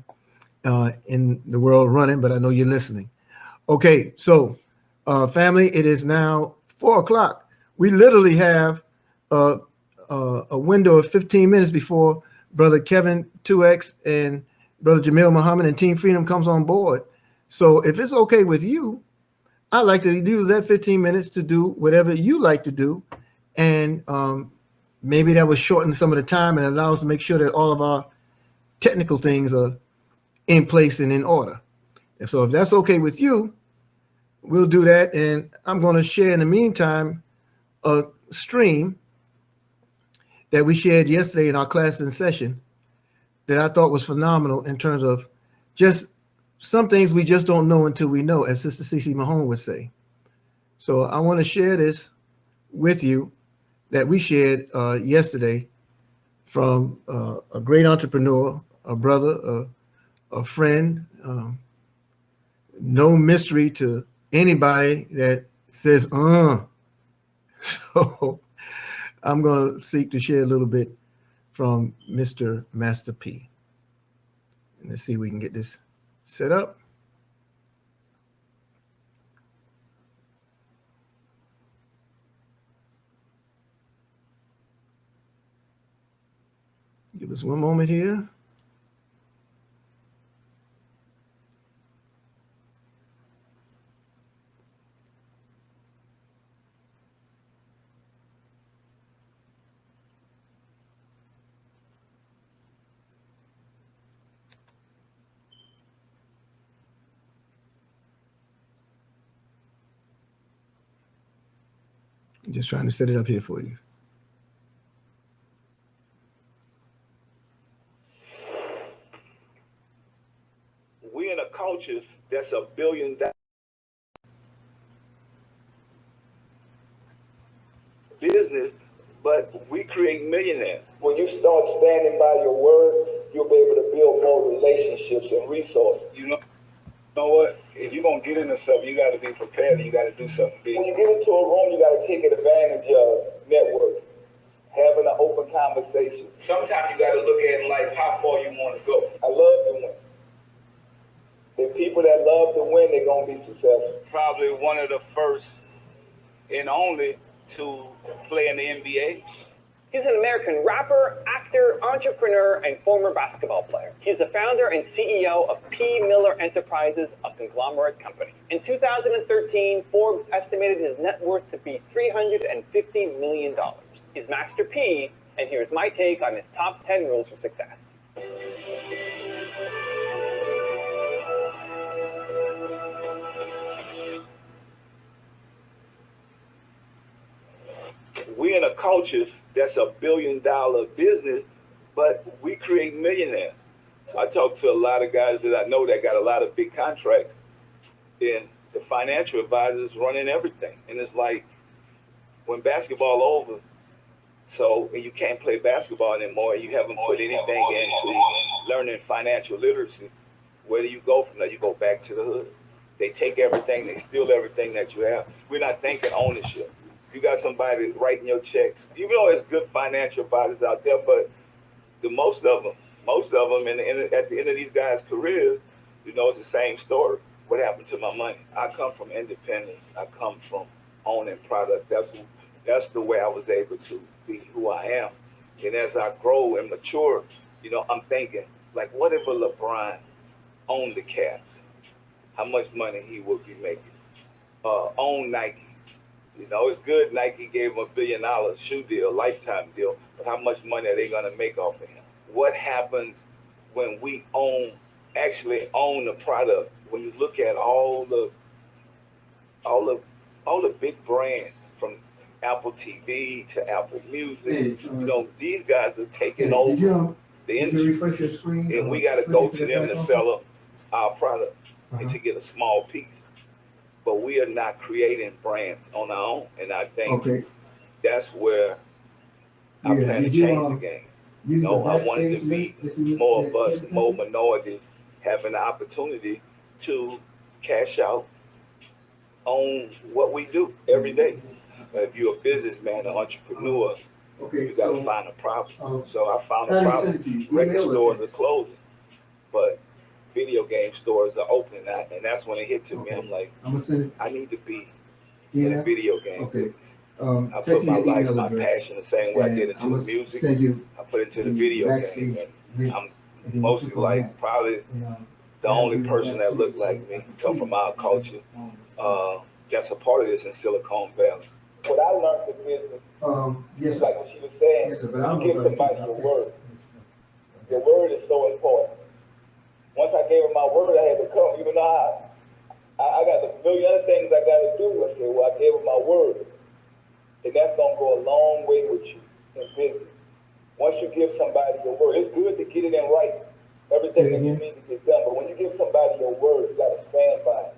in the world running, but I know you're listening. Okay, so family, it is now 4 o'clock. We literally have a window of 15 minutes before Brother Kevin 2X and Brother Jamil Muhammad and Team Freedom comes on board. So if it's okay with you, I'd like to use that 15 minutes to do whatever you like to do. And maybe that will shorten some of the time and allow us to make sure that all of our technical things are in place and in order. And so if that's okay with you, we'll do that. And I'm going to share in the meantime a stream that we shared yesterday in our class in session that I thought was phenomenal in terms of just some things we just don't know until we know, as Sister CeCe Mahone would say. So I want to share this with you that we shared yesterday from a great entrepreneur, a brother, a friend. No mystery to anybody that says, So I'm going to seek to share a little bit from Mr. Master P. And let's see if we can get this set up. Give us one moment here. I'm just trying to set it up here for you. We're in a culture that's $1 billion business, but we create millionaires. When you start standing by your word, you'll be able to build more relationships and resources. You know what? If you're gonna get into something, you gotta be prepared and you gotta do something big. When you get into a room, you gotta take advantage of networking, having an open conversation. Sometimes you gotta look at life, how far you wanna go. I love to win. The people that love to win, they're gonna be successful. Probably one of the first and only to play in the NBA. He's an American rapper, actor, entrepreneur, and former basketball player. He's the founder and CEO of P. Miller Enterprises, a conglomerate company. In 2013, Forbes estimated his net worth to be $350 million. He's Master P, and here's my take on his top 10 rules for success. We're in a culture that's $1 billion business, but we create millionaires. I talk to a lot of guys that I know that got a lot of big contracts, and the financial advisors running everything. And it's like, when basketball over, so and you can't play basketball anymore, and you haven't put anything into learning financial literacy, where do you go from there? You go back to the hood. They take everything, they steal everything that you have. We're not thinking ownership. You got somebody writing your checks. Even though there's good financial advisors out there, but most of them, at the end of these guys' careers, you know, it's the same story. What happened to my money? I come from independence. I come from owning products. That's the way I was able to be who I am. And as I grow and mature, you know, I'm thinking, like, what if a LeBron owned the Cavs? How much money he would be making? Own Nike. You know, it's good Nike gave him $1 billion shoe deal, lifetime deal, but how much money are they going to make off of him? What happens when we actually own the product? When you look at all the big brands, from Apple TV to Apple Music, you know, these guys are taking over the industry, refresh your screen, and we got to go to them to sell up our product and to get a small piece. But we are not creating brands on our own, and I think that's where I plan to change the game. You know, I want it to be more of us, more minorities, having the opportunity to cash out on what we do every day. If you're a businessman, an entrepreneur, you got to find a problem. So I found a problem. Record stores are closing, but video game stores are opening, and that's when it hit to me. I'm like, I need to be in a video game. I put my life, my passion, the same way I did into the music. I put it into the video game. And I'm mostly like probably the only person that looked like me, come from our culture. That's a part of this in Silicon Valley. What I learned in business, like what she was saying, you give somebody your word. Your word is so important. Once I gave her my word, I had to come. Even though I got a million other things I got to do. I said, well, I gave her my word. And that's going to go a long way with you in business. Once you give somebody your word, it's good to get it in writing. Everything that you need to get done. But when you give somebody your word, you got to stand by it.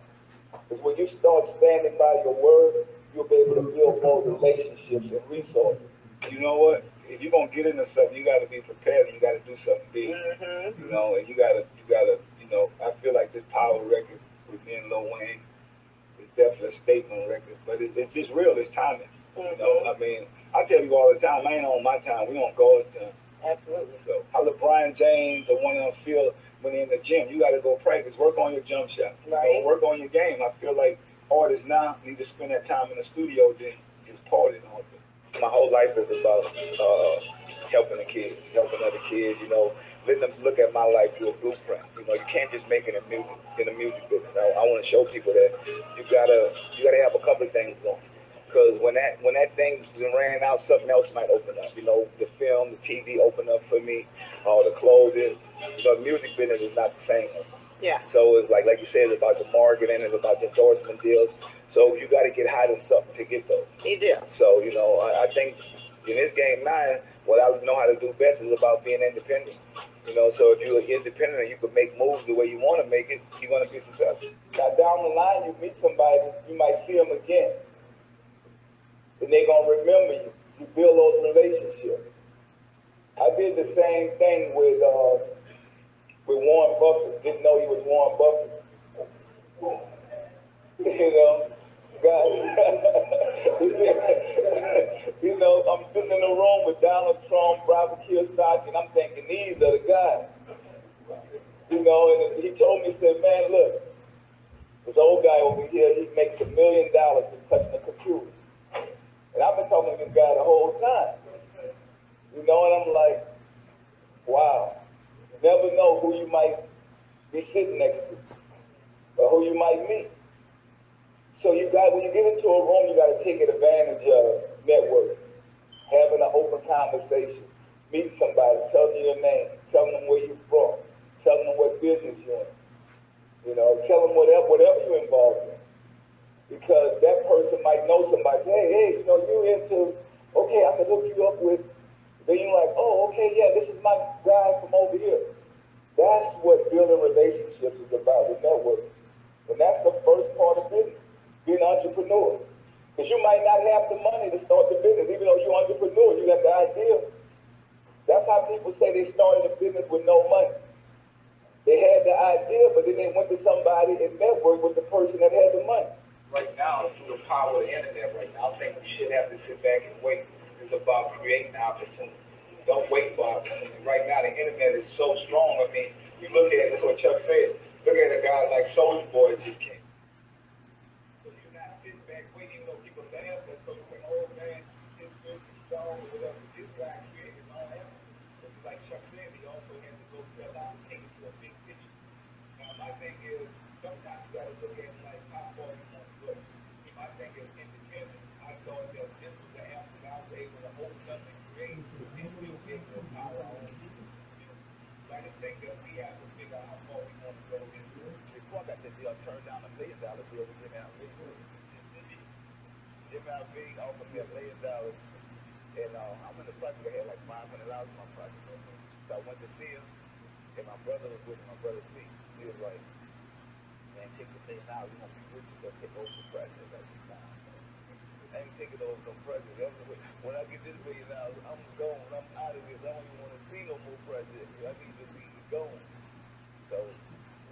Because when you start standing by your word, you'll be able to build more relationships and resources. You know what? if you're gonna get into something, you got to be prepared. And you got to do something big. You know, and you gotta, you know. I feel like this Power record with me and Lil Wayne is definitely a statement record, but it's just real. It's timing. You know, I mean, I tell you all the time, I ain't on my time. We on God's time. Absolutely. So, how LeBron James or one of them feel when they're in the gym? You got to go practice, work on your jump shot, right? Work on your game. I feel like artists now need to spend that time in the studio, then just partying all day. My whole life is about helping the kids, helping other kids. You know, letting them look at my life through a blueprint. You know, you can't just make it in the music business. I want to show people that you gotta have a couple of things going. Because when that thing ran out, something else might open up. You know, the film, the TV opened up for me, the clothing. You know, the music business is not the same. Yeah. So it's like you said, it's about the marketing, it's about the endorsement deals. So you got to get hot in something to get those. You do. So, you know, I think in this game now, what I know how to do best is about being independent. You know, so if you're independent and you can make moves the way you want to make it, you're going to be successful. Now, down the line, you meet somebody, you might see them again. And they're going to remember you. You build those relationships. I did the same thing with Warren Buffett. Didn't know he was Warren Buffett. You know, God. You know, I'm sitting in the room with Donald Trump, Robert Kiyosaki, and I'm thinking, these are the guys. You know, and he told me, he said, man, look, this old guy over here, he makes $1 million just touching the computer. And I've been talking to this guy the whole time. You know, and I'm like, wow. You never know who you might be sitting next to or who you might meet. So when you get into a room, you got to take advantage of networking, having an open conversation, meet somebody, tell them your name, tell them where you're from, tell them what business you're in. You know, tell them whatever you're involved in. Because that person might know somebody, hey, you know, you into, okay, I can hook you up with, then you're like, oh, okay, yeah, this is my guy from over here. That's what building relationships is about, with networking. And that's the first part of business, being an entrepreneur. Because you might not have the money to start the business, even though you're an entrepreneur, you got the idea. That's how people say they started a business with no money. They had the idea, but then they went to somebody and networked with the person that had the money. Right now, through the power of the internet right now, I think we should have to sit back and wait. It's about creating opportunity. Don't wait for opportunity. Right now, the internet is so strong. I mean, you look at it, that's what Chuck said. Look at a guy like Soulja Boy just came. So you're not sitting back waiting, you know, people laugh at so when old man, his music song or whatever, this guy created his own effort. But like Chuck said, he also had to go sell out and take it to a big picture. Now, my thing is, sometimes you got to look at it like how far you want to go. My thing is independent. I thought that this was the app that I was able to open up and create and still be able to empower our own people. I just think that we have to figure out how far we want to go into it. Before I got that deal, I turned down $1 million deal with Jimmy Alvey. Jimmy Alvey offered me $1 million. And I'm in the project, I had like $500 in my project. So I went to see him, and my brother was with me, my brother Steve. He was like, man, take the thing now, you're going to be rich, you're going to take over the project. Like, nah, I ain't taking over no project. When I get this $1 million, I'm gone. I'm out of this. I don't even want to see no more projects. I need to be gone. So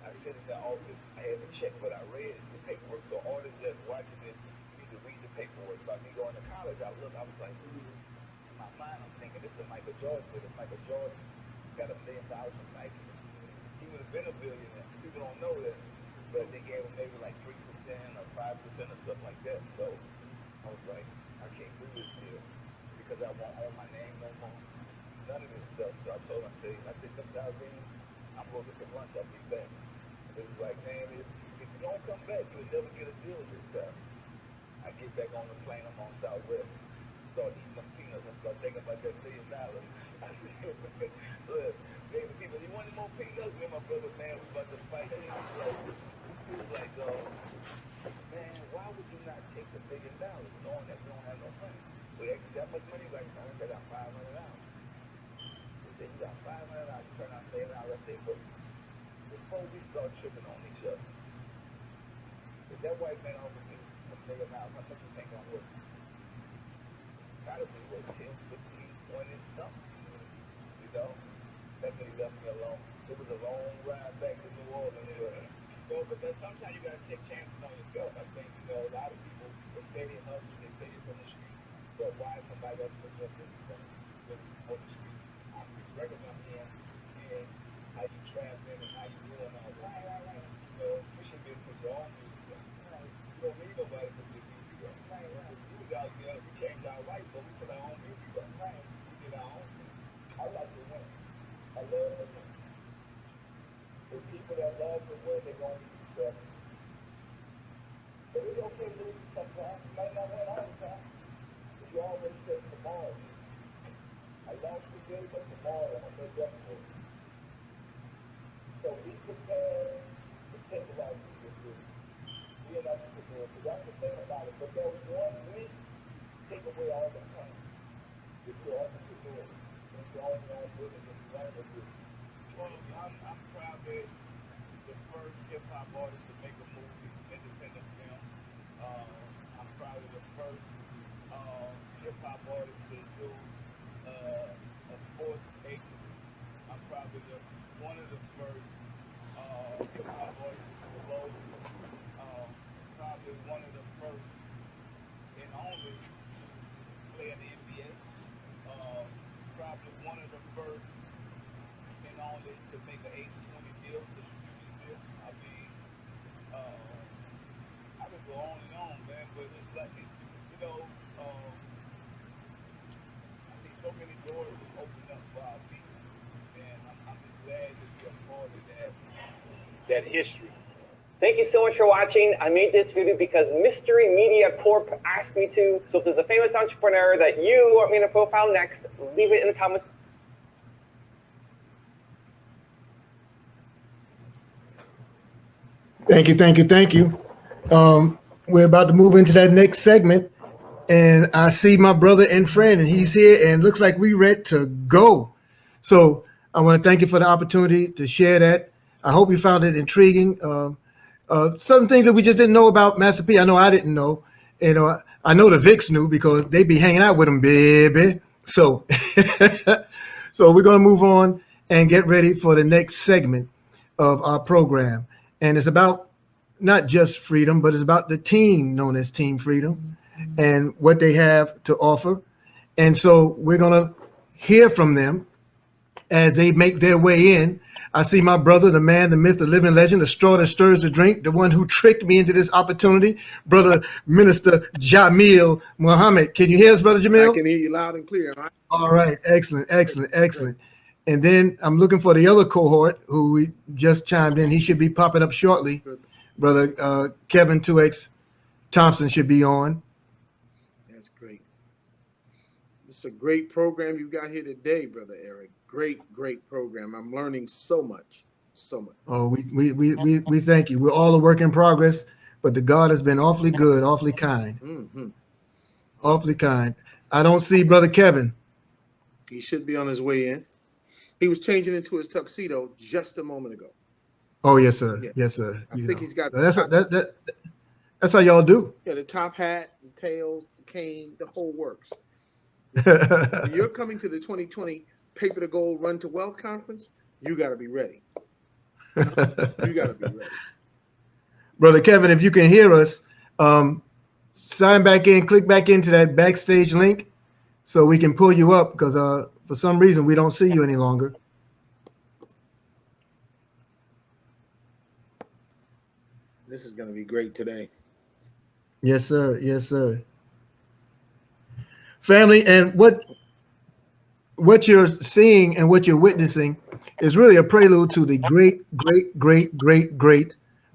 I sit in the office. I had to check what I read, the paperwork. So artists just watching this, you need to read the paperwork. About me going to college, I was like, in my mind, I'm thinking, this is Michael Jordan. This is Michael Jordan. Got $1 million from Nike. He would have been a billionaire. People don't know that. But they gave him maybe like 3% or 5% or stuff like that. So I was like, I can't do this deal because I won't own my name no more. None of this stuff. So I told him, I said, come down there, I'm going to get some lunch, I'll be back. It was like, man, if you don't come back, you'll never get a deal this time. I get back on the plane, I'm on Southwest. Start eating some peanuts. I start thinking about that $1 million. I said, look, baby, people, you want any more peanuts? Me and my brother, man, we about to fight. He was like, man, why would you not take the $1 million knowing that we don't have no money? We actually got much money right now. I got $500. He said, you got $500. You turn out $1 million. I said, but before we start tripping on each other, if that white man offered me $1 million, how much you think I'm worth? Gotta be worth 10, 15, when it's done. You know, that's when he left me alone. It was a long ride back to New Orleans. So, but then sometimes you gotta take chances on yourself. I think, you know, a lot of people, they say they hustle, they say it's on the street, but why somebody else puts up this stuff on the street? I'm respecting them here and how you traveling and how you doing all that. Right. So you should be able to put your own music up. Right. You don't need nobody to put your music up. Right. We got, you know, we changed our life, but we put our own music up. Right. We did our own thing. I like to win. I love to win. The people that love to win, they're going to be successful. But it's okay to lose sometimes. You might not win all the time. But you always say tomorrow. I lost today, but tomorrow I'm going to make up for it. So be prepared to take a lot of people. Be an entrepreneur. Because that's the thing about it. But there's one win, take away all the pain. If you're an entrepreneur, if you're all your own business, if you run a business. I'm proud that the first hip-hop artist to make a movie, independent film. I'm proud of the first hip-hop artist to do a sports agency. I'm proud of one of the first hip-hop artists to promote. Probably one of the first and only to play in the NBA. Probably one of the first and only to make an 80-20 deal, distribution deal. I mean, I could go on and on, man, but it's like, you know, I think so many doors have opened up for our people, and I'm just glad to be a part of that history. Thank you so much for watching. I made this video because Mystery Media Corp asked me to. So if there's a famous entrepreneur that you want me to profile next, leave it in the comments. Thank you, thank you, thank you. We're about to move into that next segment, and I see my brother and friend, and he's here, and looks like we're ready to go. So I want to thank you for the opportunity to share that. I hope you found it intriguing. Some things that we just didn't know about Master P. I know I didn't know. You know, I know the Vicks knew because they be hanging out with him, baby. So, so we're going to move on and get ready for the next segment of our program. And it's about not just freedom, but it's about the team known as Team Freedom and what they have to offer. And so we're going to hear from them as they make their way in. I see my brother, the man, the myth, the living legend, the straw that stirs the drink, the one who tricked me into this opportunity, Brother Minister Jamil Muhammad. Can you hear us, Brother Jamil? I can hear you loud and clear. Right? All right. Excellent, excellent, excellent. And then I'm looking for the other cohort who we just chimed in. He should be popping up shortly. Brother Kevin 2X Thompson should be on. That's great. It's a great program you got here today, Brother Eric. Great program. I'm learning so much, so much. Oh, we thank you. We're all a work in progress, but the God has been awfully good, awfully kind. Awfully kind. I don't see Brother Kevin. He should be on his way in. He was changing into his tuxedo just a moment ago. Oh, yes, sir. Yeah. Yes, sir. I think he's got that's how y'all do. Yeah, the top hat, the tails, the cane, the whole works. You're coming to the 2020 Paper to Gold Run to Wealth Conference. You got to be ready. You got to be ready. Brother Kevin, if you can hear us, sign back in, click back into that backstage link so we can pull you up because for some reason we don't see you any longer. This is going to be great today. Yes, sir. Yes, sir. Family, and what you're seeing and what you're witnessing is really a prelude to the great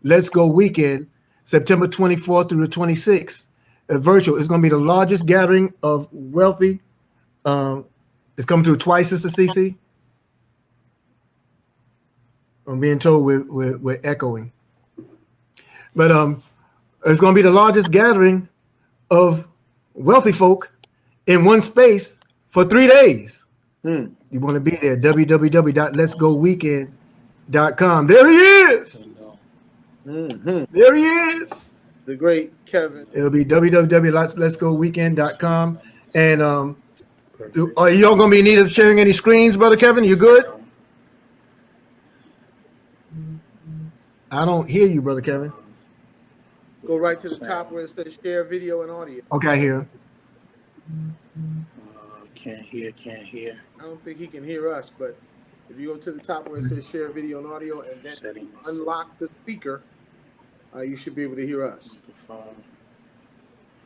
Let's Go weekend, September 24th through the 26th. Virtual. It's going to be the largest gathering of wealthy. It's come through twice, Sister CC. I'm being told we're echoing. But it's going to be the largest gathering of wealthy folk in one space for 3 days. You want to be there, www.letsgoweekend.com. There he is. There he is. The great Kevin. It'll be www.letsgoweekend.com. And Are y'all going to be in need of sharing any screens, Brother Kevin? You good? I don't hear you, Brother Kevin. Go right to the top where it says share video and audio. Okay, I hear. Can't hear. I don't think he can hear us, but if you go to the top where it says share video and audio and then unlock the speaker, you should be able to hear us. Microphone.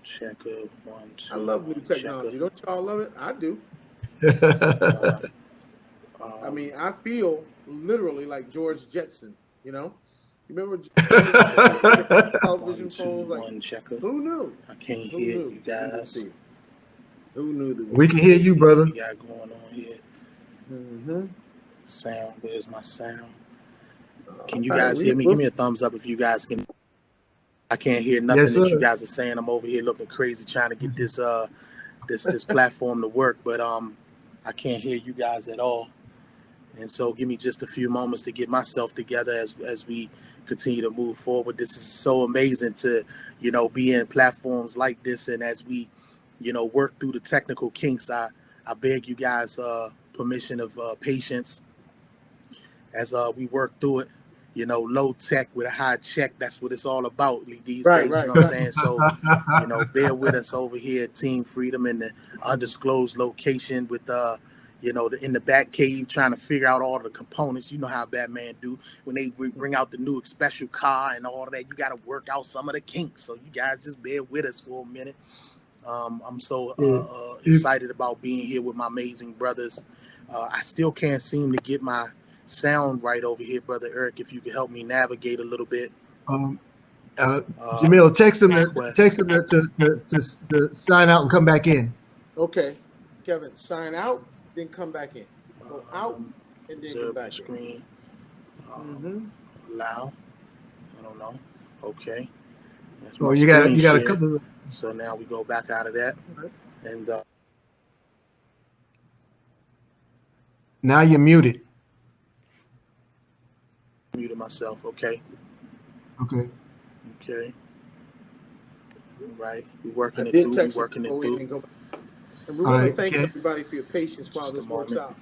Checker 1, 2. I love new technology. Don't y'all love it? I do. I mean, I feel literally like George Jetson, you know? You remember television phones? Like, checker. Who knew? I can't hear you guys. Who knew that? We can hear you, brother. What we got going on here? Sound. Where's my sound? Can you guys hear me? Give me a thumbs up if you guys can. I can't hear nothing that you guys are saying. I'm over here looking crazy trying to get this this platform to work, but I can't hear you guys at all. And so give me just a few moments to get myself together as we continue to move forward. This is so amazing to, be in platforms like this, and as we, work through the technical kinks, I beg you guys permission of patience as we work through it. Low tech with a high check. That's what it's all about these days. Right. You know what I'm saying? So, bear with us over here at Team Freedom in the undisclosed location with, in the back cave trying to figure out all the components. You know how Batman do when they bring out the new special car and all of that. You got to work out some of the kinks. So you guys just bear with us for a minute. I'm so excited about being here with my amazing brothers. I still can't seem to get my sound right over here, Brother Eric. If you could help me navigate a little bit. Jamil, text him to sign out and come back in. Okay, Kevin, sign out, then come back in. Go out and then come back screen. Allow. I don't know. Okay. Oh, you got a couple of. So now we go back out of that, and now you're muted. Muted myself. Okay. Okay. Right. We're working it through. And we want to thank everybody for your patience while this works out.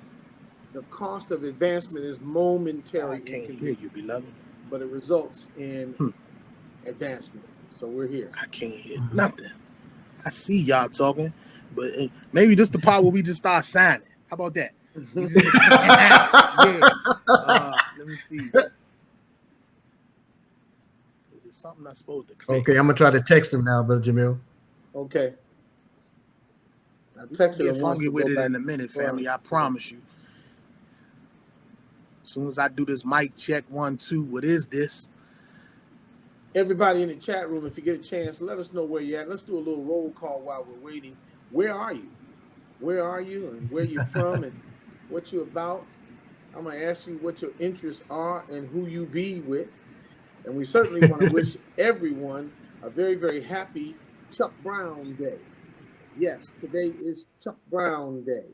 The cost of advancement is momentary. I can't hear you, beloved. But it results in advancement. So we're here. I can't hear nothing. I see y'all talking, but maybe this the part where we just start signing. How about that? Let me see. Is it something I'm supposed to click? Okay, I'm gonna try to text him now, Brother Jamil. Okay. I texted him. I'll get with it in a minute, family. I promise you. As soon as I do this mic check 1, 2, what is this? Everybody in the chat room, if you get a chance, let us know where you're at. Let's do a little roll call while we're waiting. Where are you? Where are you and where you're from and what you're about? I'm going to ask you what your interests are and who you be with. And we certainly want to wish everyone a very, very happy Chuck Brown Day. Yes, today is Chuck Brown Day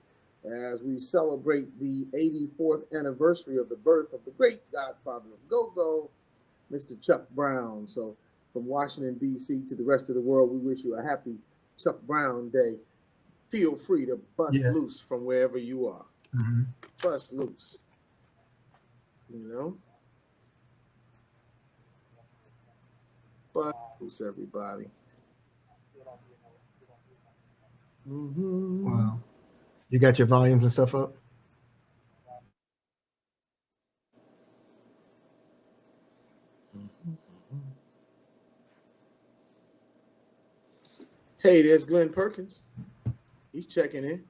as we celebrate the 84th anniversary of the birth of the great godfather of go-go, Mr. Chuck Brown. So from Washington, D.C. to the rest of the world, we wish you a happy Chuck Brown Day. Feel free to bust loose from wherever you are. Bust loose. Bust loose, everybody. Wow. You got your volumes and stuff up? Hey, there's Glenn Perkins. He's checking in.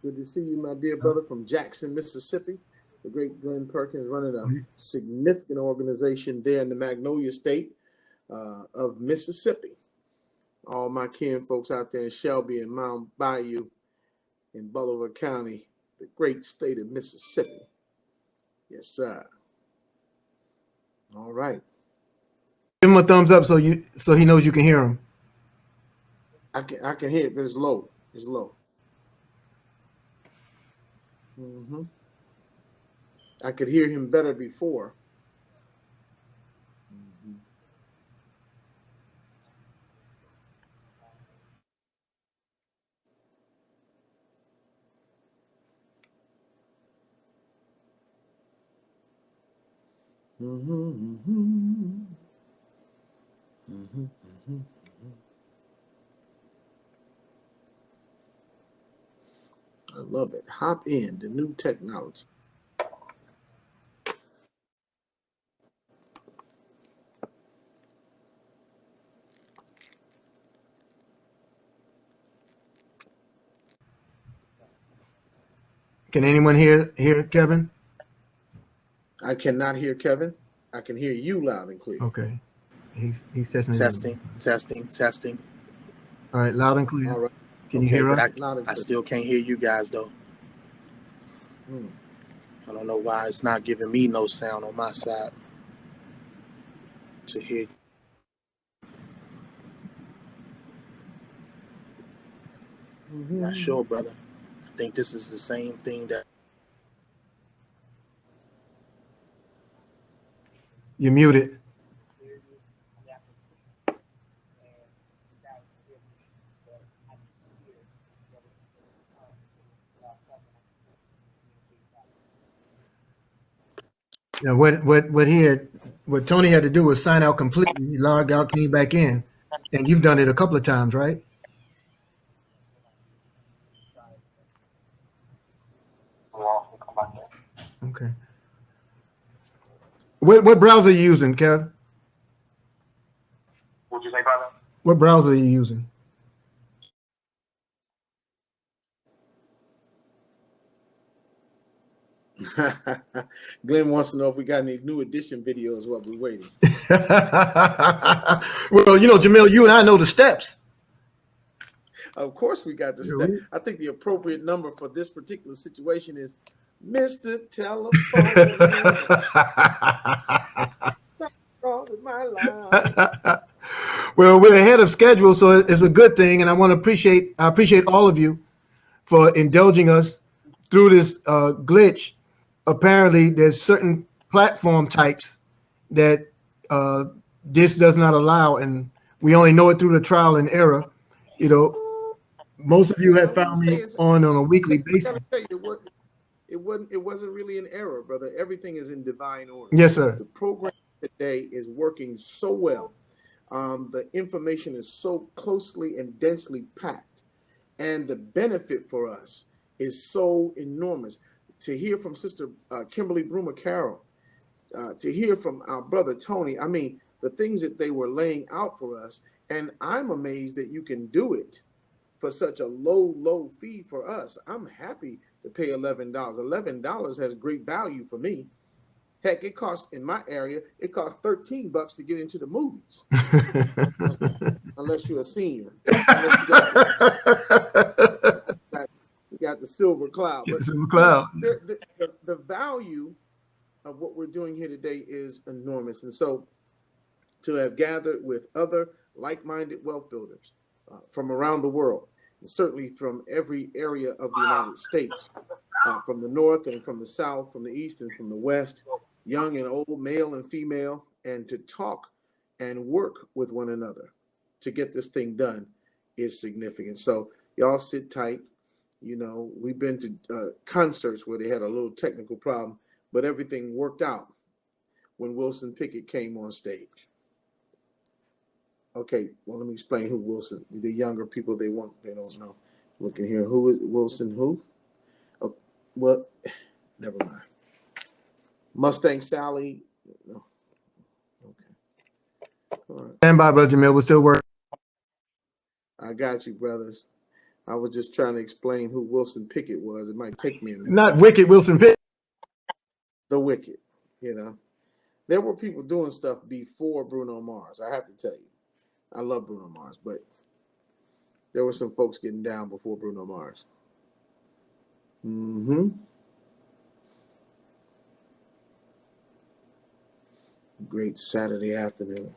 Good to see you, my dear brother from Jackson, Mississippi. The great Glenn Perkins running a significant organization there in the Magnolia State of Mississippi. All my kin folks out there in Shelby and Mount Bayou in Bolivar County, the great state of Mississippi. Yes, sir. All right. Give him a thumbs up so he knows you can hear him. I can hear it, but it's low. It's low. I could hear him better before. I love it. Hop in the new technology. Can anyone hear Kevin? I cannot hear Kevin. I can hear you loud and clear. Okay. He's testing. Testing. All right, loud and clear. All right. Can you hear us? I still can't hear you guys though. I don't know why it's not giving me no sound on my side to hear. Not sure, brother. I think this is the same thing that You're muted. Now, what Tony had to do was sign out completely. He logged out, came back in, and you've done it a couple of times, right? Okay. What browser are you using, Kev? What'd you say, brother? What browser are you using? Glenn wants to know if we got any new edition videos while we're waiting. Well, Jamil, you and I know the steps. Of course we got the steps. I think the appropriate number for this particular situation is Mr. Telephone. My line. Well, we're ahead of schedule, so it's a good thing, and I appreciate all of you for indulging us through this glitch. Apparently, there's certain platform types that this does not allow, and we only know it through the trial and error. Most of you have found me on a weekly basis. It wasn't really an error, brother. Everything is in divine order. Yes, sir. The program today is working so well. The information is so closely and densely packed, and the benefit for us is so enormous. To hear from Sister Kimberly Broomer Carroll, to hear from our brother Tony, I mean, the things that they were laying out for us, and I'm amazed that you can do it for such a low fee for us. I'm happy to pay $11. $11 has great value for me. Heck, it costs, in my area, it costs $13 to get into the movies. Unless you're a senior. You got the silver cloud. But silver cloud. The value of what we're doing here today is enormous. And so to have gathered with other like-minded wealth builders from around the world, and certainly from every area of the United States, from the north and from the south, from the east and from the west, young and old, male and female, and to talk and work with one another to get this thing done is significant. So y'all sit tight. We've been to concerts where they had a little technical problem, but everything worked out when Wilson Pickett came on stage. Okay, well, let me explain who Wilson, the younger people, they don't know. Looking here, who is Wilson who? Oh, well, never mind. Mustang Sally. No. Okay. All right. Stand by, Brother Jamil. We're still working. I got you, brothers. I was just trying to explain who Wilson Pickett was. It might take me a minute. Not Wicked Wilson Pickett. The Wicked, There were people doing stuff before Bruno Mars. I have to tell you. I love Bruno Mars, but there were some folks getting down before Bruno Mars. Great Saturday afternoon.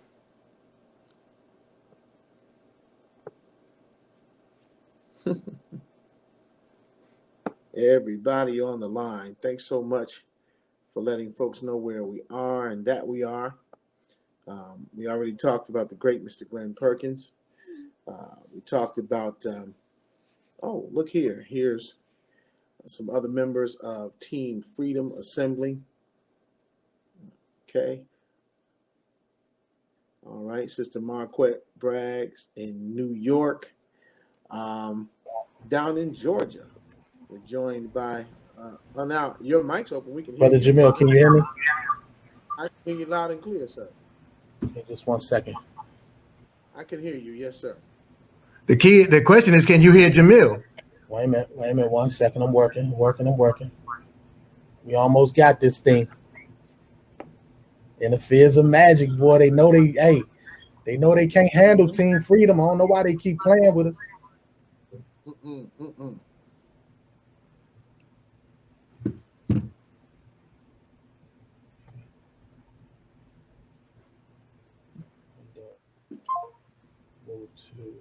Everybody on the line, thanks so much for letting folks know where we are and that we are. We already talked about the great Mr. Glenn Perkins. We talked about, oh, look here. Here's some other members of Team Freedom Assembly. Okay. All right, Sister Marquette Braggs in New York. Down in Georgia, we're joined by. Now your mic's open. We can hear Brother you. Jamil, can you hear me? I can hear you loud and clear, sir. Okay, just 1 second. I can hear you. Yes, sir. The question is, can you hear Jamil? Wait a minute, 1 second. I'm working. We almost got this thing. In the Fears of Magic, boy, they know they can't handle Team Freedom. I don't know why they keep playing with us. Move to.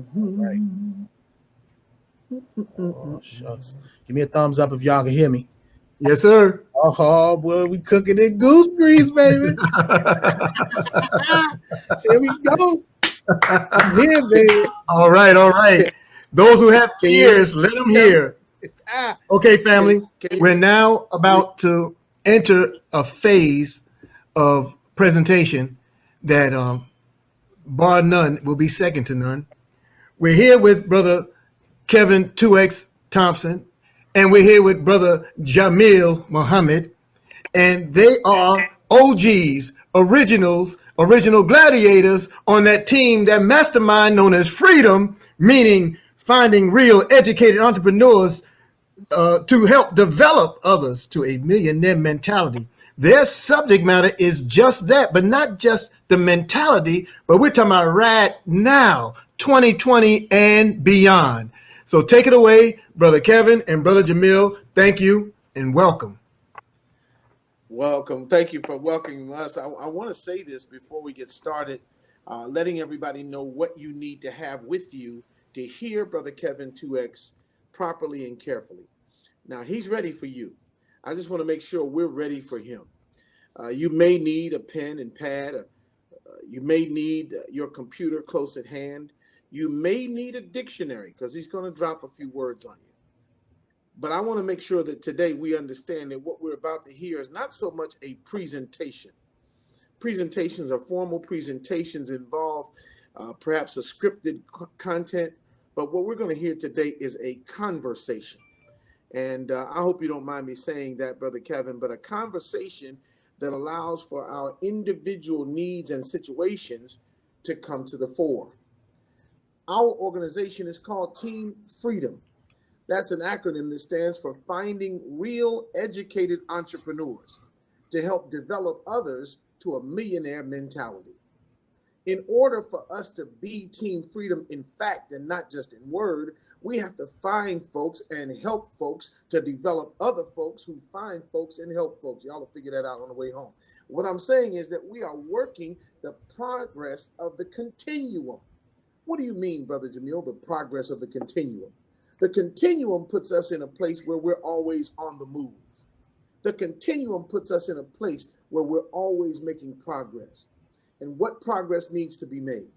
Right. Oh, shucks. Give me a thumbs up if y'all can hear me. Yes, sir. Oh, boy, we cooking in goose grease, baby. Here we go. Here, baby. All right. Those who have ears, let them hear. Okay, family, we're now about to enter a phase of presentation that, bar none, will be second to none. We're here with Brother Kevin 2X Thompson, and we're here with Brother Jamil Muhammad, and they are OGs, original gladiators on that team, that mastermind known as Freedom, meaning finding real educated entrepreneurs to help develop others to a millionaire mentality. Their subject matter is just that, but not just the mentality, but we're talking about right now, 2020 and beyond. So take it away, Brother Kevin and Brother Jamil. Thank you and welcome. Welcome. Thank you for welcoming us. I want to say this before we get started, letting everybody know what you need to have with you to hear Brother Kevin 2X properly and carefully. Now, he's ready for you. I just want to make sure we're ready for him. You may need a pen and pad. You may need your computer close at hand. You may need a dictionary because he's going to drop a few words on you. But I want to make sure that today we understand that what we're about to hear is not so much a presentation. Presentations are formal presentations, involve perhaps a scripted content. But what we're going to hear today is a conversation. And I hope you don't mind me saying that, Brother Kevin, but a conversation that allows for our individual needs and situations to come to the fore. Our organization is called Team Freedom. That's an acronym that stands for Finding Real Educated Entrepreneurs to help develop others to a millionaire mentality. In order for us to be Team Freedom in fact and not just in word, we have to find folks and help folks to develop other folks who find folks and help folks. Y'all will figure that out on the way home. What I'm saying is that we are working the progress of the continuum. What do you mean, Brother Jamil, the progress of the continuum? The continuum puts us in a place where we're always on the move. The continuum puts us in a place where we're always making progress. And what progress needs to be made?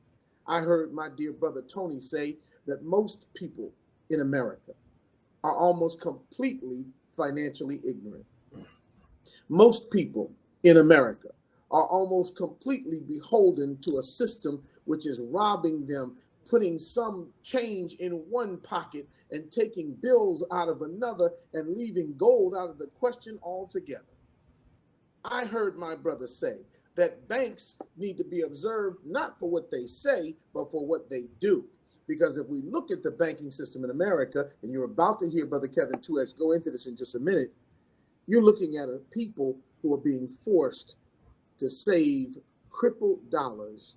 I heard my dear brother Tony say that most people in America are almost completely financially ignorant. Most people in America are almost completely beholden to a system which is robbing them, putting some change in one pocket and taking bills out of another and leaving gold out of the question altogether. I heard my brother say that banks need to be observed not for what they say, but for what they do. Because if we look at the banking system in America, and you're about to hear Brother Kevin 2X go into this in just a minute, you're looking at a people who are being forced to save crippled dollars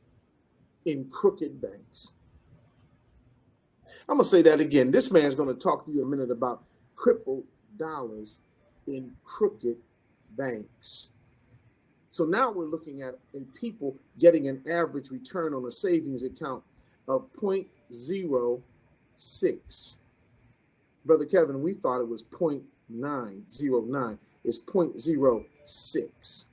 in crooked banks. I'm going to say that again. This man's going to talk to you in a minute about crippled dollars in crooked banks. So now we're looking at a people getting an average return on a savings account of 0.06. Brother Kevin, we thought it was 0.909. It's 0.06.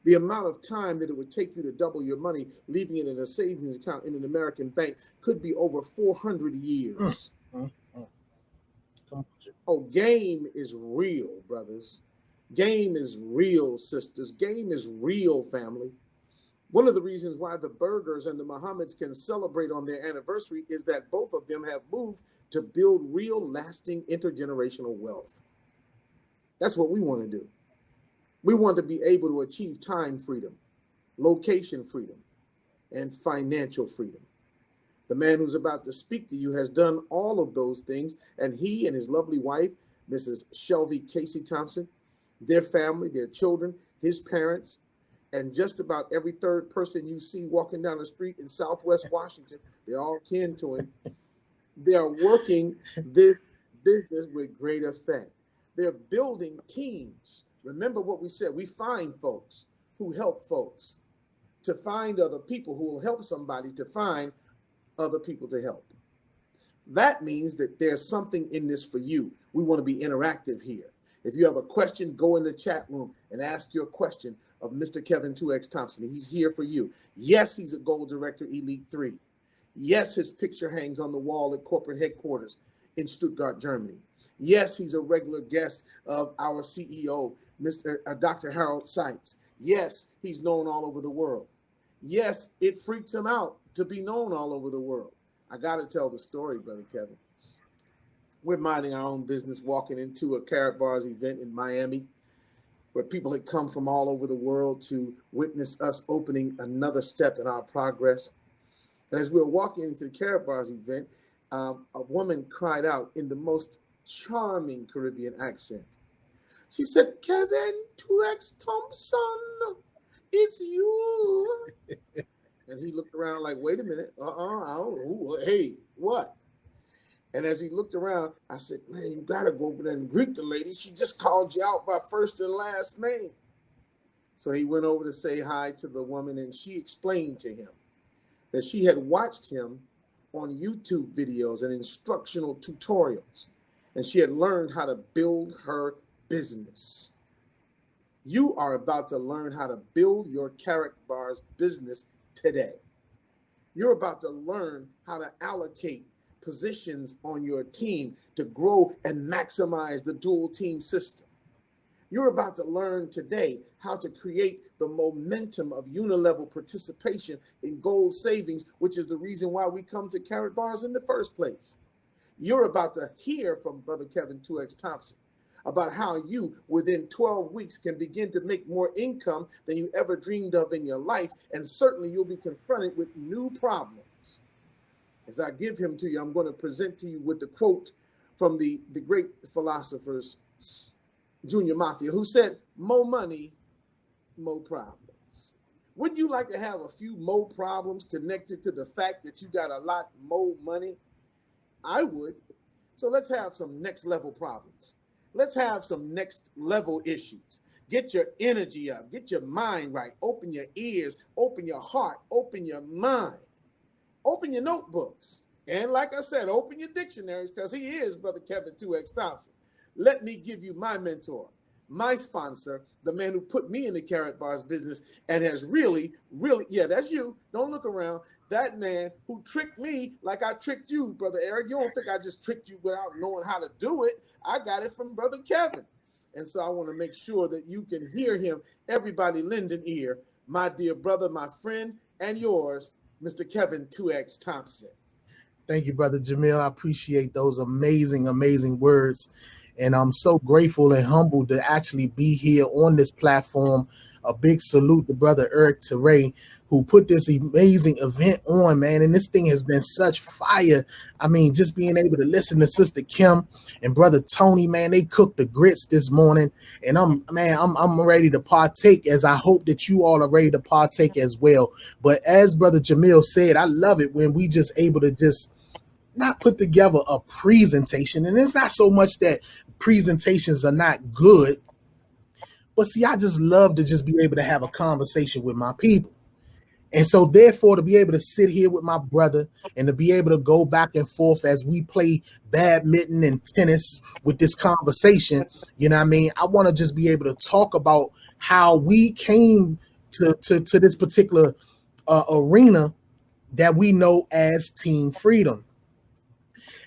The amount of time that it would take you to double your money, leaving it in a savings account in an American bank, could be over 400 years. Oh, game is real, brothers. Game is real, sisters. Game is real, family. One of the reasons why the Burgers and the Muhammads can celebrate on their anniversary is that both of them have moved to build real, lasting, intergenerational wealth. That's what we want to do. We want to be able to achieve time freedom, location freedom, and financial freedom. The man who's about to speak to you has done all of those things, and he and his lovely wife, Mrs. Shelby Casey Thompson, their family, their children, his parents, and just about every third person you see walking down the street in Southwest Washington, they're all kin to him. They are working this business with great effect. They're building teams. Remember what we said, we find folks who help folks to find other people who will help somebody to find other people to help. That means that there's something in this for you. We want to be interactive here. If you have a question, go in the chat room and ask your question of Mr. Kevin 2X Thompson. He's here for you. Yes, he's a Gold Director Elite 3. Yes, his picture hangs on the wall at corporate headquarters in Stuttgart, Germany. Yes, he's a regular guest of our CEO, Dr. Harold Sykes. Yes, he's known all over the world. Yes, it freaks him out to be known all over the world. I got to tell the story, Brother Kevin. We're minding our own business, walking into a Karatbars event in Miami, where people had come from all over the world to witness us opening another step in our progress. And as we were walking into the Karatbars event, a woman cried out in the most charming Caribbean accent. She said, "Kevin 2X Thompson, it's you." And he looked around like, wait a minute. Hey, what? And as he looked around, I said, man, you got to go over there and greet the lady. She just called you out by first and last name. So he went over to say hi to the woman, and she explained to him that she had watched him on YouTube videos and instructional tutorials, and she had learned how to build her business. You are about to learn how to build your Karatbars business today. You're about to learn how to allocate positions on your team to grow and maximize the dual team system. You're about to learn today how to create the momentum of unilevel participation in gold savings, which is the reason why we come to Karatbars in the first place. You're about to hear from Brother Kevin 2X Thompson about how you, within 12 weeks, can begin to make more income than you ever dreamed of in your life, and certainly you'll be confronted with new problems. As I give him to you, I'm going to present to you with the quote from the great philosophers, Junior Mafia, who said, "More money, more problems." Wouldn't you like to have a few more problems connected to the fact that you got a lot more money? I would. So let's have some next level problems. Let's have some next level issues. Get your energy up. Get your mind right. Open your ears. Open your heart. Open your mind. Open your notebooks. And like I said, open your dictionaries, because he is Brother Kevin 2X Thompson. Let me give you my mentor, my sponsor, the man who put me in the Karatbars business and has really, yeah, that's you. Don't look around. That man who tricked me like I tricked you, Brother Eric. You don't think I just tricked you without knowing how to do it. I got it from Brother Kevin. And so I want to make sure that you can hear him. Everybody lend an ear. My dear brother, my friend, and yours, Mr. Kevin 2X Thompson. Thank you, Brother Jamil. I appreciate those amazing, amazing words. And I'm so grateful and humbled to actually be here on this platform. A big salute to Brother Eric Teray, who put this amazing event on, man. And this thing has been such fire. I mean, just being able to listen to Sister Kim and Brother Tony, man, they cooked the grits this morning. And I'm ready to partake, as I hope that you all are ready to partake as well. But as Brother Jamil said, I love it when we just able to just not put together a presentation. And it's not so much that presentations are not good, but see, I just love to just be able to have a conversation with my people. And so therefore, to be able to sit here with my brother and to be able to go back and forth as we play badminton and tennis with this conversation, you know what I mean? I want to just be able to talk about how we came to this particular arena that we know as Team Freedom.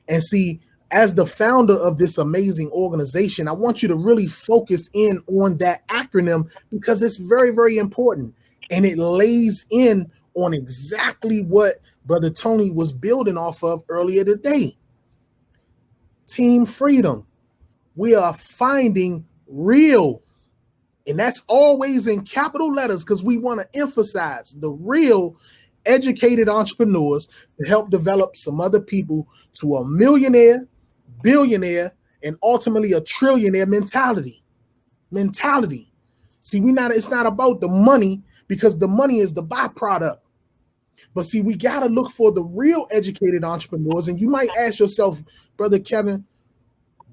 And see, as the founder of this amazing organization, I want you to really focus in on that acronym because it's very, very important. And it lays in on exactly what Brother Tony was building off of earlier today. Team Freedom. We are finding real. And that's always in capital letters because we want to emphasize the real educated entrepreneurs to help develop some other people to a millionaire, billionaire, and ultimately a trillionaire mentality. See, it's not about the money because the money is the byproduct. But see, we got to look for the real educated entrepreneurs. And you might ask yourself, Brother Kevin,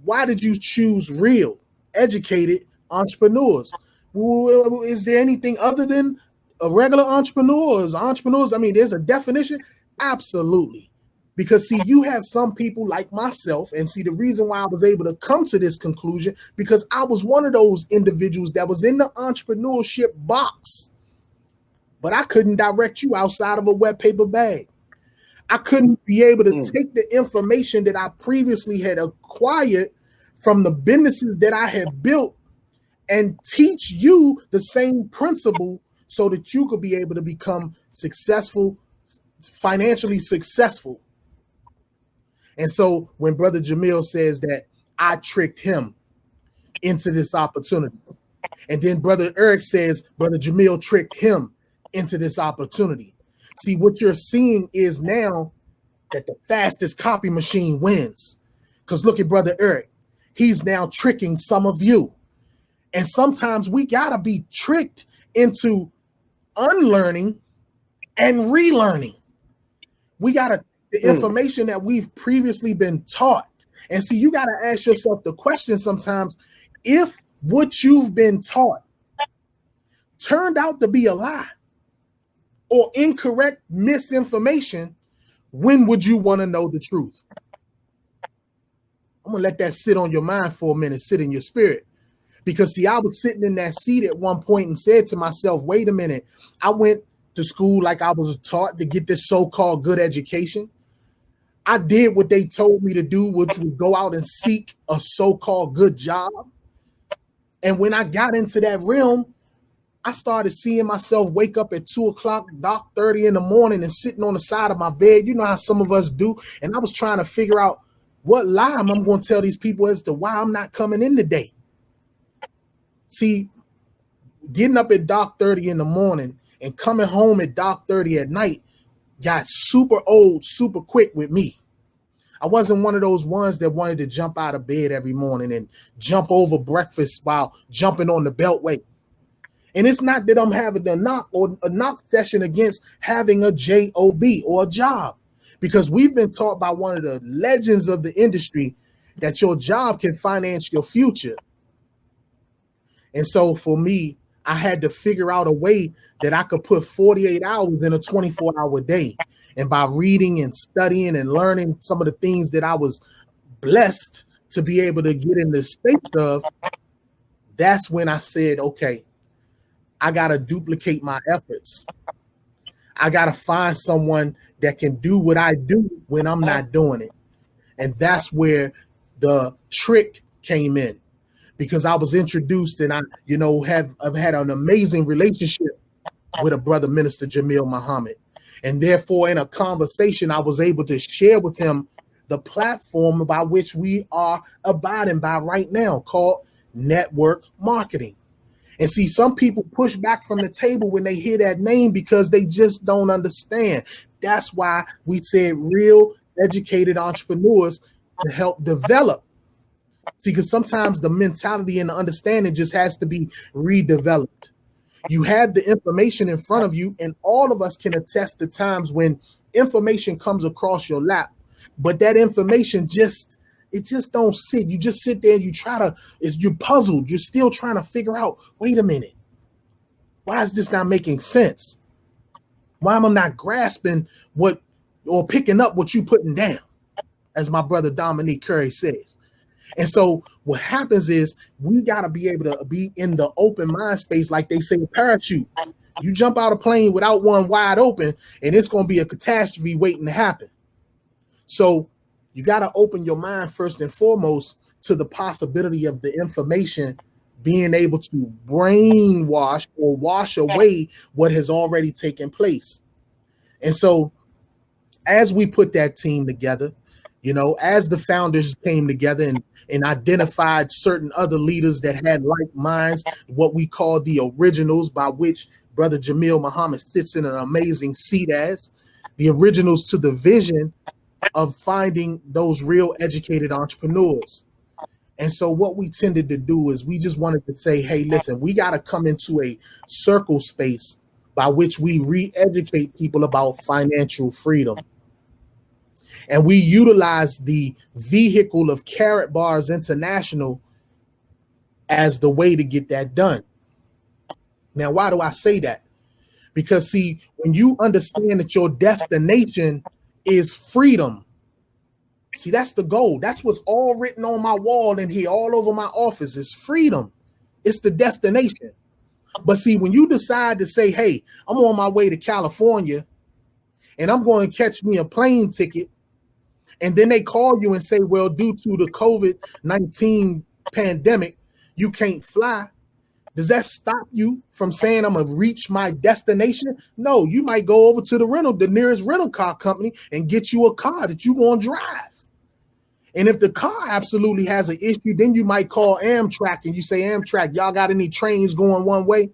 why did you choose real educated entrepreneurs? Well, is there anything other than a regular entrepreneurs? I mean, there's a definition. Absolutely. Because see, you have some people like myself, and see the reason why I was able to come to this conclusion, because I was one of those individuals that was in the entrepreneurship box, but I couldn't direct you outside of a wet paper bag. I couldn't be able to take the information that I previously had acquired from the businesses that I had built and teach you the same principle so that you could be able to become successful, financially successful. And so when Brother Jamil says that I tricked him into this opportunity, and then Brother Eric says Brother Jamil tricked him into this opportunity. See, what you're seeing is now that the fastest copy machine wins. Because look at Brother Eric. He's now tricking some of you. And sometimes we got to be tricked into unlearning and relearning. We got to the information that we've previously been taught. And see, you got to ask yourself the question sometimes, if what you've been taught turned out to be a lie or incorrect misinformation, when would you want to know the truth? I'm going to let that sit on your mind for a minute, sit in your spirit. Because see, I was sitting in that seat at one point and said to myself, wait a minute, I went to school like I was taught to get this so-called good education. I did what they told me to do, which was go out and seek a so-called good job. And when I got into that realm, I started seeing myself wake up at 2 o'clock, dark 30 in the morning and sitting on the side of my bed. You know how some of us do. And I was trying to figure out what lie I'm going to tell these people as to why I'm not coming in today. See, getting up at dark 30 in the morning and coming home at dark 30 at night got super old, super quick with me. I wasn't one of those ones that wanted to jump out of bed every morning and jump over breakfast while jumping on the beltway. And it's not that I'm having a knock session against having a job or a job, because we've been taught by one of the legends of the industry that your job can finance your future. And so for me, I had to figure out a way that I could put 48 hours in a 24-hour day. And by reading and studying and learning some of the things that I was blessed to be able to get in the space of, that's when I said, okay, I got to duplicate my efforts. I got to find someone that can do what I do when I'm not doing it. And that's where the trick came in, because I was introduced and I've had an amazing relationship with a brother, Minister Jamil Muhammad. And therefore, in a conversation, I was able to share with him the platform by which we are abiding by right now, called network marketing. And see, some people push back from the table when they hear that name because they just don't understand. That's why we said real educated entrepreneurs to help develop. See, because sometimes the mentality and the understanding just has to be redeveloped. You have the information in front of you, and all of us can attest to times when information comes across your lap, but that information just don't sit. You just sit there and you're puzzled. You're still trying to figure out, wait a minute, why is this not making sense? Why am I not grasping or picking up what you're putting down, as my brother Dominique Curry says. And so what happens is we got to be able to be in the open mind space, like they say, parachute. You jump out of a plane without one wide open, and it's going to be a catastrophe waiting to happen. So you got to open your mind first and foremost to the possibility of the information being able to brainwash or wash away what has already taken place. And so as we put that team together, you know, as the founders came together and identified certain other leaders that had like minds, what we call the originals, by which Brother Jamil Muhammad sits in an amazing seat as the originals to the vision of finding those real educated entrepreneurs. And so what we tended to do is we just wanted to say, hey, listen, we got to come into a circle space by which we re-educate people about financial freedom. And we utilize the vehicle of Karatbars International as the way to get that done. Now, why do I say that? Because, see, when you understand that your destination is freedom, see, that's the goal. That's what's all written on my wall in here, all over my office, is freedom. It's the destination. But see, when you decide to say, hey, I'm on my way to California and I'm going to catch me a plane ticket, and then they call you and say, well, due to the COVID-19 pandemic, you can't fly. Does that stop you from saying I'm going to reach my destination? No, you might go over to the nearest rental car company and get you a car that you want to drive. And if the car absolutely has an issue, then you might call Amtrak and you say, Amtrak, y'all got any trains going one way?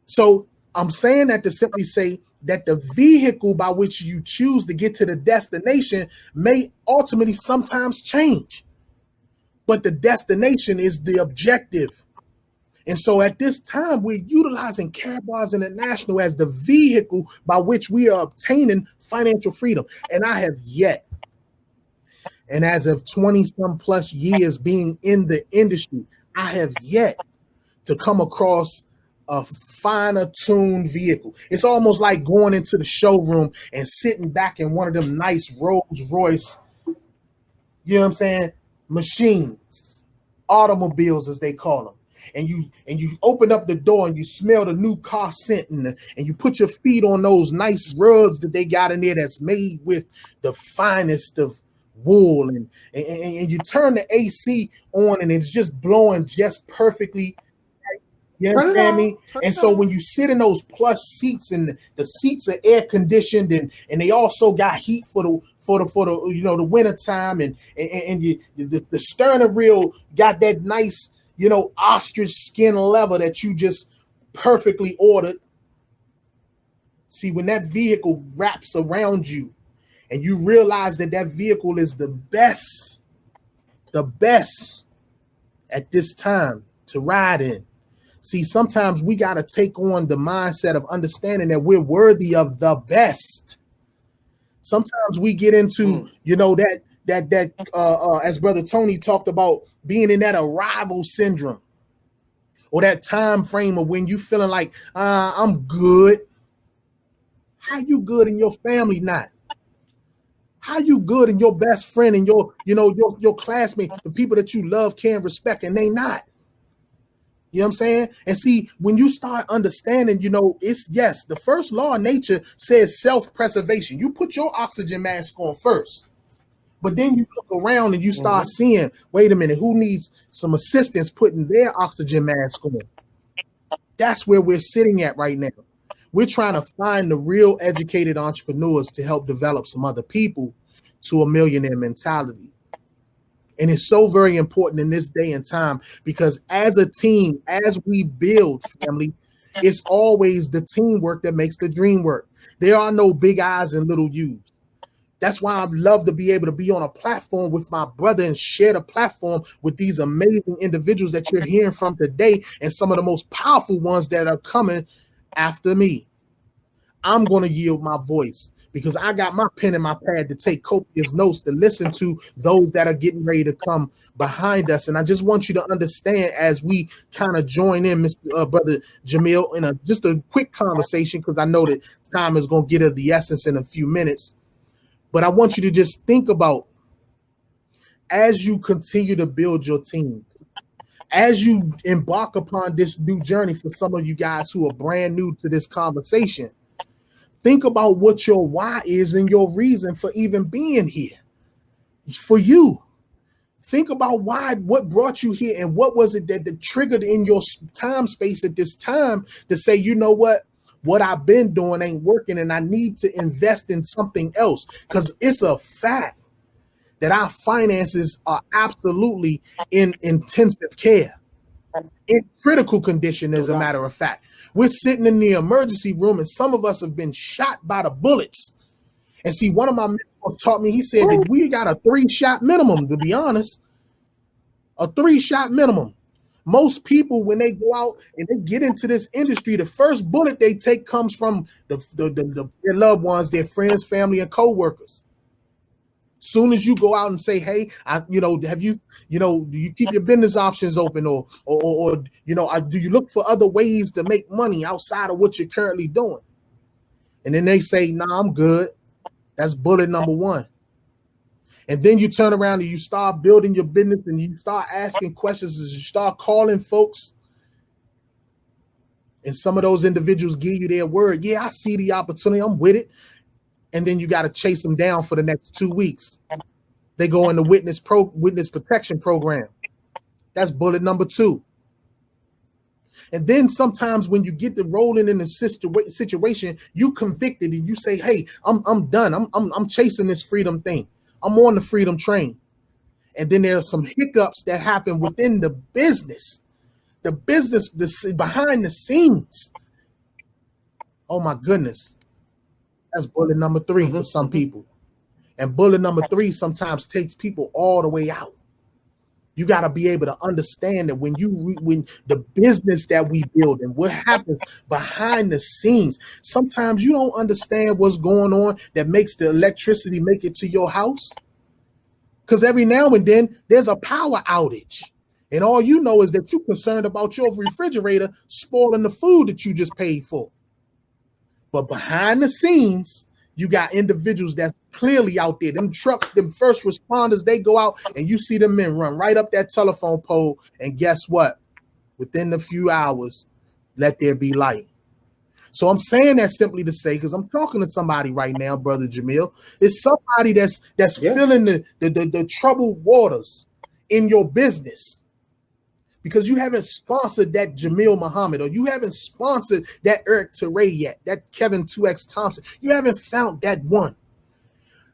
So I'm saying that to simply say that the vehicle by which you choose to get to the destination may ultimately sometimes change, but the destination is the objective. And so at this time, we're utilizing Karatbars International as the vehicle by which we are obtaining financial freedom. And I have yet, and as of 20 some plus years being in the industry, I have yet to come across a finer tuned vehicle. It's almost like going into the showroom and sitting back in one of them nice Rolls Royce, you know what I'm saying, machines, automobiles as they call them. And you open up the door and you smell the new car scent and you put your feet on those nice rugs that they got in there that's made with the finest of wool, and you turn the AC on and it's just blowing just perfectly. You understand me? And so when you sit in those plush seats and the seats are air conditioned and they also got heat for the you know, the winter time, and the steering wheel got that nice, you know, ostrich skin leather that you just perfectly ordered. See, when that vehicle wraps around you and you realize that that vehicle is the best at this time to ride in. See, sometimes we got to take on the mindset of understanding that we're worthy of the best. Sometimes we get into, you know, that as Brother Tony talked about, being in that arrival syndrome, or that time frame of when you feeling like, I'm good. How you good and your family not? How you good and your best friend and your classmates, the people that you love, care, and respect, and they not? You know what I'm saying? And see, when you start understanding, you know, it's, yes, the first law of nature says self-preservation. You put your oxygen mask on first, but then you look around and you start seeing, wait a minute, who needs some assistance putting their oxygen mask on? That's where we're sitting at right now. We're trying to find the real educated entrepreneurs to help develop some other people to a millionaire mentality. And it's so very important in this day and time, because as a team, as we build, family, it's always the teamwork that makes the dream work. There are no big I's and little U's. That's why I love to be able to be on a platform with my brother and share the platform with these amazing individuals that you're hearing from today, and some of the most powerful ones that are coming after me. I'm going to yield my voice because I got my pen and my pad to take copious notes to listen to those that are getting ready to come behind us. And I just want you to understand, as we kind of join in, Brother Jamil, in just a quick conversation, because I know that time is going to get of the essence in a few minutes. But I want you to just think about, as you continue to build your team, as you embark upon this new journey, for some of you guys who are brand new to this conversation, think about what your why is and your reason for even being here. For you, think about why, what brought you here, and what was it that triggered in your time space at this time to say, you know what I've been doing ain't working and I need to invest in something else. Because it's a fact that our finances are absolutely in intensive care, in critical condition, as a matter of fact. We're sitting in the emergency room and some of us have been shot by the bullets. And see, one of my mentors taught me, he said that we got a 3-shot minimum, to be honest. A 3-shot minimum. Most people, when they go out and they get into this industry, the first bullet they take comes from their loved ones, their friends, family, and co-workers. Soon as you go out and say, hey, do you keep your business options open, or do you look for other ways to make money outside of what you're currently doing? And then they say, nah, I'm good. That's bullet number 1. And then you turn around and you start building your business and you start asking questions as you start calling folks. And some of those individuals give you their word. Yeah, I see the opportunity. I'm with it. And then you got to chase them down for the next 2 weeks. They go in the witness protection program. That's bullet number 2. And then sometimes when you get to rolling in the situation, you convicted and you say, hey, I'm done. I'm chasing this freedom thing. I'm on the freedom train. And then there's some hiccups that happen within the business behind the scenes. Oh my goodness. That's bullet number 3 for some people. And bullet number 3 sometimes takes people all the way out. You got to be able to understand that when the business that we build and what happens behind the scenes, sometimes you don't understand what's going on that makes the electricity make it to your house. Because every now and then there's a power outage. And all you know is that you're concerned about your refrigerator spoiling the food that you just paid for. But behind the scenes, you got individuals that's clearly out there. Them trucks, them first responders, they go out and you see them men run right up that telephone pole. And guess what? Within a few hours, let there be light. So I'm saying that simply to say, because I'm talking to somebody right now, Brother Jamil, it's somebody that's feeling the troubled waters in your business. Because you haven't sponsored that Jamil Muhammad, or you haven't sponsored that Eric Teray yet, that Kevin 2X Thompson. You haven't found that one.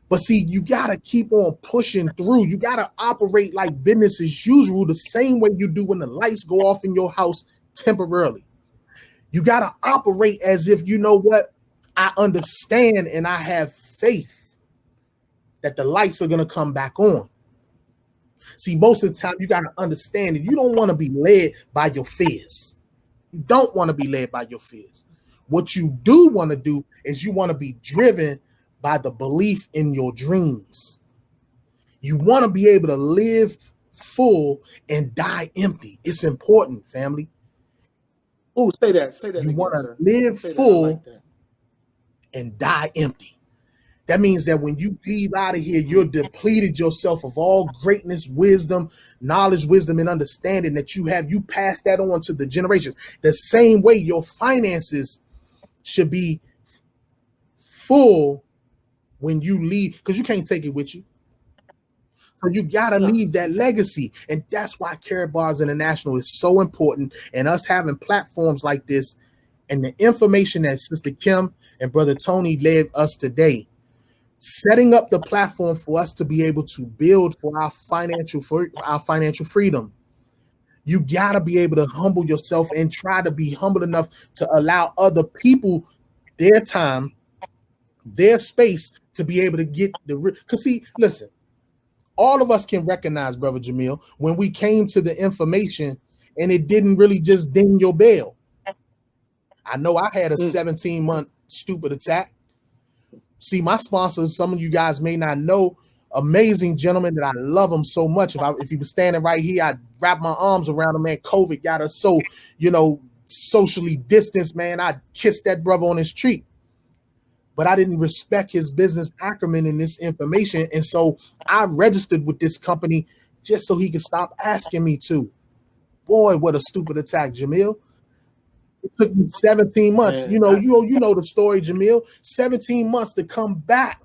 But see, you got to keep on pushing through. You got to operate like business as usual, the same way you do when the lights go off in your house temporarily. You got to operate as if, you know what, I understand and I have faith that the lights are going to come back on. See, most of the time, you got to understand that you don't want to be led by your fears. You don't want to be led by your fears. What you do want to do is you want to be driven by the belief in your dreams. You want to be able to live full and die empty. It's important, family. Oh, say that. You want to live full and die empty. That means that when you leave out of here, you're depleted yourself of all greatness, wisdom, knowledge, wisdom, and understanding that you have. You pass that on to the generations. The same way your finances should be full when you leave, because you can't take it with you. So you got to leave that legacy. And that's why Karatbars International is so important. And us having platforms like this and the information that Sister Kim and Brother Tony gave us today, setting up the platform for us to be able to build for our financial freedom. You got to be able to humble yourself and try to be humble enough to allow other people their time, their space to be able to get because see, listen, all of us can recognize, Brother Jamil, when we came to the information and it didn't really just ding your bell. I know I had a 17-month stupid attack. See, my sponsors, some of you guys may not know, amazing gentlemen that I love them so much. If he was standing right here, I'd wrap my arms around him, man. COVID got us so, socially distanced, man. I'd kiss that brother on his cheek. But I didn't respect his business acumen in this information. And so I registered with this company just so he could stop asking me to. Boy, what a stupid attack, Jamil. It took me 17 months. Man, you know the story, Jamil. 17 months to come back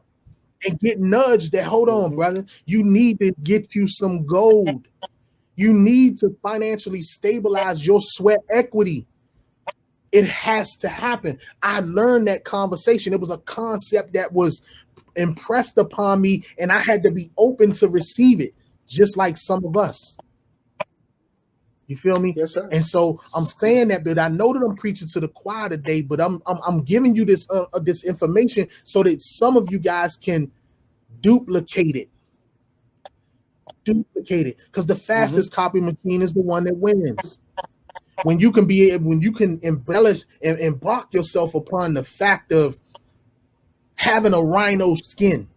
and get nudged that, hold on, brother. You need to get you some gold. You need to financially stabilize your sweat equity. It has to happen. I learned that conversation. It was a concept that was impressed upon me, and I had to be open to receive it, just like some of us. You feel me? Yes, sir. And so I'm saying that, but I know that I'm preaching to the choir today, but I'm giving you this this information so that some of you guys can duplicate it. Because the fastest copy machine is the one that wins. When you can embellish and embark yourself upon the fact of having a rhino skin,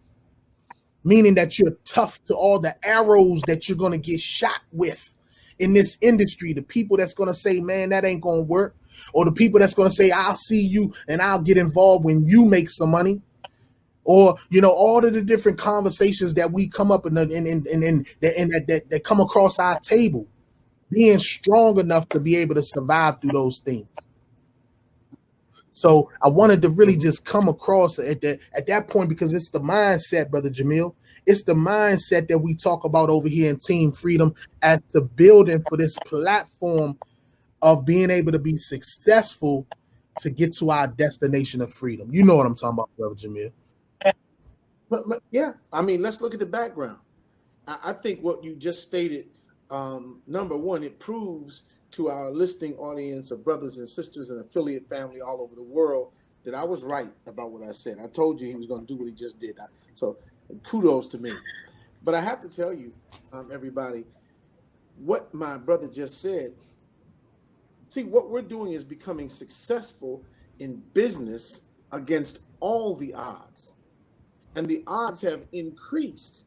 meaning that you're tough to all the arrows that you're going to get shot with in this industry, the people that's going to say, man, that ain't going to work, or the people that's going to say, I'll see you and I'll get involved when you make some money. Or, all of the different conversations that we come up and that come across our table, being strong enough to be able to survive through those things. So I wanted to really just come across at that point, because it's the mindset, Brother Jamil. It's the mindset that we talk about over here in Team Freedom as the building for this platform of being able to be successful to get to our destination of freedom. You know what I'm talking about, Brother Jamil. But yeah, I mean, let's look at the background. I think what you just stated, number one, it proves to our listening audience of brothers and sisters and affiliate family all over the world that I was right about what I said. I told you he was going to do what he just did. So kudos to me. But I have to tell you, everybody, what my brother just said. See, what we're doing is becoming successful in business against all the odds. And the odds have increased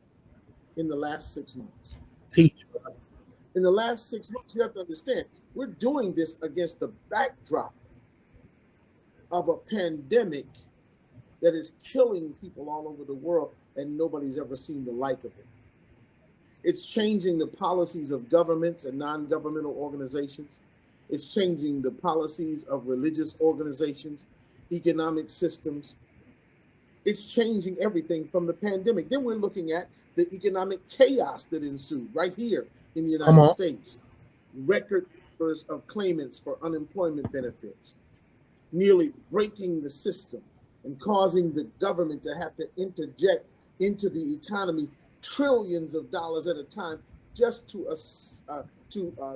in the last 6 months. In the last 6 months, you have to understand, we're doing this against the backdrop of a pandemic that is killing people all over the world, and nobody's ever seen the like of it. It's changing the policies of governments and non-governmental organizations. It's changing the policies of religious organizations, economic systems. It's changing everything from the pandemic. Then we're looking at the economic chaos that ensued right here in the United States. Record numbers of claimants for unemployment benefits, nearly breaking the system and causing the government to have to interject into the economy trillions of dollars at a time just to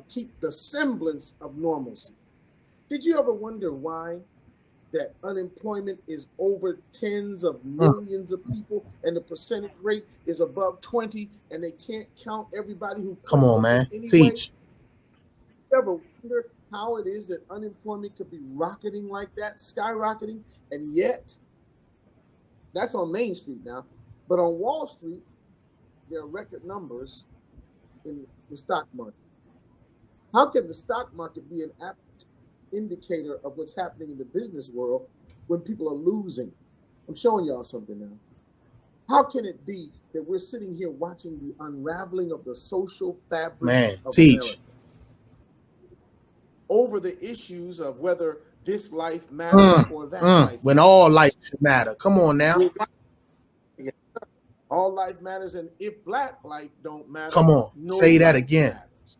keep the semblance of normalcy. Did you ever wonder why that unemployment is over tens of millions of people and the percentage rate is above 20, and they can't count everybody who come on, man, anyway? Teach. You ever wonder how it is that unemployment could be rocketing like that, skyrocketing, and yet that's on Main Street now, but on Wall Street there are record numbers in the stock market. How can the stock market be an apt indicator of what's happening in the business world when people are losing? I'm showing y'all something now. How can it be that we're sitting here watching the unraveling of the social fabric of America over the issues of whether this life matters or that life when all life matter? Come on now. All life matters, and if black life don't matter, come on, no say that again. Matters.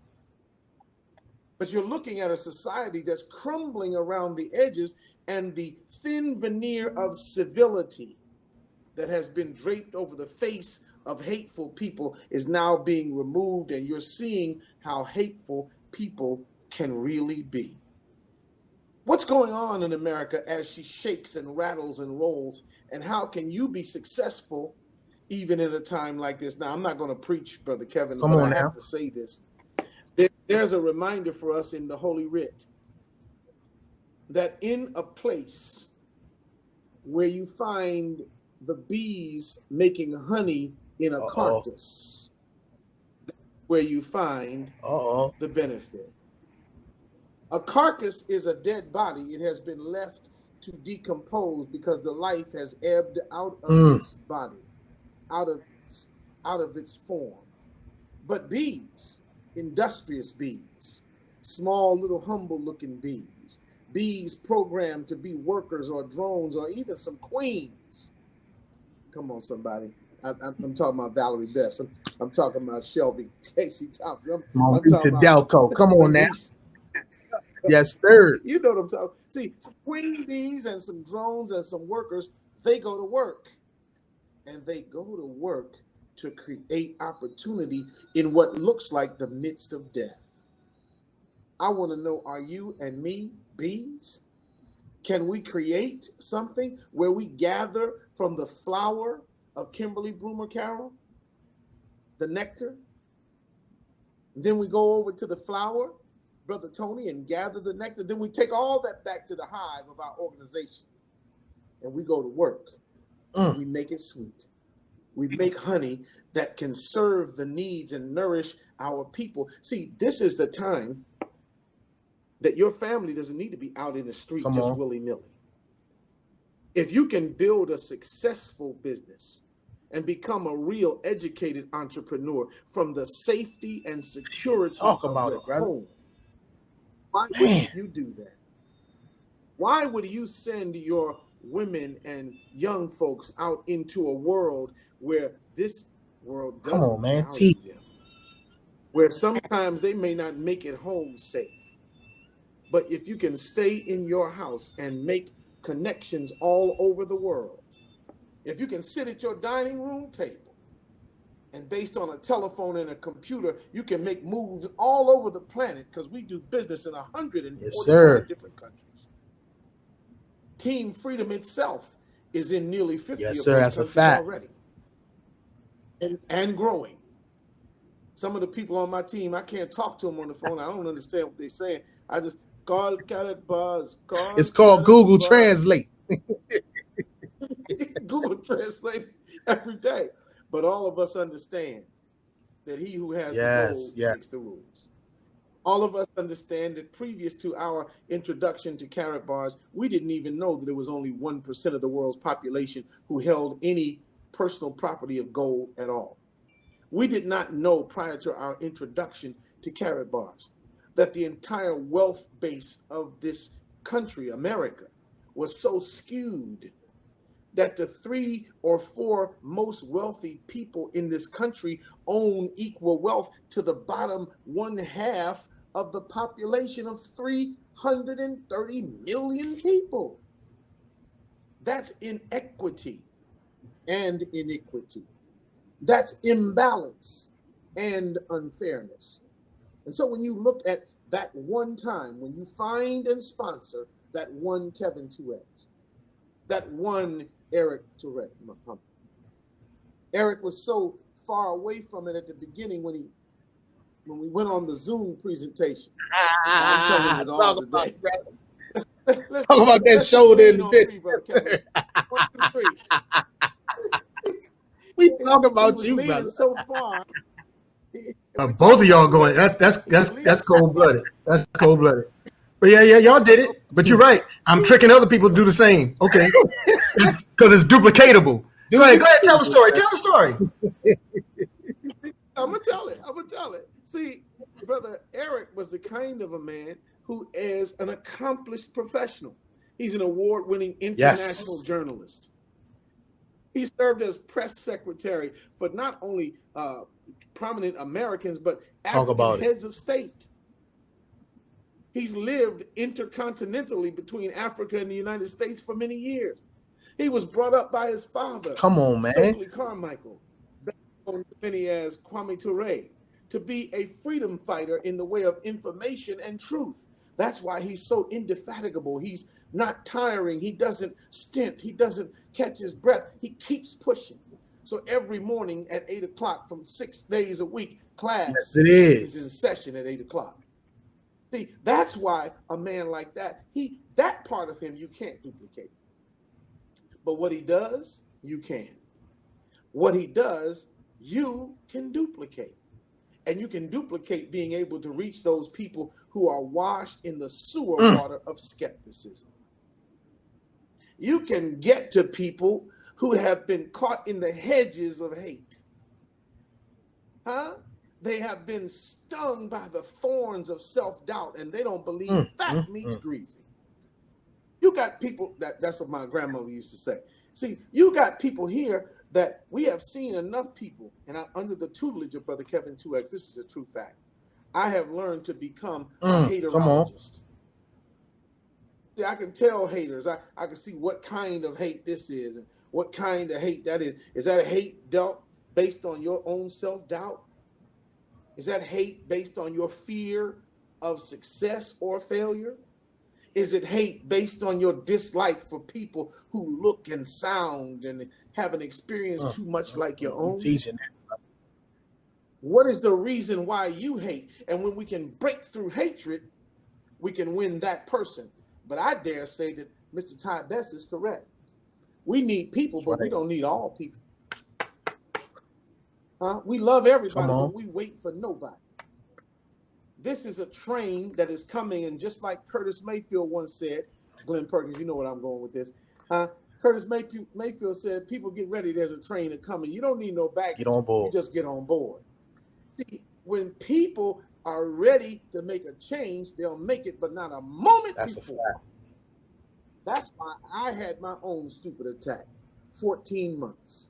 But you're looking at a society that's crumbling around the edges, and the thin veneer of civility that has been draped over the face of hateful people is now being removed, and you're seeing how hateful people can really be. What's going on in America as she shakes and rattles and rolls, and how can you be successful even in a time like this? Now, I'm not going to preach, Brother Kevin, but I have to say this. There's a reminder for us in the Holy Writ that in a place where you find the bees making honey in a carcass, where you find the benefit. A carcass is a dead body. It has been left to decompose because the life has ebbed out of its body, out of its form. But bees, industrious bees, small little humble looking bees, bees programmed to be workers or drones or even some queens. Come on, somebody. I'm talking about Valerie Best. I'm talking about Shelby Casey Thompson. I'm talking about Delco. Come on now. Yes, sir. You know what I'm talking. See, some queen bees and some drones and some workers, they go to work. And they go to work to create opportunity in what looks like the midst of death. I want to know, are you and me bees? Can we create something where we gather from the flower of Kimberly Bloomer Carroll, the nectar? Then we go over to the flower, Brother Tony, and gather the nectar. Then we take all that back to the hive of our organization and we go to work. We make it sweet. We make honey that can serve the needs and nourish our people. See, this is the time that your family doesn't need to be out in the street just willy-nilly. If you can build a successful business and become a real educated entrepreneur from the safety and security of your home, why would you do that? Why would you send your women and young folks out into a world where this world doesn't value them, where sometimes they may not make it home safe? But if you can stay in your house and make connections all over the world, if you can sit at your dining room table and based on a telephone and a computer, you can make moves all over the planet, because we do business in 140 different countries. Team Freedom itself is in nearly 50 that's a fact. Already. And growing. Some of the people on my team, I can't talk to them on the phone. I don't understand what they're saying. I just call Karatbars. It's called Google Translate. Google translates every day. But all of us understand that he who has the gold makes the rules. All of us understand that previous to our introduction to Karatbars, we didn't even know that there was only 1% of the world's population who held any personal property of gold at all. We did not know prior to our introduction to Karatbars that the entire wealth base of this country, America, was so skewed that the 3 or 4 most wealthy people in this country own equal wealth to the bottom 1/2 of the population of 330 million people. That's inequity and iniquity. That's imbalance and unfairness. And so when you look at that one time, when you find and sponsor that one Kevin Tourex, that one Eric Tourette Muhammad. Eric was so far away from it at the beginning when we went on the Zoom presentation. I'm telling it all today. Talk about that shoulder in the bitch. 1, 2, 3. We talk about you, brother. So far. Both of y'all going. That's cold blooded. That's cold blooded. But yeah, y'all did it. But you're right. I'm tricking other people to do the same. Okay, because it's duplicatable. Go ahead, tell the story. Tell the story. I'm gonna tell it. See, Brother Eric was the kind of a man who is an accomplished professional. He's an award-winning international journalist. He served as press secretary for not only prominent Americans, but African heads of state. He's lived intercontinentally between Africa and the United States for many years. He was brought up by his father. Come on, man. Stokely Carmichael, known many as Kwame Ture, to be a freedom fighter in the way of information and truth. That's why he's so indefatigable. He's not tiring. He doesn't stint. He doesn't catch his breath. He keeps pushing. So every morning at 8 o'clock from 6 days a week, class is in session at 8 o'clock. See, that's why a man like that, that part of him you can't duplicate. But what he does, you can. What he does, you can duplicate. And you can duplicate being able to reach those people who are washed in the sewer water of skepticism. You can get to people who have been caught in the hedges of hate. They have been stung by the thorns of self-doubt, and they don't believe fat meat's greasy. You got people, that's what my grandmother used to say. See, you got people here that we have seen enough people, and under the tutelage of Brother Kevin 2X, this is a true fact. I have learned to become a haterologist. See, I can tell haters. I can see what kind of hate this is and what kind of hate that is. Is that a hate dealt based on your own self-doubt? Is that hate based on your fear of success or failure? Is it hate based on your dislike for people who look and sound and haven't experienced too much like your own? Teaching. What is the reason why you hate? And when we can break through hatred, we can win that person. But I dare say that Mr. Ty Best is correct. We need people, but we don't need all people. We love everybody, but we wait for nobody. This is a train that is coming, and just like Curtis Mayfield once said, Glenn Perkins, you know what I'm going with this. Curtis Mayfield said, people get ready, there's a train coming. You don't need no baggage. Get on board. You just get on board. See, when people are ready to make a change, they'll make it, but not a moment That's before. a fact. That's why I had my own stupid attack, 14 months.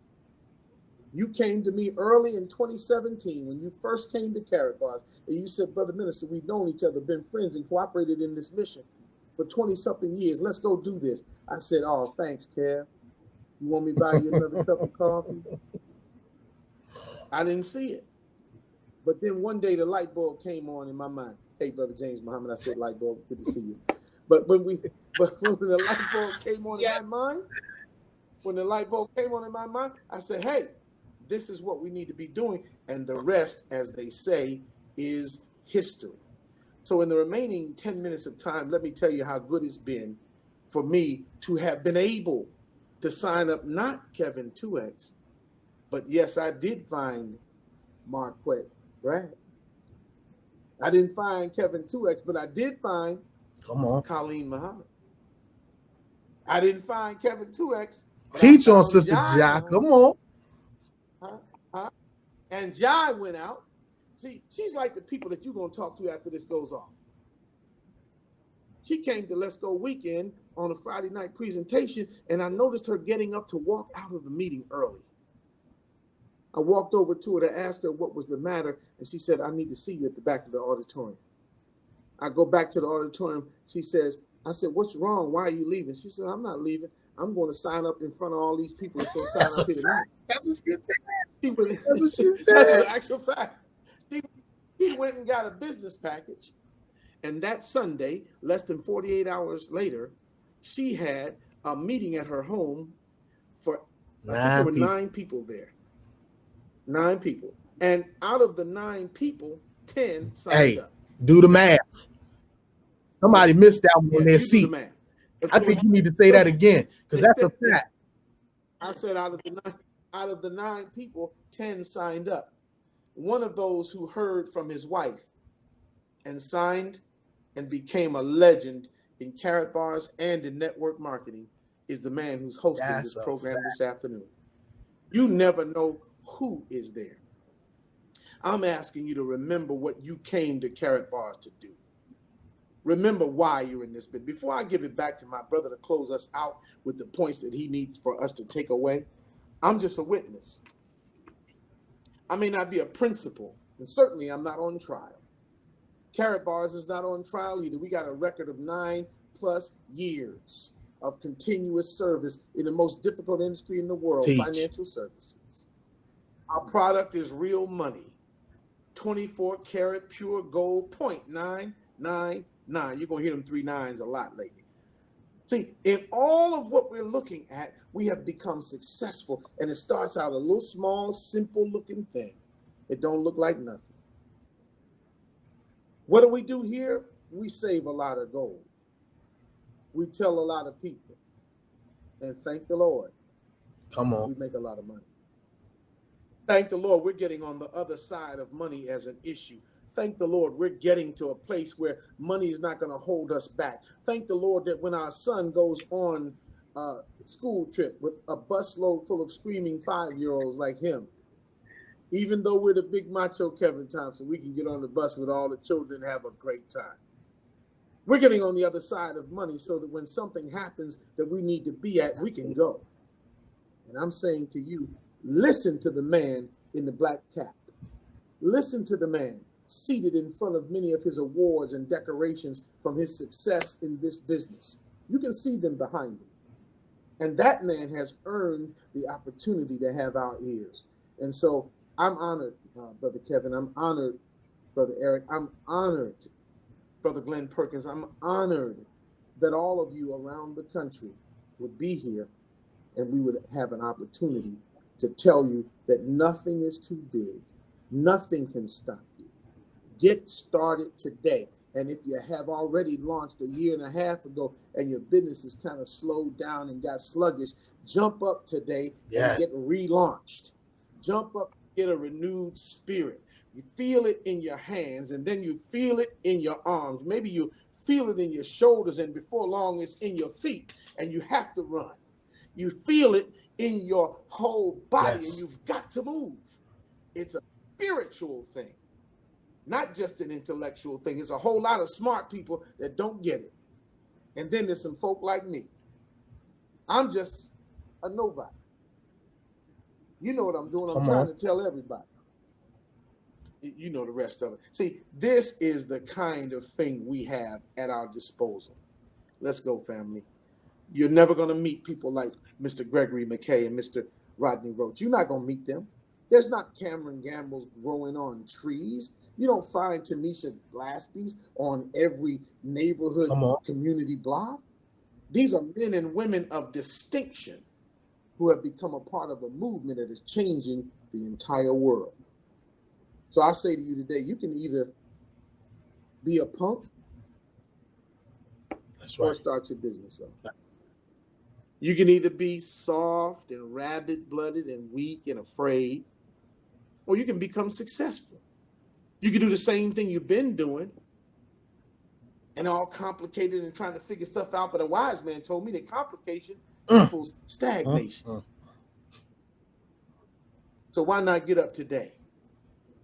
You came to me early in 2017 when you first came to Karatbars, and you said, Brother Minister, we've known each other, been friends, and cooperated in this mission for 20-something years. Let's go do this. I said, oh, thanks, Kev. You want me to buy you another cup of coffee? I didn't see it. But then one day the light bulb came on in my mind. Hey, Brother James Muhammad, I said light bulb, good to see you. But when the light bulb came on in my mind, when the light bulb came on in my mind, I said, hey, this is what we need to be doing. And the rest, as they say, is history. So in the remaining 10 minutes of time, let me tell you how good it's been for me to have been able to sign up, not Kevin 2X, but yes, I did find Marquette Brad. I didn't find Kevin 2X, but I did find Colleen Muhammad. I didn't find Kevin 2X. Teach on, Sister Jai. Come on. And Jai went out. See, she's like the people that you're going to talk to after this goes off. She came to Let's Go Weekend on a Friday night presentation, and I noticed her getting up to walk out of the meeting early. I walked over to her to ask her what was the matter, and she said, I need to see you at the back of the auditorium. I go back to the auditorium. She says, I said, what's wrong? Why are you leaving? She said, I'm not leaving. I'm going to sign up in front of all these people that's going to sign up here tonight. That's what she said. That's what she said. That's an actual fact. She went and got a business package. And that Sunday, less than 48 hours later, she had a meeting at her home for there were 9 people there. 9 people. And out of the 9 people, 10 signed up. Do the math. Somebody missed that one in their seat. I think you need to say that again, because that's a fact. I said out of the 9 people, 10 signed up. One of those who heard from his wife and signed and became a legend in Karatbars and in network marketing is the man who's hosting this program this afternoon. You never know who is there. I'm asking you to remember what you came to Karatbars to do. Remember why you're in this bit. Before I give it back to my brother to close us out with the points that he needs for us to take away, I'm just a witness. I may not be a principal, and certainly I'm not on trial. Karatbars is not on trial either. We got a record of 9+ years of continuous service in the most difficult industry in the world, financial services. Our product is real money. 24 karat pure gold, 0.999. You're going to hear them 3 nines a lot lately. See, in all of what we're looking at, we have become successful. And it starts out a little small, simple looking thing. It don't look like nothing. What do we do here? We save a lot of gold. We tell a lot of people. And thank the Lord. Come on. We make a lot of money. Thank the Lord, we're getting on the other side of money as an issue. Thank the Lord, we're getting to a place where money is not going to hold us back. Thank the Lord that when our son goes on a school trip with a busload full of screaming 5-year-olds like him, Even though we're the big macho Kevin Thompson, we can get on the bus with all the children and have a great time. We're getting on the other side of money so that when something happens that we need to be at, we can go. And I'm saying to you, listen to the man in the black cap. Listen to the man seated in front of many of his awards and decorations from his success in this business. You can see them behind him. And that man has earned the opportunity to have our ears. And so I'm honored, Brother Kevin. I'm honored, Brother Eric. I'm honored, Brother Glenn Perkins. I'm honored that all of you around the country would be here and we would have an opportunity to tell you that nothing is too big. Nothing can stop you. Get started today. And if you have already launched a year and a half ago and your business is kind of slowed down and got sluggish, jump up today and get relaunched. Jump up, get a renewed spirit. You feel it in your hands and then you feel it in your arms. Maybe you feel it in your shoulders and before long it's in your feet and you have to run. You feel it in your whole body and you've got to move. It's a spiritual thing. Not just an intellectual thing. It's a whole lot of smart people that don't get it. And then there's some folk like me. I'm just a nobody. You know what I'm doing. I'm trying to tell everybody. You know the rest of it. See, this is the kind of thing we have at our disposal. Let's go, family. You're never going to meet people like Mr. Gregory McKay and Mr. Rodney Roach. You're not going to meet them. There's not Cameron Gambles growing on trees. You don't find Tanisha Gillespie's on every neighborhood community block. These are men and women of distinction who have become a part of a movement that is changing the entire world. So I say to you today, you can either be a punk or start your business up. You can either be soft and rabbit-blooded and weak and afraid, or you can become successful. You can do the same thing you've been doing and all complicated and trying to figure stuff out. But a wise man told me that complication equals stagnation. So why not get up today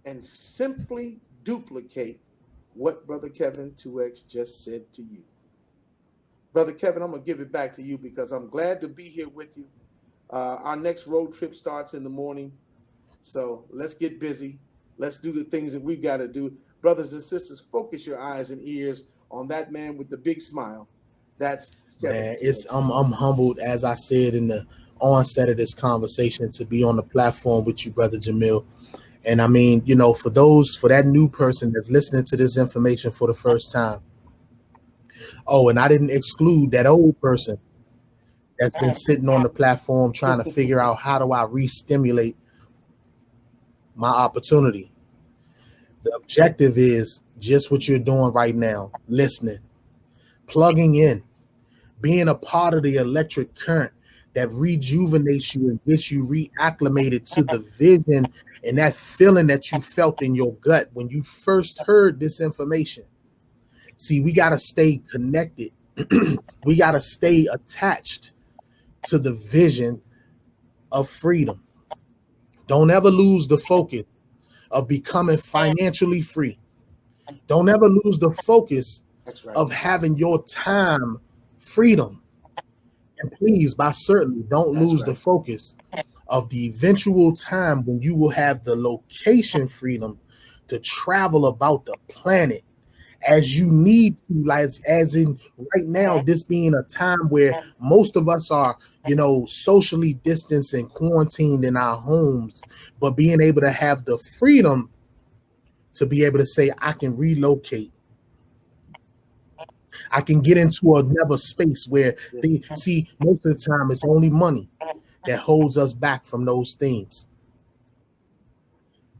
and simply duplicate what Brother Kevin 2X just said to you? Brother Kevin, I'm going to give it back to you because I'm glad to be here with you. Our next road trip starts in the morning. So let's get busy. Let's do the things that we've got to do. Brothers and sisters, focus your eyes and ears on that man with the big smile. That's Kevin. Man, I'm humbled, as I said in the onset of this conversation, to be on the platform with you, Brother Jamil. And I mean, you know, for that new person that's listening to this information for the first time. Oh, and I didn't exclude that old person that's been sitting on the platform trying to figure out how do I re-stimulate my opportunity. The objective is just what you're doing right now, listening, plugging in, being a part of the electric current that rejuvenates you and gets you reacclimated to the vision and that feeling that you felt in your gut when you first heard this information. See, we got to stay connected. We got to stay attached to the vision of freedom. Don't ever lose the focus of becoming financially free. Don't ever lose the focus of having your time freedom. And please, by certainly, don't lose the focus of the eventual time when you will have the location freedom to travel about the planet as you need to, like, as in right now, this being a time where most of us are, you know, socially distanced and quarantined in our homes, but being able to have the freedom to be able to say, I can relocate. I can get into another space where they see most of the time it's only money that holds us back from those things.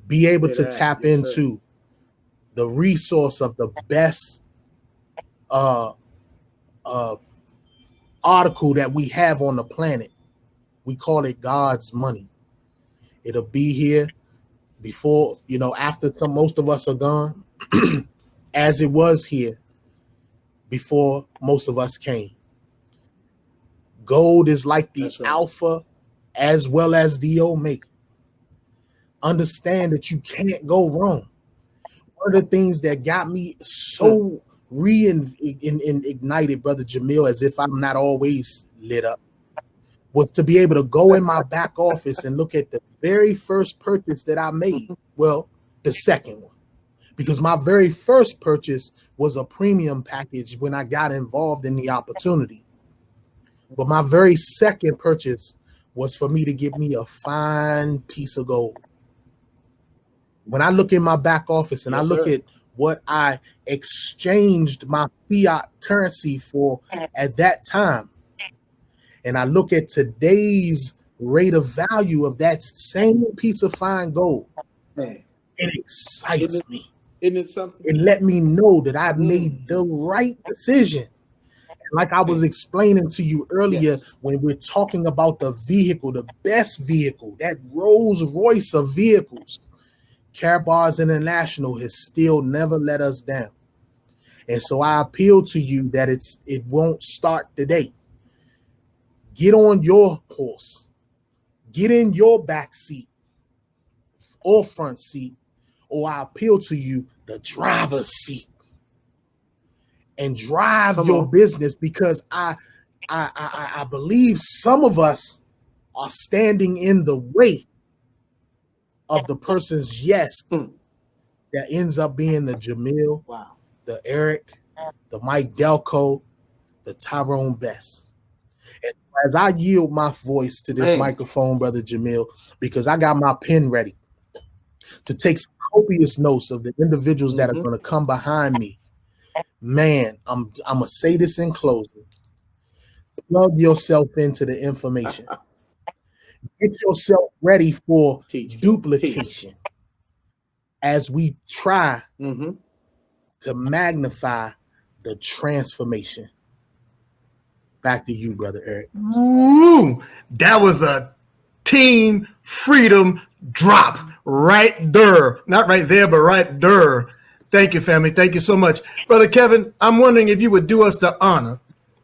Be able to tap into the resource of the best article that we have on the planet. We call it God's money. It'll be here before, you know, after most of us are gone, as it was here before most of us came. Gold is like the alpha as well as the omega. understand that you can't go wrong. One of the things that got me so ignited, Brother Jamil, as if I'm not always lit up, was to be able to go in my back office and look at the very first purchase that I made. Well, the second one, because my very first purchase was a premium package when I got involved in the opportunity. But my very second purchase was for me to give me a fine piece of gold. When I look in my back office and I look at what I exchanged my fiat currency for at that time, and I look at today's rate of value of that same piece of fine gold, it excites me. Isn't it something? It let me know that I've made the right decision. Like I was explaining to you earlier, when we're talking about the vehicle, the best vehicle, that Rolls Royce of vehicles, Karatbars International has still never let us down. And so I appeal to you that it won't start today. Get on your horse, get in your back seat or front seat, or I appeal to you, the driver's seat, and drive your business, because I believe some of us are standing in the way of the person's yes that ends up being the Jamil, the Eric, the Mike Delco, the Tyrone Best. And as I yield my voice to this microphone, Brother Jamil, because I got my pen ready to take some copious notes of the individuals that are going to come behind me. Man, I'm going to say this in closing. Plug yourself into the information. Get yourself ready for duplication as we try to magnify the transformation. Back to you, Brother Eric. Ooh, that was a Team Freedom drop right there. Not right there, but right there. Thank you, family. Thank you so much. Brother Kevin, I'm wondering if you would do us the honor,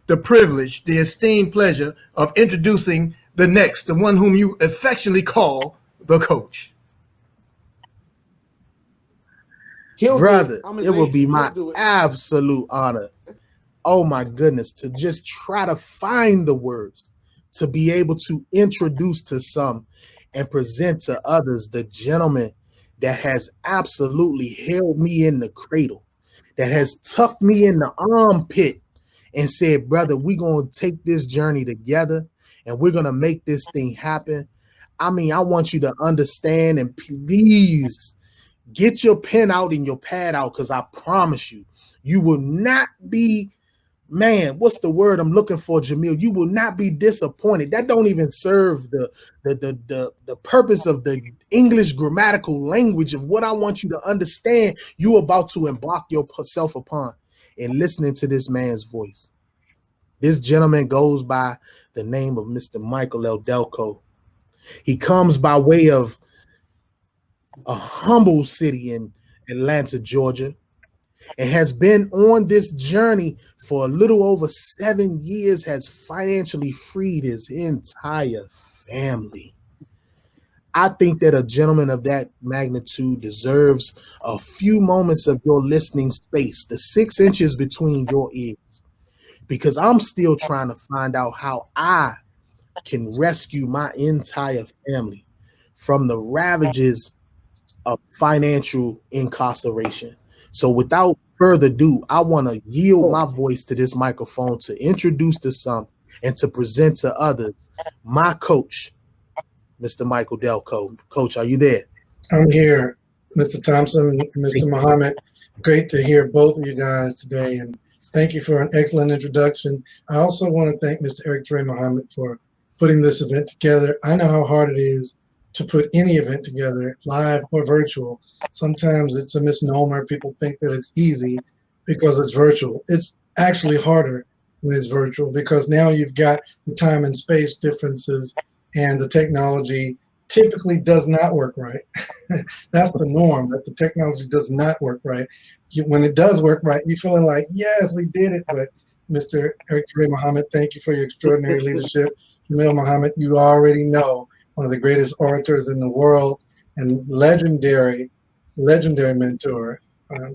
the privilege, the esteemed pleasure of introducing the next, the one whom you affectionately call the coach. Brother, it will be my absolute honor. Oh my goodness, to just try to find the words to be able to introduce to some and present to others the gentleman that has absolutely held me in the cradle, that has tucked me in the armpit and said, brother, we're going to take this journey together and we're going to make this thing happen. I mean, I want you to understand, and please get your pen out and your pad out, because I promise you, you will not be, man, what's the word I'm looking for, Jamil? You will not be disappointed. That don't even serve the purpose of the English grammatical language of what I want you to understand you about to embark yourself upon in listening to this man's voice. This gentleman goes by the name of Mr. Michael L. Delco. He comes by way of a humble city in Atlanta, Georgia, and has been on this journey for a little over 7 years, has financially freed his entire family. I think that a gentleman of that magnitude deserves a few moments of your listening space, the 6 inches between your ears, because I'm still trying to find out how I can rescue my entire family from the ravages of financial incarceration. So without further ado, I want to yield my voice to this microphone to introduce to some and to present to others my coach, Mr. Michael Delco. Coach, are you there? I'm here, Mr. Thompson, Mr. Muhammad. Great to hear both of you guys today, and thank you for an excellent introduction. I also want to thank Mr. Eric Trey Muhammad for putting this event together. I know how hard it is to put any event together, live or virtual. Sometimes it's a misnomer. People think that it's easy because it's virtual. It's actually harder when it's virtual, because now you've got the time and space differences, and the technology typically does not work right. That's the norm, that the technology does not work right. When it does work right, you're feeling like, yes, we did it. But Mr. Eric Trey Muhammad, thank you for your extraordinary leadership. Jamil Muhammad, you already know, one of the greatest orators in the world. and legendary mentor.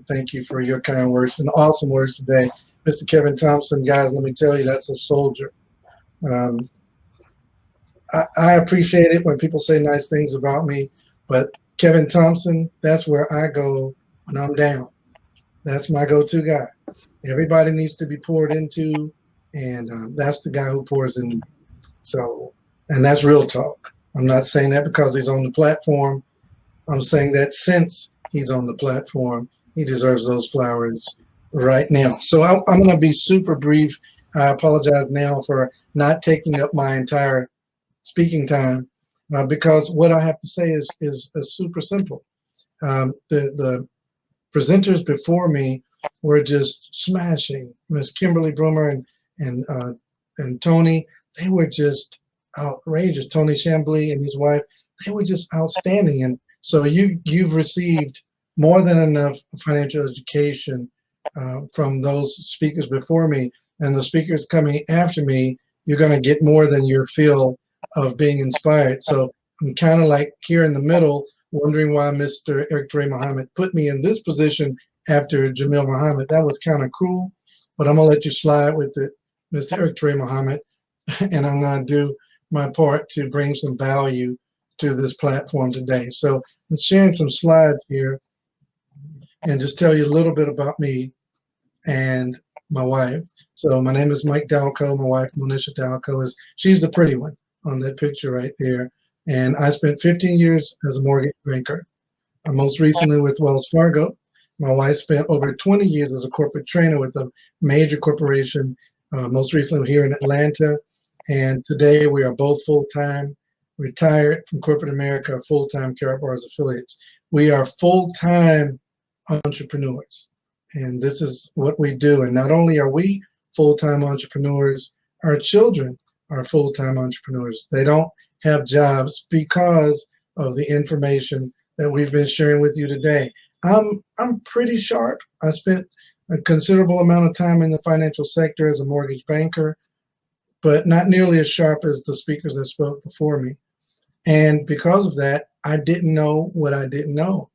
Thank you for your kind words and awesome words today. Mr. Kevin Thompson, guys, let me tell you, that's a soldier. I appreciate it when people say nice things about me, but Kevin Thompson, that's where I go when I'm down. That's my go-to guy. Everybody needs to be poured into, and that's the guy who pours into me. So, and that's real talk. I'm not saying that because he's on the platform. I'm saying that since he's on the platform, he deserves those flowers right now. So I'm going to be super brief. I apologize now for not taking up my entire speaking time because what I have to say is super simple. The presenters before me were just smashing. Miss Kimberly Broomer and Tony, they were just outrageous. Tony Chambly and his wife, they were just outstanding. And so you've received more than enough financial education from those speakers before me, and the speakers coming after me, you're going to get more than your fill of being inspired. So I'm kind of like here in the middle, wondering why Mr. Eric Toure Muhammad put me in this position after Jamil Muhammad. That was kind of cruel, but I'm going to let you slide with it, Mr. Eric Toure Muhammad, and I'm going to do my part to bring some value to this platform today. So I'm sharing some slides here and just tell you a little bit about me and my wife. So my name is Mike Dalco. My wife, Monisha Dalco, she's the pretty one on that picture right there. And I spent 15 years as a mortgage banker. Most recently with Wells Fargo. My wife spent over 20 years as a corporate trainer with a major corporation, most recently here in Atlanta. And today we are both full-time, retired from corporate America, full-time Karatbars affiliates. We are full-time entrepreneurs. And this is what we do. And not only are we full-time entrepreneurs, our children are full-time entrepreneurs. They don't have jobs because of the information that we've been sharing with you today. I'm pretty sharp. I spent a considerable amount of time in the financial sector as a mortgage banker, but not nearly as sharp as the speakers that spoke before me. And because of that, I didn't know what I didn't know.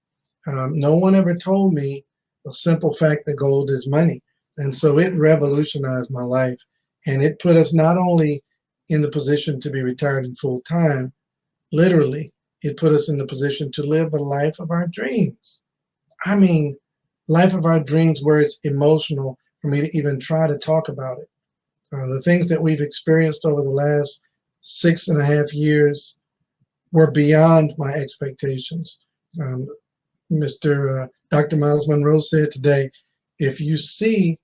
No one ever told me the simple fact that gold is money. And so it revolutionized my life. And it put us not only in the position to be retired in full time, literally, it put us in the position to live a life of our dreams. I mean, life of our dreams where it's emotional for me to even try to talk about it. The things that we've experienced over the last 6.5 years were beyond my expectations. Dr. Miles Monroe said today, let me see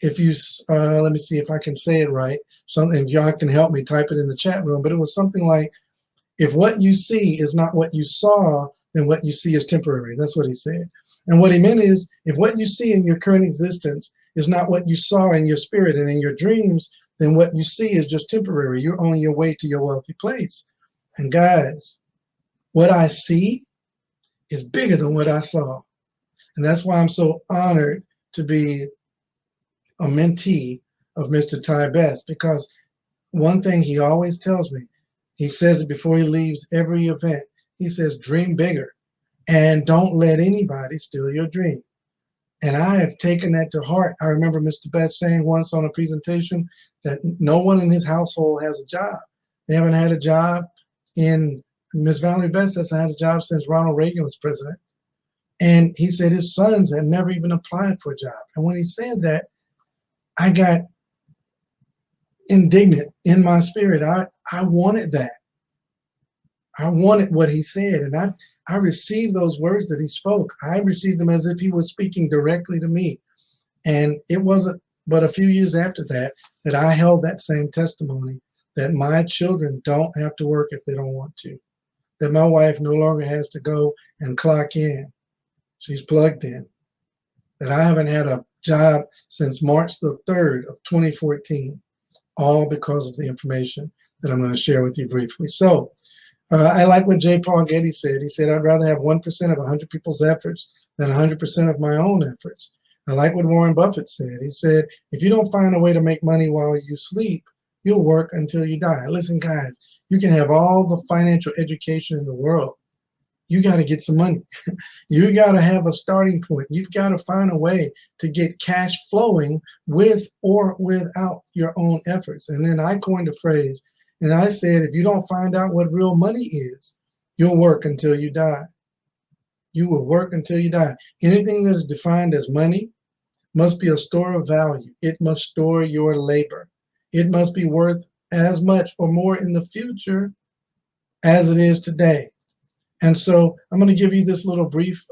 if I can say it right. Something, y'all can help me type it in the chat room, but it was something like, if what you see is not what you saw, then what you see is temporary. That's what he said. And what he meant is, if what you see in your current existence is not what you saw in your spirit and in your dreams, then what you see is just temporary. You're on your way to your wealthy place. And guys, what I see is bigger than what I saw. And that's why I'm so honored to be a mentee of Mr. Ty Best, because one thing he always tells me, he says it before he leaves every event, he says, dream bigger and don't let anybody steal your dream. And I have taken that to heart. I remember Mr. Best saying once on a presentation that no one in his household has a job. They haven't had a job in, Miss Valerie Best hasn't had a job since Ronald Reagan was president. And he said his sons had never even applied for a job. And when he said that, I got indignant in my spirit. I wanted that. I wanted what he said. And I received those words that he spoke. I received them as if he was speaking directly to me. And it wasn't but a few years after that that I held that same testimony, that my children don't have to work if they don't want to, that my wife no longer has to go and clock in. She's plugged in. That I haven't had a job since March the 3rd of 2014, all because of the information that I'm going to share with you briefly. So I like what J. Paul Getty said. He said, I'd rather have 1% of 100 people's efforts than 100% of my own efforts. I like what Warren Buffett said. He said, if you don't find a way to make money while you sleep, you'll work until you die. Listen, guys, you can have all the financial education in the world. you got to get some money. You got to have a starting point. You've got to find a way to get cash flowing with or without your own efforts. And then I coined a phrase, and I said, if you don't find out what real money is, you'll work until you die. You will work until you die. Anything that is defined as money must be a store of value. It must store your labor. It must be worth as much or more in the future as it is today. And so I'm going to give you this little brief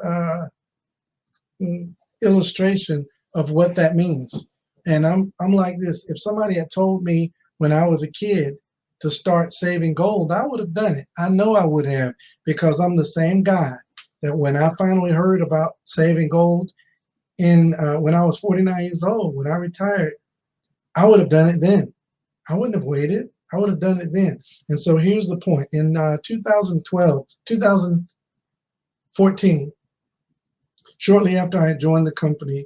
illustration of what that means. And I'm like this. If somebody had told me when I was a kid to start saving gold, I would have done it. I know I would have, because I'm the same guy that when I finally heard about saving gold when I was 49 years old, when I retired, I would have done it then. I wouldn't have waited. I would have done it then. And so here's the point. In 2014, shortly after I had joined the company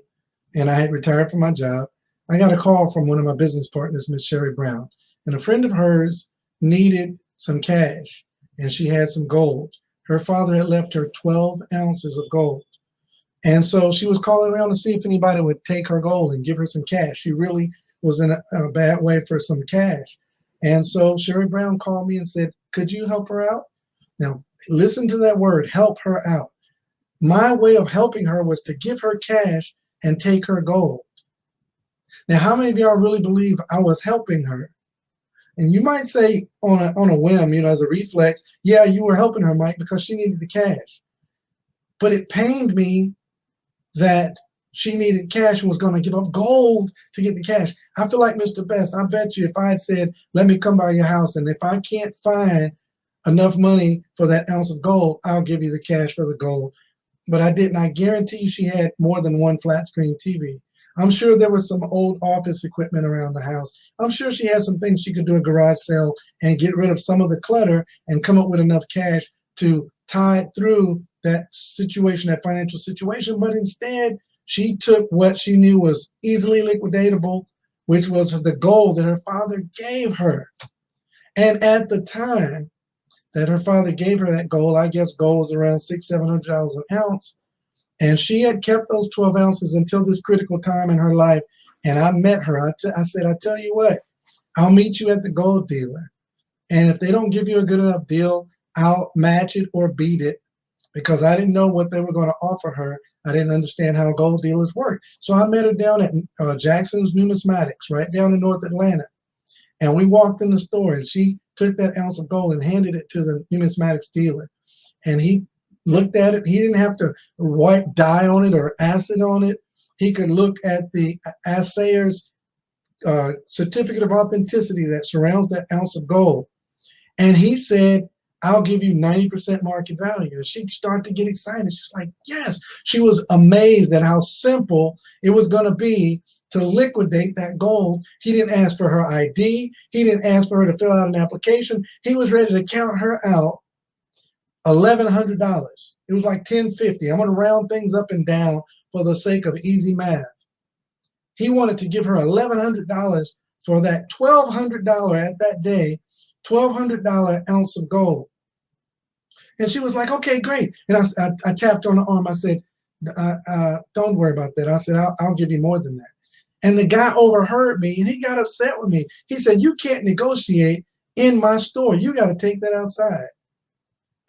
and I had retired from my job, I got a call from one of my business partners, Miss Sherry Brown. And a friend of hers needed some cash, and she had some gold. Her father had left her 12 ounces of gold. And so she was calling around to see if anybody would take her gold and give her some cash. She really was in a bad way for some cash. And so Sherry Brown called me and said, could you help her out? Now, listen to that word, help her out. My way of helping her was to give her cash and take her gold. Now, how many of y'all really believe I was helping her? And you might say on a whim, you know, as a reflex, yeah, you were helping her, Mike, because she needed the cash. But it pained me that she needed cash and was going to give up gold to get the cash. I feel like Mr. Best, I bet you if I had said, let me come by your house, and if I can't find enough money for that ounce of gold, I'll give you the cash for the gold. But I didn't. I guarantee you she had more than one flat screen TV. I'm sure there was some old office equipment around the house. I'm sure she had some things she could do a garage sale and get rid of some of the clutter and come up with enough cash to tide through that situation, that financial situation. But instead, she took what she knew was easily liquidatable, which was the gold that her father gave her. And at the time that her father gave her that gold, I guess gold was around $600-700 an ounce. And she had kept those 12 ounces until this critical time in her life. And I met her. I said, I tell you what, I'll meet you at the gold dealer. And if they don't give you a good enough deal, I'll match it or beat it, because I didn't know what they were going to offer her. I didn't understand how gold dealers work. So I met her down at Jackson's Numismatics, right down in North Atlanta. And we walked in the store, and she took that ounce of gold and handed it to the numismatics dealer. And he looked at it. He didn't have to wipe dye on it or acid on it. He could look at the assayer's certificate of authenticity that surrounds that ounce of gold. And he said, I'll give you 90% market value. And she started to get excited. She's like, yes. She was amazed at how simple it was going to be to liquidate that gold. He didn't ask for her ID. He didn't ask for her to fill out an application. He was ready to count her out $1,100. It was like $1,050. I'm going to round things up and down for the sake of easy math. He wanted to give her $1,100 for that $1,200 at that day, $1,200 ounce of gold. And she was like, okay, great. And I tapped her on the arm. I said, don't worry about that. I said, I'll give you more than that. And the guy overheard me, and he got upset with me. He said, you can't negotiate in my store. You got to take that outside.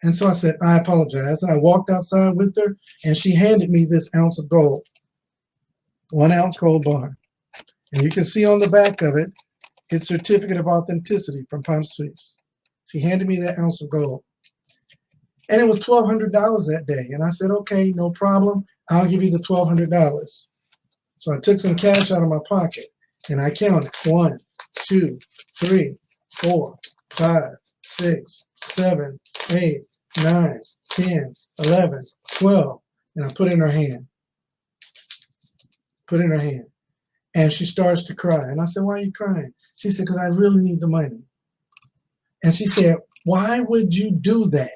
And so I said, I apologize. And I walked outside with her, and she handed me this ounce of gold, 1 ounce gold bar. And you can see on the back of it, its certificate of authenticity from Palm Suisse. She handed me that ounce of gold. And it was $1,200 that day. And I said, okay, no problem. I'll give you the $1,200. So I took some cash out of my pocket, and I counted 1, 2, 3, 4, 5, 6, 7, 8, 9, 10, 11, 12. And I put it in her hand. Put it in her hand. And she starts to cry. And I said, why are you crying? She said, because I really need the money. And she said, why would you do that?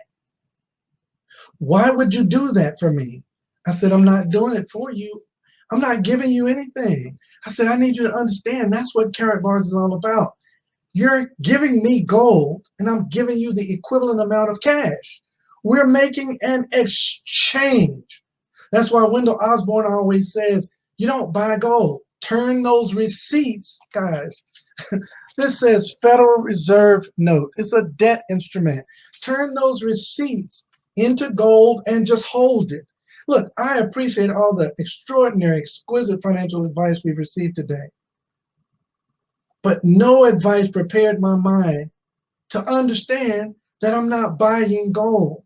Why would you do that for me? I said, I'm not doing it for you. I'm not giving you anything. I said, I need you to understand that's what Karatbars is all about. You're giving me gold, and I'm giving you the equivalent amount of cash. We're making an exchange. That's why Wendell Osborne always says, you don't buy gold. Turn those receipts, guys. This says Federal Reserve note. It's a debt instrument. Turn those receipts into gold and just hold it. Look, I appreciate all the extraordinary, exquisite financial advice we've received today. But no advice prepared my mind to understand that I'm not buying gold,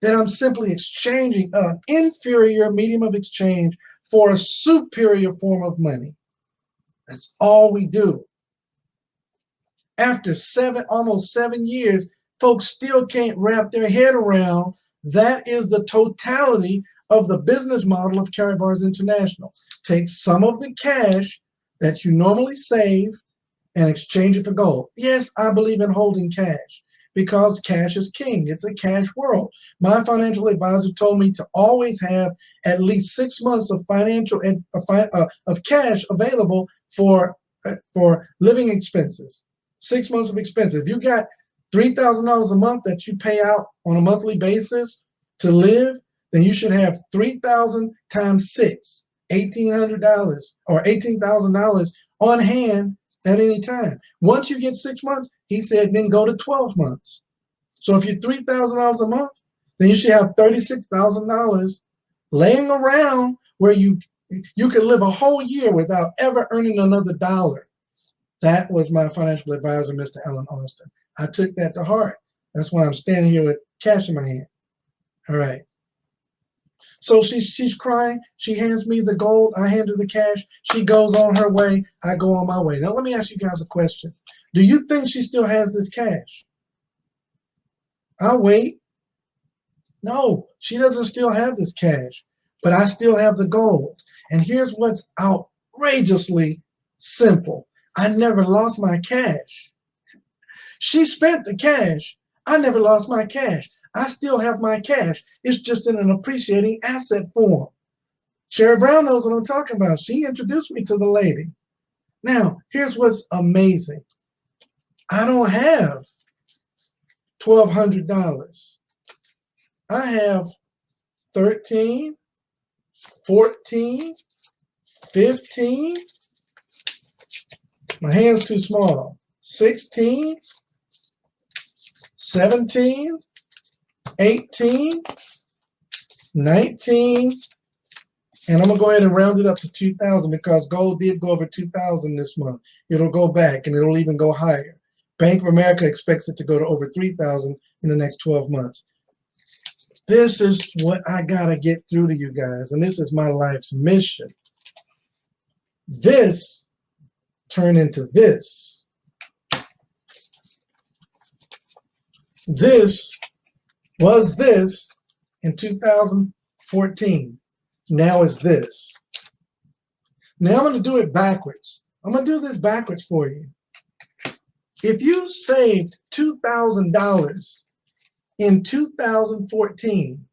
that I'm simply exchanging an inferior medium of exchange for a superior form of money. That's all we do. After almost 7 years, folks still can't wrap their head around that is the totality of the business model of Karatbars International. Take some of the cash that you normally save and exchange it for gold. Yes, I believe in holding cash because cash is king. It's a cash world. My financial advisor told me to always have at least 6 months of of cash available for living expenses. 6 months of expenses. If you got $3,000 a month that you pay out on a monthly basis to live, then you should have 3,000 times 6, $1,800 or $18,000 on hand at any time. Once you get 6 months, he said, then go to 12 months. So if you're $3,000 a month, then you should have $36,000 laying around where you can live a whole year without ever earning another dollar. That was my financial advisor, Mr. Alan Austin. I took that to heart. That's why I'm standing here with cash in my hand. All right. So she's crying. She hands me the gold. I hand her the cash. She goes on her way. I go on my way. Now, let me ask you guys a question. Do you think she still has this cash? I'll wait. No, she doesn't still have this cash, but I still have the gold. And here's what's outrageously simple. I never lost my cash. She spent the cash. I never lost my cash. I still have my cash. It's just in an appreciating asset form. Sherry Brown knows what I'm talking about. She introduced me to the lady. Now, here's what's amazing. I don't have $1,200. I have 13, 14, 15. My hand's too small. 16, 17, 18, 19, and I'm going to go ahead and round it up to 2,000 because gold did go over 2,000 this month. It'll go back and it'll even go higher. Bank of America expects it to go to over 3,000 in the next 12 months. This is what I got to get through to you guys, and this is my life's mission. This turned into this. This was this in 2014. Now it's this. Now I'm going to do it backwards. I'm going to do this backwards for you. If you saved $2,000 in 2014,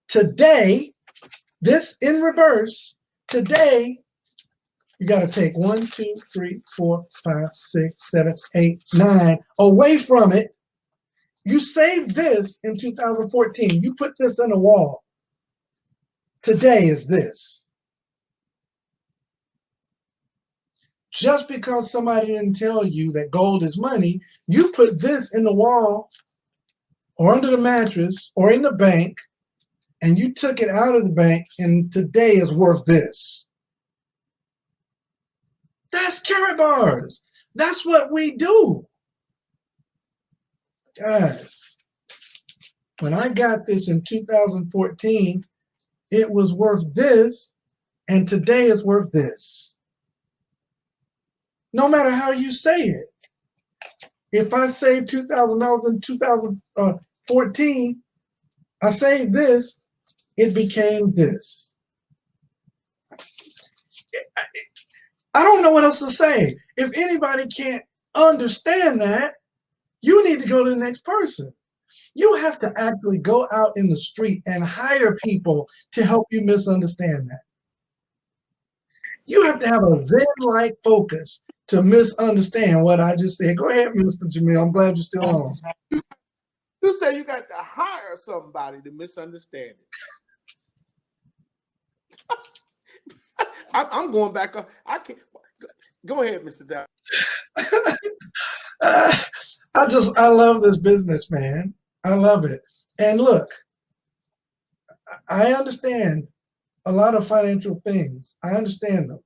today, this in reverse, today, you got to take 1, 2, 3, 4, 5, 6, 7, 8, 9 away from it. You saved this in 2014. You put this in a wall. Today is this. Just because somebody didn't tell you that gold is money, you put this in the wall or under the mattress or in the bank, and you took it out of the bank, and today is worth this. That's Karatbars. That's what we do. Guys, when I got this in 2014, it was worth this, and today is worth this. No matter how you say it. If I saved $2,000 in 2014, I saved this, it became this. I don't know what else to say. If anybody can't understand that, you need to go to the next person. You have to actually go out in the street and hire people to help you misunderstand that. You have to have a Zen-like focus to misunderstand what I just said. Go ahead, Mr. Jamil. I'm glad you're still on. You say you got to hire somebody to misunderstand it. I'm going back up. I can't. Go ahead, Mr. Dow. I love this business, man. I love it. And look, I understand a lot of financial things. I understand them.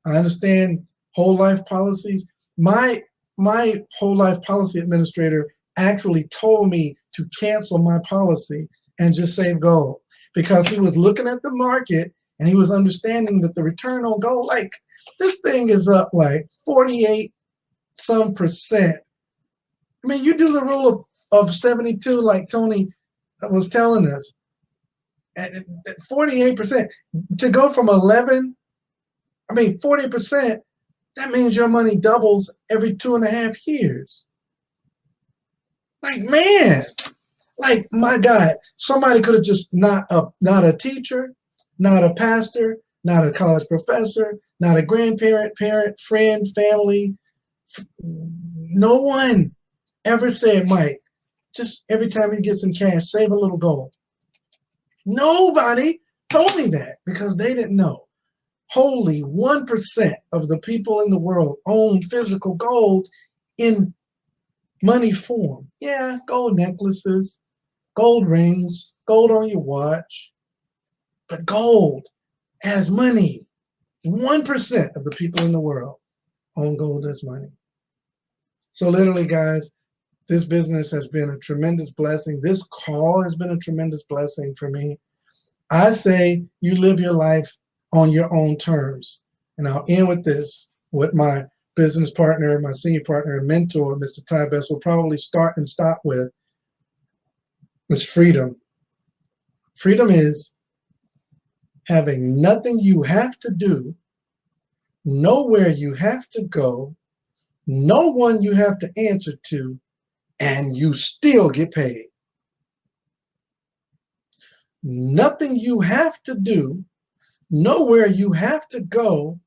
I understand whole life policies. My whole life policy administrator actually told me to cancel my policy and just save gold, because he was looking at the market and he was understanding that the return on gold, like this thing is up like 48 some percent. I mean, you do the rule of 72 like Tony was telling us, at 48%, to go from 40%, that means your money doubles every 2.5 years. Like, man, like, my God, somebody could have just not a teacher, not a pastor, not a college professor, not a grandparent, parent, friend, family. No one ever said, Mike, just every time you get some cash, save a little gold. Nobody told me that, because they didn't know. Wholly 1% of the people in the world own physical gold in money form. Yeah, gold necklaces, gold rings, gold on your watch. But gold as money. 1% of the people in the world own gold as money. So literally, guys, this business has been a tremendous blessing. This call has been a tremendous blessing for me. I say you live your life on your own terms. And I'll end with this, what my business partner, my senior partner and mentor, Mr. Ty Best, will probably start and stop with, is freedom. Freedom is having nothing you have to do, nowhere you have to go, no one you have to answer to, and you still get paid. Nothing you have to do, nowhere you have to go,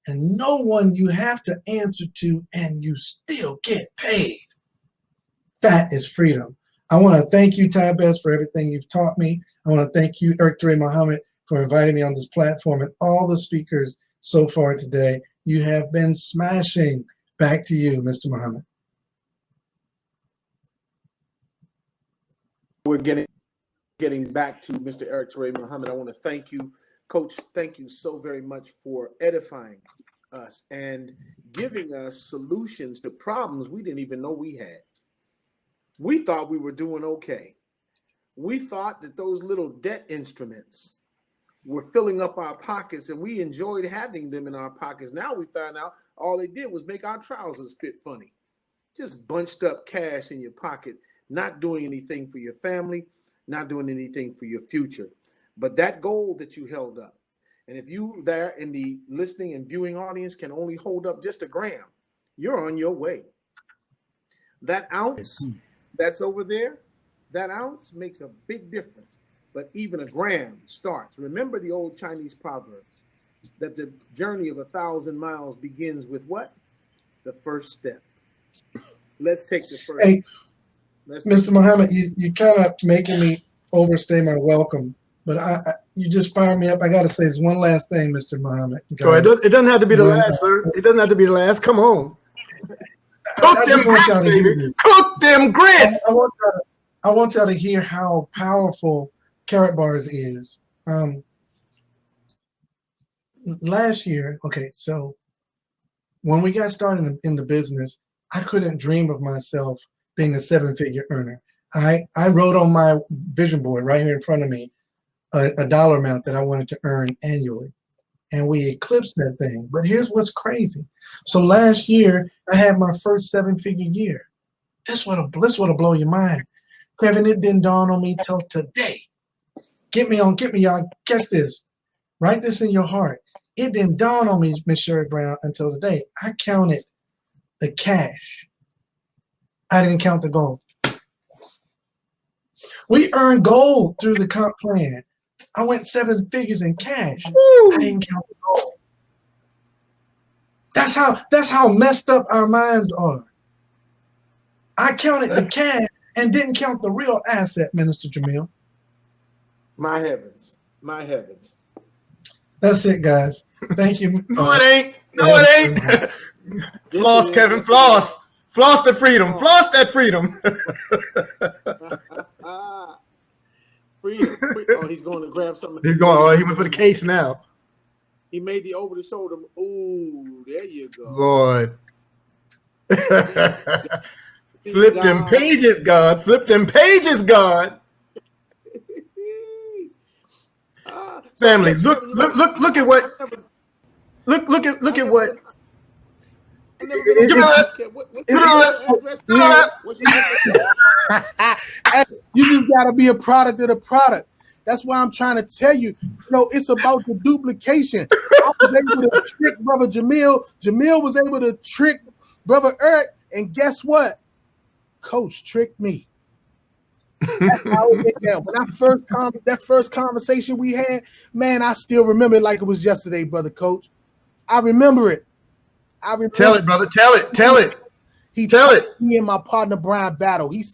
and no one you have to answer to, and you still get paid. That is freedom. I want to thank you, Ty Best, for everything you've taught me. I want to thank you, Eric Toure Muhammad, for inviting me on this platform, and all the speakers so far today. You have been smashing. Back to you, Mr. Muhammad. We're getting back to Mr. Eric Toure Muhammad. I want to thank you, Coach. Thank you so very much for edifying us and giving us solutions to problems we didn't even know we had. We thought we were doing okay. We thought that those little debt instruments were filling up our pockets, and we enjoyed having them in our pockets. Now we found out all they did was make our trousers fit funny. Just bunched up cash in your pocket, not doing anything for your family, not doing anything for your future. But that gold that you held up, and if you there in the listening and viewing audience can only hold up just a gram, you're on your way. That ounce that's over there, that ounce makes a big difference. But even a gram starts. Remember the old Chinese proverb that the journey of 1,000 miles begins with what? The first step. Let's take the first. Hey, Mr. Muhammad, you kind of making me overstay my welcome, but you just fired me up. I got to say this one last thing, Mr. Muhammad. So it doesn't have to be the last, sir. It doesn't have to be the last. Come on. Cook them grits, baby. Cook them grits. I want y'all to hear how powerful Karatbars is. Last year, okay, so when we got started in the business, I couldn't dream of myself being a 7-figure earner. I wrote on my vision board right here in front of me a dollar amount that I wanted to earn annually, and we eclipsed that thing. But here's what's crazy. So last year, I had my first 7-figure year. This what'll blow your mind. Kevin, it didn't dawn on me till today. Get me, y'all. Catch this. Write this in your heart. It didn't dawn on me, Miss Sherry Brown, until today. I counted the cash. I didn't count the gold. We earned gold through the comp plan. I went 7 figures in cash. I didn't count the gold. That's how messed up our minds are. I counted the cash, and didn't count the real asset, Minister Jamil. My heavens. My heavens. That's it, guys. Thank you. No, it ain't. No, it ain't. Floss, Kevin, floss. Floss the freedom. Floss that freedom. Freedom. Oh, he's going to grab something. He's going. Oh, he went for the case now. He made the over the shoulder. Ooh, there you go. Lord. Flip them pages, God. Flip them pages, God. Family, look at what. Look at what. You just gotta be a product of the product. That's why I'm trying to tell you. It's about the duplication. I was able to trick Brother Jamil. Jamil was able to trick Brother Eric, and guess what? Coach tricked me. That's how it went down. When that first conversation we had, man, I still remember it like it was yesterday, Brother Coach. I remember it. Tell it, brother. Tell it. He tell it. Me and my partner Brian Battle. He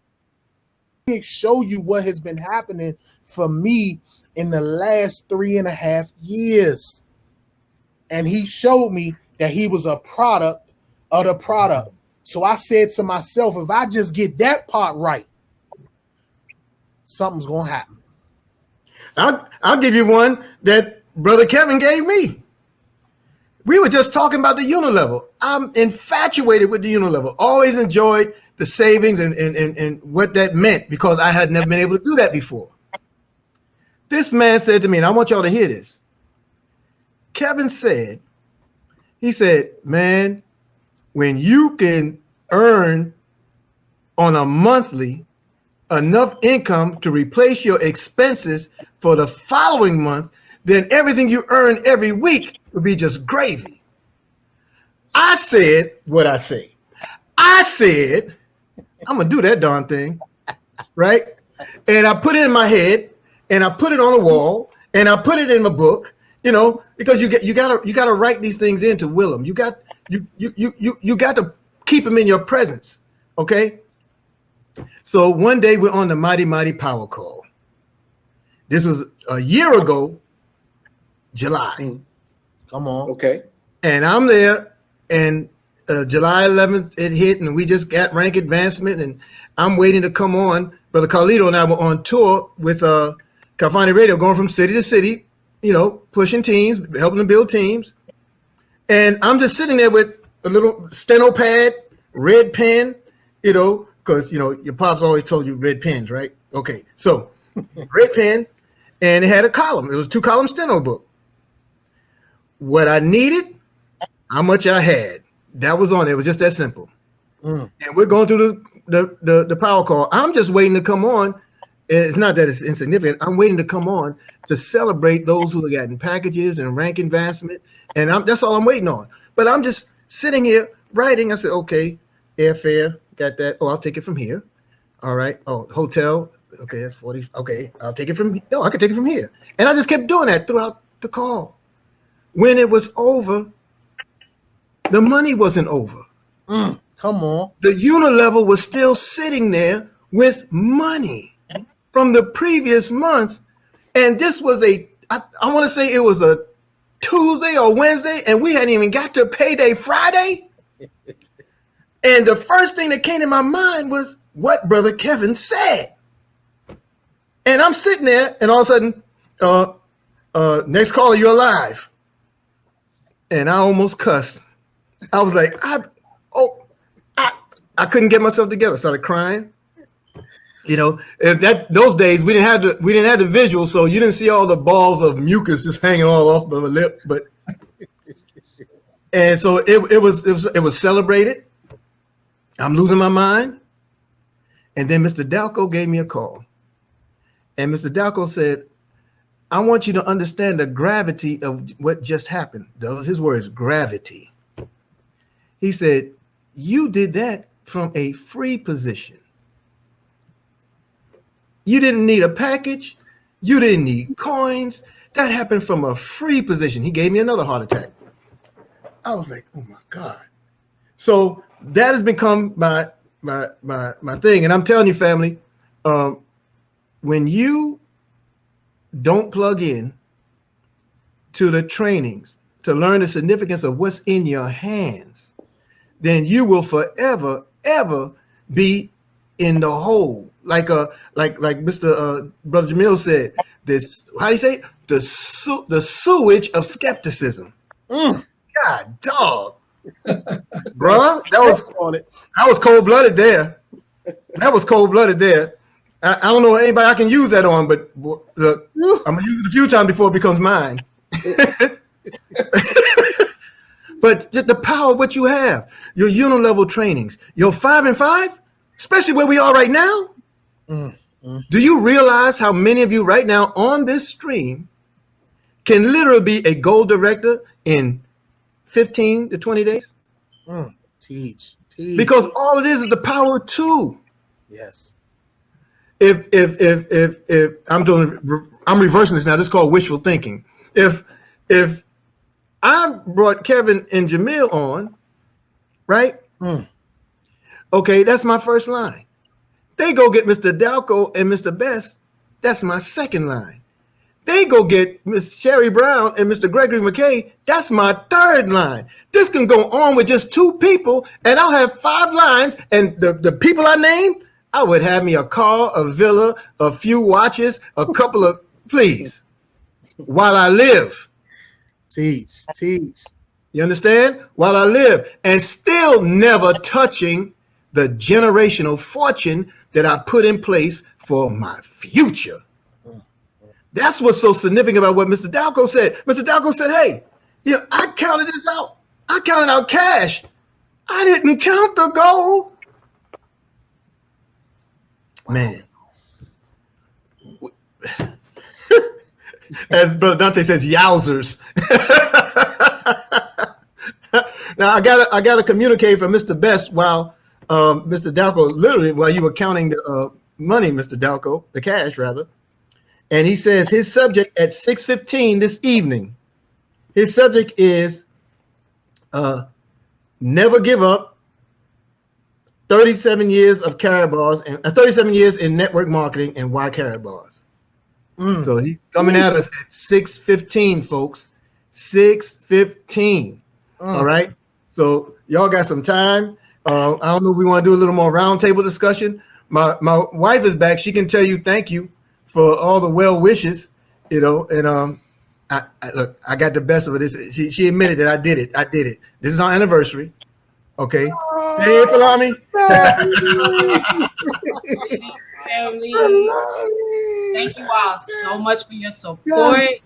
show you what has been happening for me in the last 3.5 years, and he showed me that he was a product of the product. So I said to myself, if I just get that part right, something's gonna happen. I'll give you one that Brother Kevin gave me. We were just talking about the unilevel. I'm infatuated with the unilevel. Always enjoyed the savings and what that meant because I had never been able to do that before. This man said to me, and I want y'all to hear this. Kevin said, he said, man, when you can earn on a monthly enough income to replace your expenses for the following month, then everything you earn every week would be just gravy. I said what I say. I said, I'm going to do that darn thing, right? And I put it in my head, and I put it on the wall, and I put it in my book, because you gotta write these things in to will them. You got to keep them in your presence, okay? So one day we're on the Mighty Mighty Power Call. This was a year ago, July. Come on. Okay. And I'm there, and July 11th it hit, and we just got rank advancement, and I'm waiting to come on. Brother Carlito and I were on tour with California Radio, going from city to city, pushing teams, helping to build teams. And I'm just sitting there with a little steno pad, red pen, because, your pops always told you red pens, right? Okay, so red pen, and it had a column. It was a 2-column steno book. What I needed, how much I had. That was on it. It was just that simple. And we're going through the power call. I'm just waiting to come on. It's not that it's insignificant. I'm waiting to come on to celebrate those who have gotten packages and rank advancement. And that's all I'm waiting on. But I'm just sitting here writing. I said, okay, airfare, got that. Oh, I'll take it from here. All right. Oh, hotel. Okay, that's 40. Okay, I'll take it from here. Oh, I can take it from here. And I just kept doing that throughout the call. When it was over, the money wasn't over. Come on. The unilevel was still sitting there with money from the previous month. And this was I want to say it was a Tuesday or Wednesday, and we hadn't even got to payday Friday. And the first thing that came to my mind was what Brother Kevin said. And I'm sitting there, and all of a sudden, next caller, you're alive. And I almost cussed. I was like, I couldn't get myself together. I started crying. Those days we didn't have the visual, so you didn't see all the balls of mucus just hanging all off of my lip. And so it was celebrated. I'm losing my mind. And then Mr. Dalco gave me a call. And Mr. Dalco said, I want you to understand the gravity of what just happened. Those are his words, gravity. He said, you did that from a free position. You didn't need a package. You didn't need coins. That happened from a free position. He gave me another heart attack. I was like, oh my God. So that has become my my thing. And I'm telling you, family, when you don't plug in to the trainings to learn the significance of what's in your hands, then you will forever, ever be in the hole. Like Mr. Brother Jamil said, this, how do you say it? The sewage of skepticism. God dog. Bruh, that was cold-blooded there. That was cold-blooded there. I don't know anybody I can use that on, but look, I'm gonna use it a few times before it becomes mine. But the power of what you have, your unilevel trainings, your 5 and 5, especially where we are right now. Do you realize how many of you right now on this stream can literally be a gold director in 15 to 20 days? Teach. Because all it is the power of 2. Yes. If I'm reversing this now. This is called wishful thinking. If I brought Kevin and Jamil on, right? Okay, that's my first line. They go get Mr. Dalco and Mr. Best. That's my second line. They go get Miss Sherry Brown and Mr. Gregory McKay. That's my third line. This can go on with just 2 people, and I'll have 5 lines. And the people I named, I would have me a car, a villa, a few watches, a couple of, please, while I live. Teach. You understand? While I live, and still never touching the generational fortune that I put in place for my future. That's what's so significant about what Mr. Dalco said. Mr. Dalco said, hey, I counted this out. I counted out cash. I didn't count the gold. Man. As Brother Dante says, yowzers. Now I gotta communicate from Mr. Best while Mr. Dalco, literally while you were counting the money, Mr. Dalco, the cash rather. And he says his subject at 6:15 this evening, his subject is never give up, 37 years of Karatbars and 37 years in network marketing and why Karatbars. So he's coming at us at 6:15, folks. 6:15. All right. So y'all got some time. I don't know if we want to do a little more roundtable discussion. My wife is back. She can tell you thank you for all the well wishes, and look, I got the best of it. She admitted that I did it. This is our anniversary. Okay. Hey, Falami. Family. Thank you all so much for your support.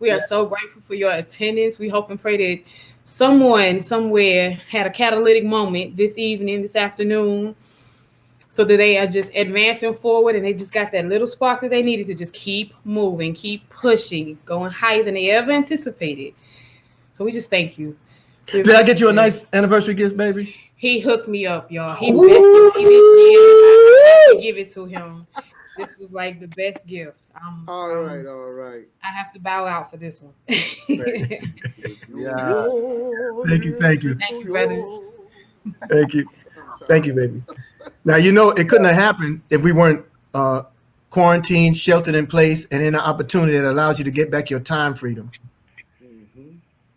We are so grateful for your attendance. We hope and pray that someone somewhere had a catalytic moment this evening, this afternoon, so that they are just advancing forward and they just got that little spark that they needed to just keep moving, keep pushing, going higher than they ever anticipated. So we just thank you. Did I get you a nice anniversary gift, baby? He hooked me up, y'all. He bested me this year. I have to give it to him. This was like the best gift. All right. I have to bow out for this one. Yeah. Thank you. Thank you, brothers. Thank you, baby. Now, it couldn't have happened if we weren't quarantined, sheltered in place, and in an opportunity that allows you to get back your time freedom.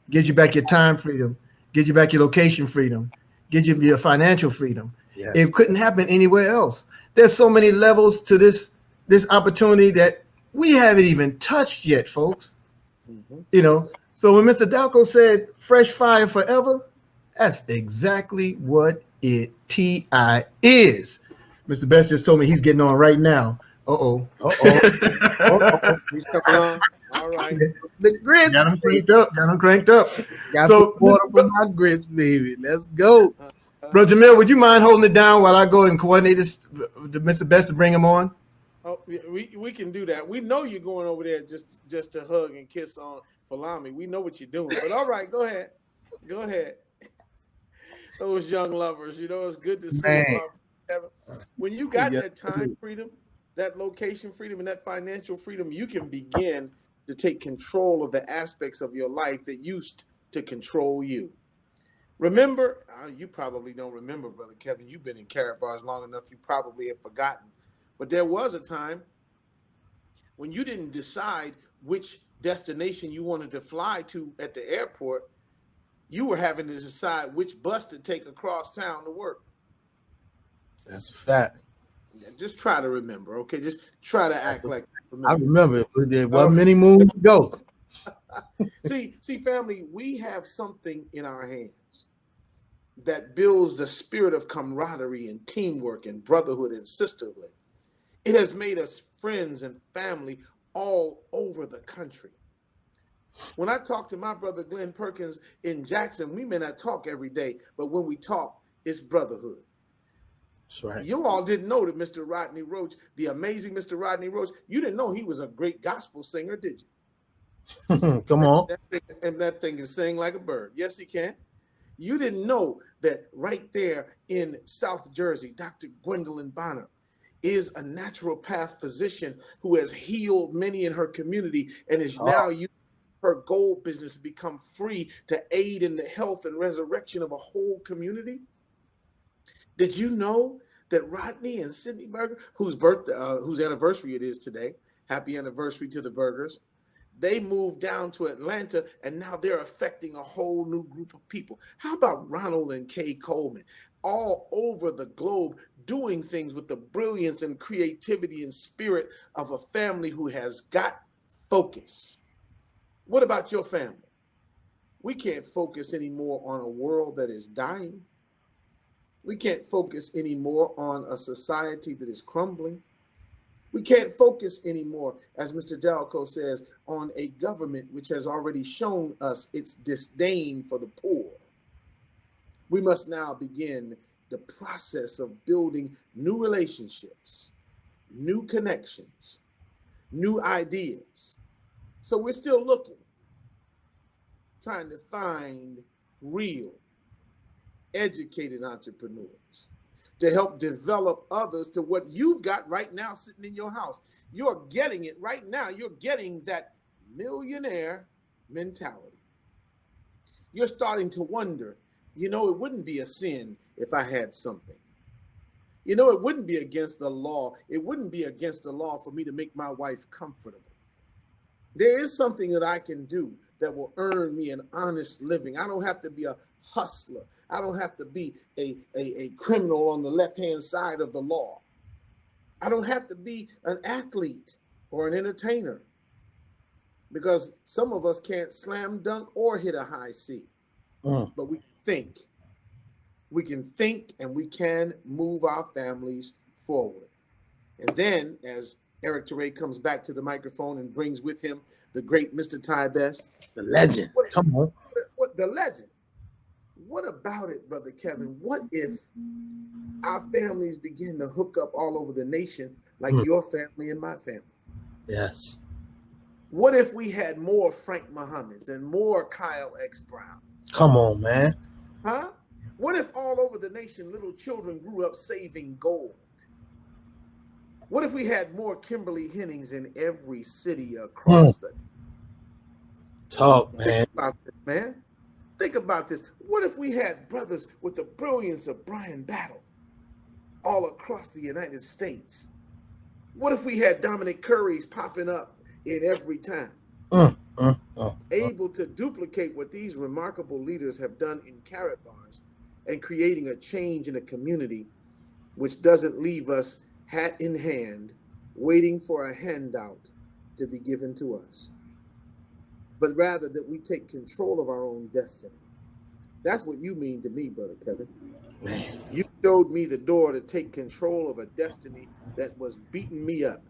Gives you back your time freedom, gives you back your location freedom, gives you your financial freedom. Yes. It couldn't happen anywhere else. There's so many levels to this opportunity that we haven't even touched yet, folks. So when Mr. Dalco said fresh fire forever, that's exactly what it is. Mr. Best just told me he's getting on right now. He's coming on. All right. The grits. Got him cranked up. Got some water for my grits, baby. Let's go. Bro Jamil, would you mind holding it down while I go and coordinate this to Mr. Best to bring him on? Oh, we can do that. We know you're going over there just to hug and kiss on Falami. We know what you're doing. But all right, go ahead. Those young lovers, it's good to see them. When you got that time freedom, that location freedom, and that financial freedom, you can begin to take control of the aspects of your life that used to control you. Remember, you probably don't remember, Brother Kevin. You've been in Karatbars long enough. You probably have forgotten. But there was a time when you didn't decide which destination you wanted to fly to at the airport. You were having to decide which bus to take across town to work. That's a fact. Yeah, just try to remember, okay? Just try to act like you remember. I remember it. There wasn't many moons ago. See, family, we have something in our hands that builds the spirit of camaraderie and teamwork and brotherhood and sisterhood. It has made us friends and family all over the country. When I talk to my brother Glenn Perkins in Jackson, we may not talk every day, but when we talk, it's brotherhood. That's right. You all didn't know that Mr. Rodney Roach, the amazing Mr. Rodney Roach, you didn't know he was a great gospel singer, did you? Come on. That thing can sing like a bird. Yes, he can. You didn't know that right there in South Jersey, Dr. Gwendolyn Bonner is a naturopath physician who has healed many in her community and is now using her gold business to become free to aid in the health and resurrection of a whole community. Did you know that Rodney and Sydney Berger, whose anniversary it is today, happy anniversary to the Bergers, they moved down to Atlanta and now they're affecting a whole new group of people. How about Ronald and Kay Coleman, all over the globe, doing things with the brilliance and creativity and spirit of a family who has got focus? What about your family? We can't focus anymore on a world that is dying. We can't focus anymore on a society that is crumbling. We can't focus anymore, as Mr. Jalco says, on a government which has already shown us its disdain for the poor. We must now begin the process of building new relationships, new connections, new ideas. So we're still looking, trying to find real, educated entrepreneurs to help develop others to what you've got right now sitting in your house. You're getting it right now. You're getting that millionaire mentality. You're starting to wonder, it wouldn't be a sin if I had something. It wouldn't be against the law. It wouldn't be against the law for me to make my wife comfortable. There is something that I can do that will earn me an honest living. I don't have to be a hustler. I don't have to be a criminal on the left-hand side of the law. I don't have to be an athlete or an entertainer, because some of us can't slam dunk or hit a high C. But we think. We can think and we can move our families forward. And then as Eric Teray comes back to the microphone and brings with him the great Mr. Ty Best. The legend. Come on. What the legend? What about it, Brother Kevin? What if our families begin to hook up all over the nation like your family and my family? Yes. What if we had more Frank Muhammad's and more Kyle X Browns? Come on, man. Huh? What if all over the nation little children grew up saving gold? What if we had more Kimberly Hennings in every city across the... Talk, man. Think about this, man. Think about this. What if we had brothers with the brilliance of Brian Battle all across the United States? What if we had Dominic Curry's popping up in every town? Able to duplicate what these remarkable leaders have done in Karatbars and creating a change in a community which doesn't leave us hat in hand, waiting for a handout to be given to us, but rather that we take control of our own destiny. That's what you mean to me, Brother Kevin. Man. You showed me the door to take control of a destiny that was beating me up.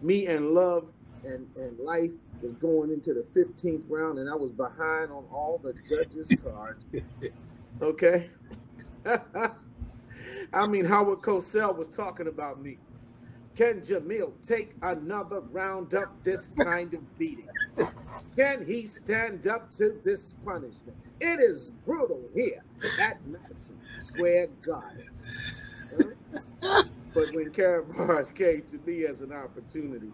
Me and love and life was going into the 15th round, and I was behind on all the judges' cards. Okay? I mean, Howard Cosell was talking about me. Can Jamil take another round of this kind of beating? Can he stand up to this punishment? It is brutal here at Madison Square Garden. But when Karatbars came to me as an opportunity,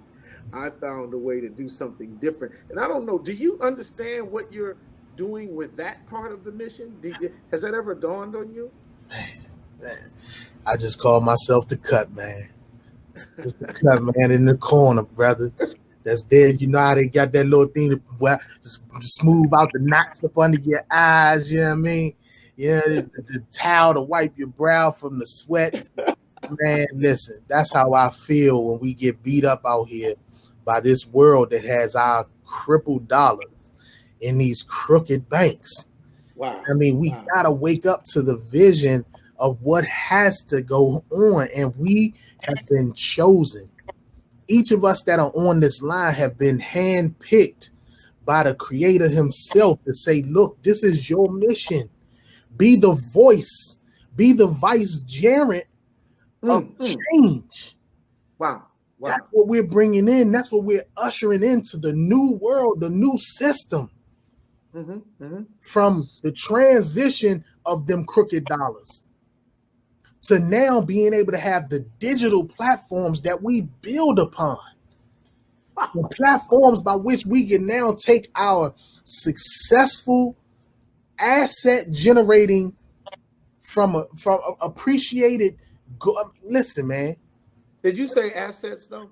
I found a way to do something different. And I don't know, do you understand what you're doing with that part of the mission? Has that ever dawned on you? Man, I just call myself the cut man. Just the cut man in the corner, brother. That's there. You know how they got that little thing to just smooth out the knots up under your eyes. You know what I mean? Yeah, the towel to wipe your brow from the sweat. Man, listen, that's how I feel when we get beat up out here by this world that has our crippled dollars in these crooked banks. Wow. I mean, we gotta wake up to the vision of what has to go on, and we have been chosen. Each of us that are on this line have been handpicked by the Creator himself to say, look, this is your mission. Be the voice, be the vicegerent of change. Wow. That's what we're bringing in. That's what we're ushering into the new world, the new system. From the transition of them crooked dollars to now being able to have the digital platforms that we build upon. The platforms by which we can now take our successful asset generating from appreciated. Listen, man. Did you say assets though?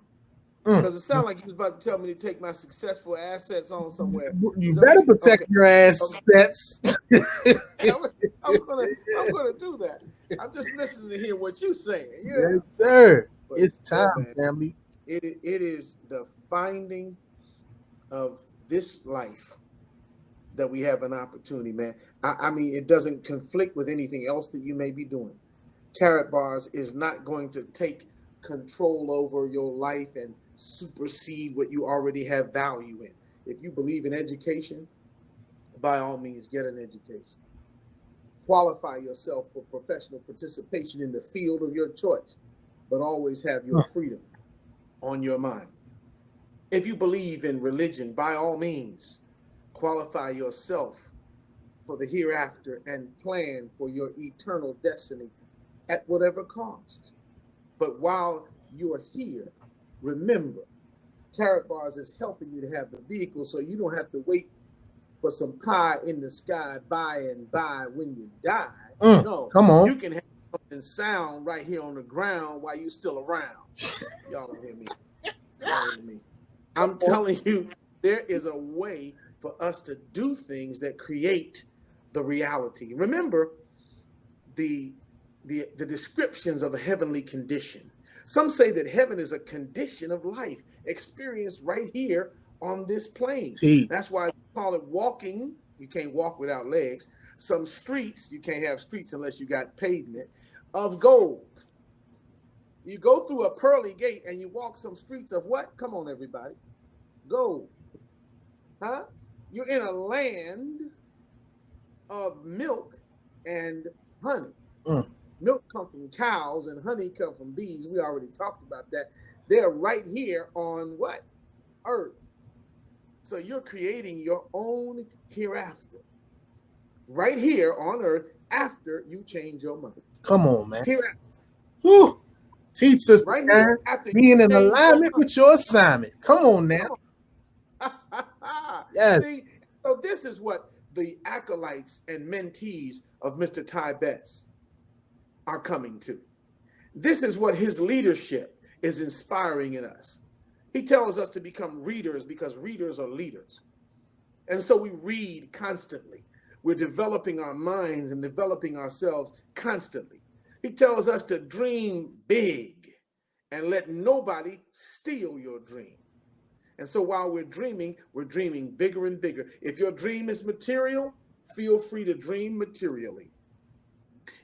Because it sounded like you was about to tell me to take my successful assets on somewhere. You better protect your assets. I'm gonna do that. I'm just listening to hear what you're saying. Yeah. Yes, sir. But, it's time, family. It is the finding of this life that we have an opportunity, man. I mean, it doesn't conflict with anything else that you may be doing. Karatbars is not going to take control over your life and supersede what you already have value in. If you believe in education, by all means, get an education. Qualify yourself for professional participation in the field of your choice, but always have your freedom on your mind. If you believe in religion, by all means, qualify yourself for the hereafter and plan for your eternal destiny at whatever cost. But while you are here, remember, Karatbars is helping you to have the vehicle so you don't have to wait for some pie in the sky by and by when you die. No, come on. You can have something sound right here on the ground while you're still around. Y'all don't hear me. Y'all hear me. I'm telling you, there is a way for us to do things that create the reality. Remember the descriptions of a heavenly condition. Some say that heaven is a condition of life experienced right here on this plane. That's why they call it walking. You can't walk without legs. Some streets, you can't have streets unless you got pavement, of gold. You go through a pearly gate and you walk some streets of what? Come on, everybody. Gold. Huh? You're in a land of milk and honey. Milk comes from cows and honey comes from bees. We already talked about that. They're right here on what? Earth. So you're creating your own hereafter. Right here on earth after you change your mind. Come on, man. Hereafter. Woo. Teach us right here after being in alignment with your assignment. Come on now. Yes. See, so this is what the acolytes and mentees of Mr. Ty Best are coming to. This is what his leadership is inspiring in us. He tells us to become readers because readers are leaders. And so we read constantly. We're developing our minds and developing ourselves constantly. He tells us to dream big and let nobody steal your dream. And so while we're dreaming bigger and bigger. If your dream is material, feel free to dream materially.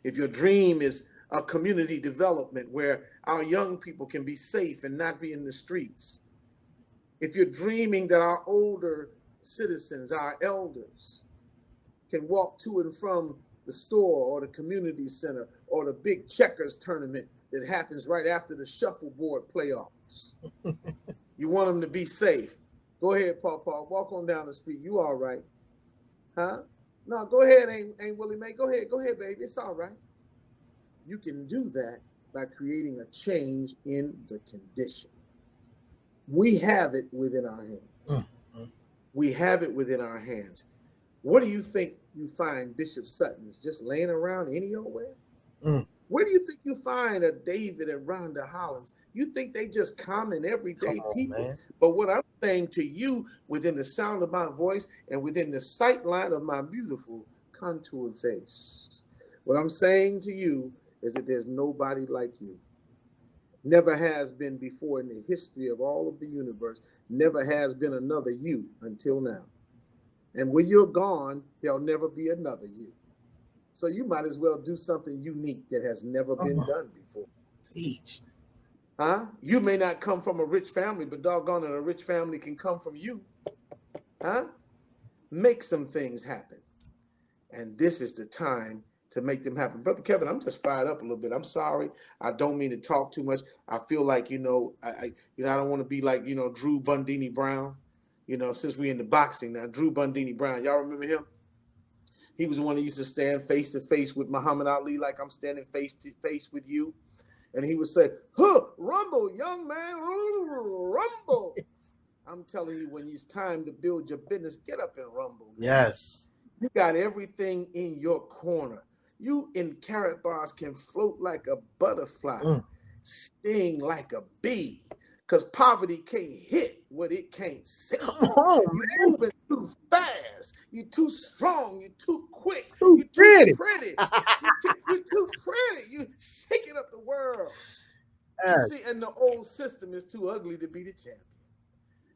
If your dream is a community development where our young people can be safe and not be in the streets. If you're dreaming that our older citizens, our elders, can walk to and from the store or the community center or the big checkers tournament that happens right after the shuffleboard playoffs. You want them to be safe. Go ahead, Paw. Walk on down the street. You all right? Huh? No, go ahead, Ain't Willie Mae. Go ahead, baby. It's all right. You can do that by creating a change in the condition. We have it within our hands. We have it within our hands. Where do you think you find Bishop Suttons? Just laying around any old way? Where do you think you find a David and Rhonda Hollins? You think they just common everyday people? Man. But what I'm saying to you, within the sound of my voice and within the sight line of my beautiful contoured face, what I'm saying to you is that there's nobody like you. Never has been before in the history of all of the universe. Never has been another you until now. And when you're gone, there'll never be another you. So you might as well do something unique that has never been done before. Teach. Huh? You may not come from a rich family, but doggone it, a rich family can come from you. Huh? Make some things happen. And this is the time to make them happen. Brother Kevin, I'm just fired up a little bit. I'm sorry. I don't mean to talk too much. I feel like, I don't want to be like, Drew Bundini Brown. Since we're in the boxing now, Drew Bundini Brown. Y'all remember him? He was the one that used to stand face to face with Muhammad Ali like I'm standing face to face with you. And he would say, rumble, young man, rumble. I'm telling you, when it's time to build your business, get up and rumble. Man. Yes. You got everything in your corner. You in Karatbars can float like a butterfly, sting like a bee, because poverty can't hit what it can't see. Come on, You're moving too fast. You're too strong. You're too quick. You're too pretty. You're too pretty. You're shaking up the world. You see, and the old system is too ugly to be the champion.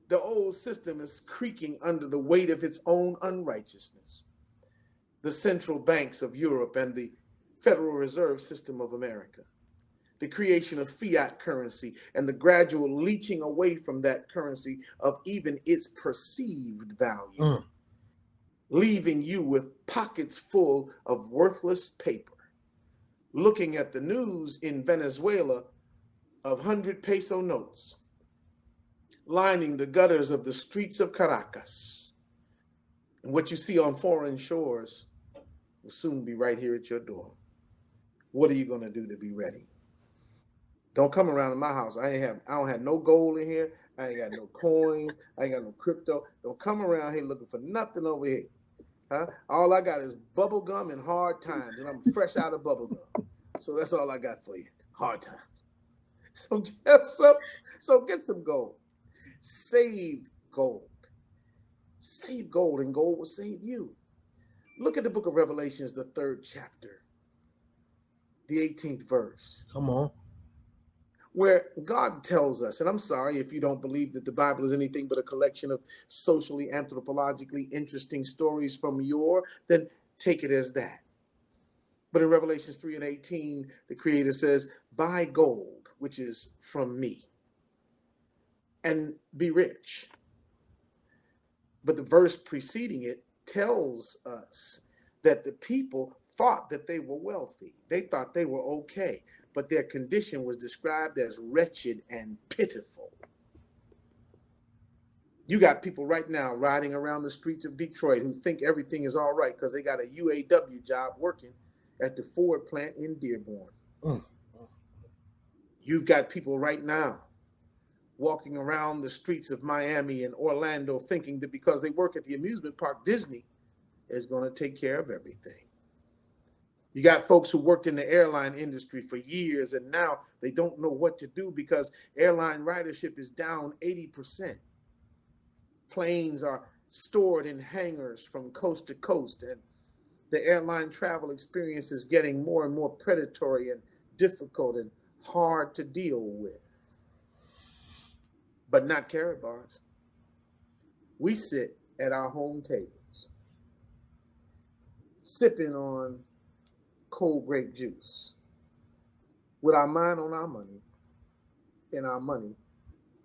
The old system is creaking under the weight of its own unrighteousness. The central banks of Europe and the Federal Reserve System of America, the creation of fiat currency and the gradual leaching away from that currency of even its perceived value, leaving you with pockets full of worthless paper, looking at the news in Venezuela of 100 peso notes, lining the gutters of the streets of Caracas. And what you see on foreign shores will soon be right here at your door. What are you going to do to be ready? Don't come around in my house. I don't have no gold in here. I ain't got no coins. I ain't got no crypto. Don't come around here looking for nothing over here. Huh? All I got is bubble gum and hard times, and I'm fresh out of bubble gum. So that's all I got for you. Hard times. So get some gold. Save gold. Save gold, and gold will save you. Look at the book of Revelations, the 3rd chapter, the 18th verse. Come on. Where God tells us, and I'm sorry if you don't believe that the Bible is anything but a collection of socially, anthropologically interesting stories from yore, then take it as that. But in Revelations 3:18, the Creator says, buy gold, which is from me, and be rich. But the verse preceding it tells us that the people thought that they were wealthy. They thought they were okay, but their condition was described as wretched and pitiful. You got people right now riding around the streets of Detroit who think everything is all right because they got a UAW job working at the Ford plant in Dearborn. You've got people right now walking around the streets of Miami and Orlando thinking that because they work at the amusement park, Disney is going to take care of everything. You got folks who worked in the airline industry for years and now they don't know what to do because airline ridership is down 80%. Planes are stored in hangars from coast to coast, and the airline travel experience is getting more and more predatory and difficult and hard to deal with. But not Karatbars. We sit at our home tables, sipping on cold grape juice, with our mind on our money and our money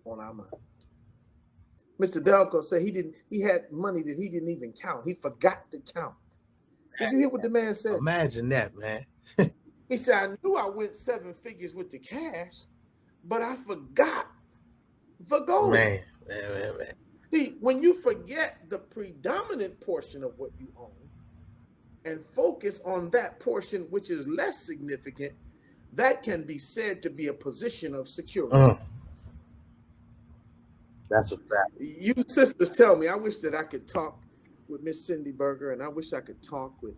on our mind. Mr. Delco said he had money that he didn't even count. He forgot to count. Did you hear what the man said? Imagine that, man. He said, I knew I went 7 figures with the cash, but I forgot the gold. Man. See, when you forget the predominant portion of what you own and focus on that portion which is less significant, that can be said to be a position of security. That's a fact. You sisters tell me, I wish that I could talk with Miss Cindy Berger, and I wish I could talk with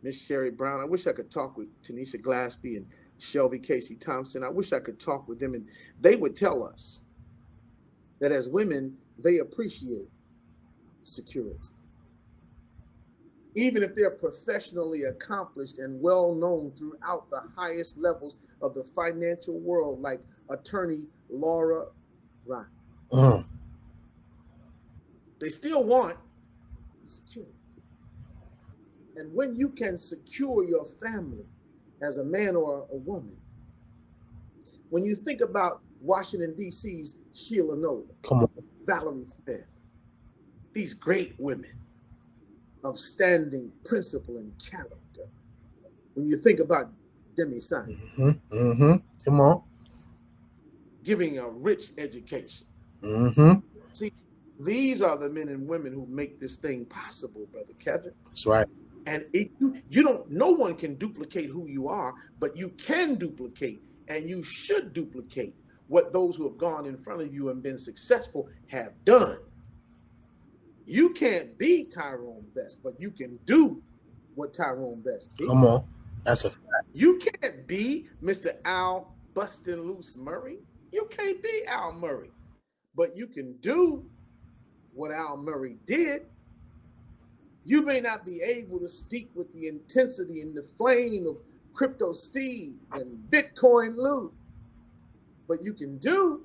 Miss Sherry Brown. I wish I could talk with Tanisha Glaspie and Shelby Casey Thompson. I wish I could talk with them, and they would tell us that as women, they appreciate security. Even if they're professionally accomplished and well known throughout the highest levels of the financial world, like attorney Laura Ryan. They still want security. And when you can secure your family as a man or a woman, when you think about Washington, D.C.'s Sheila Nolan, Valerie Smith, these great women of standing principle and character, when you think about Demi Simon, come on, giving a rich education. See, these are the men and women who make this thing possible, Brother Kevin. That's right. And you don't, no one can duplicate who you are, but you can duplicate, and you should duplicate what those who have gone in front of you and been successful have done. You can't be Tyrone Best, but you can do what Tyrone Best did. Come on. That's a fact. You can't be Mr. Al Bustin' Loose Murray. You can't be Al Murray, but you can do what Al Murray did. You may not be able to speak with the intensity and the flame of Crypto Steve and Bitcoin Lou, but you can do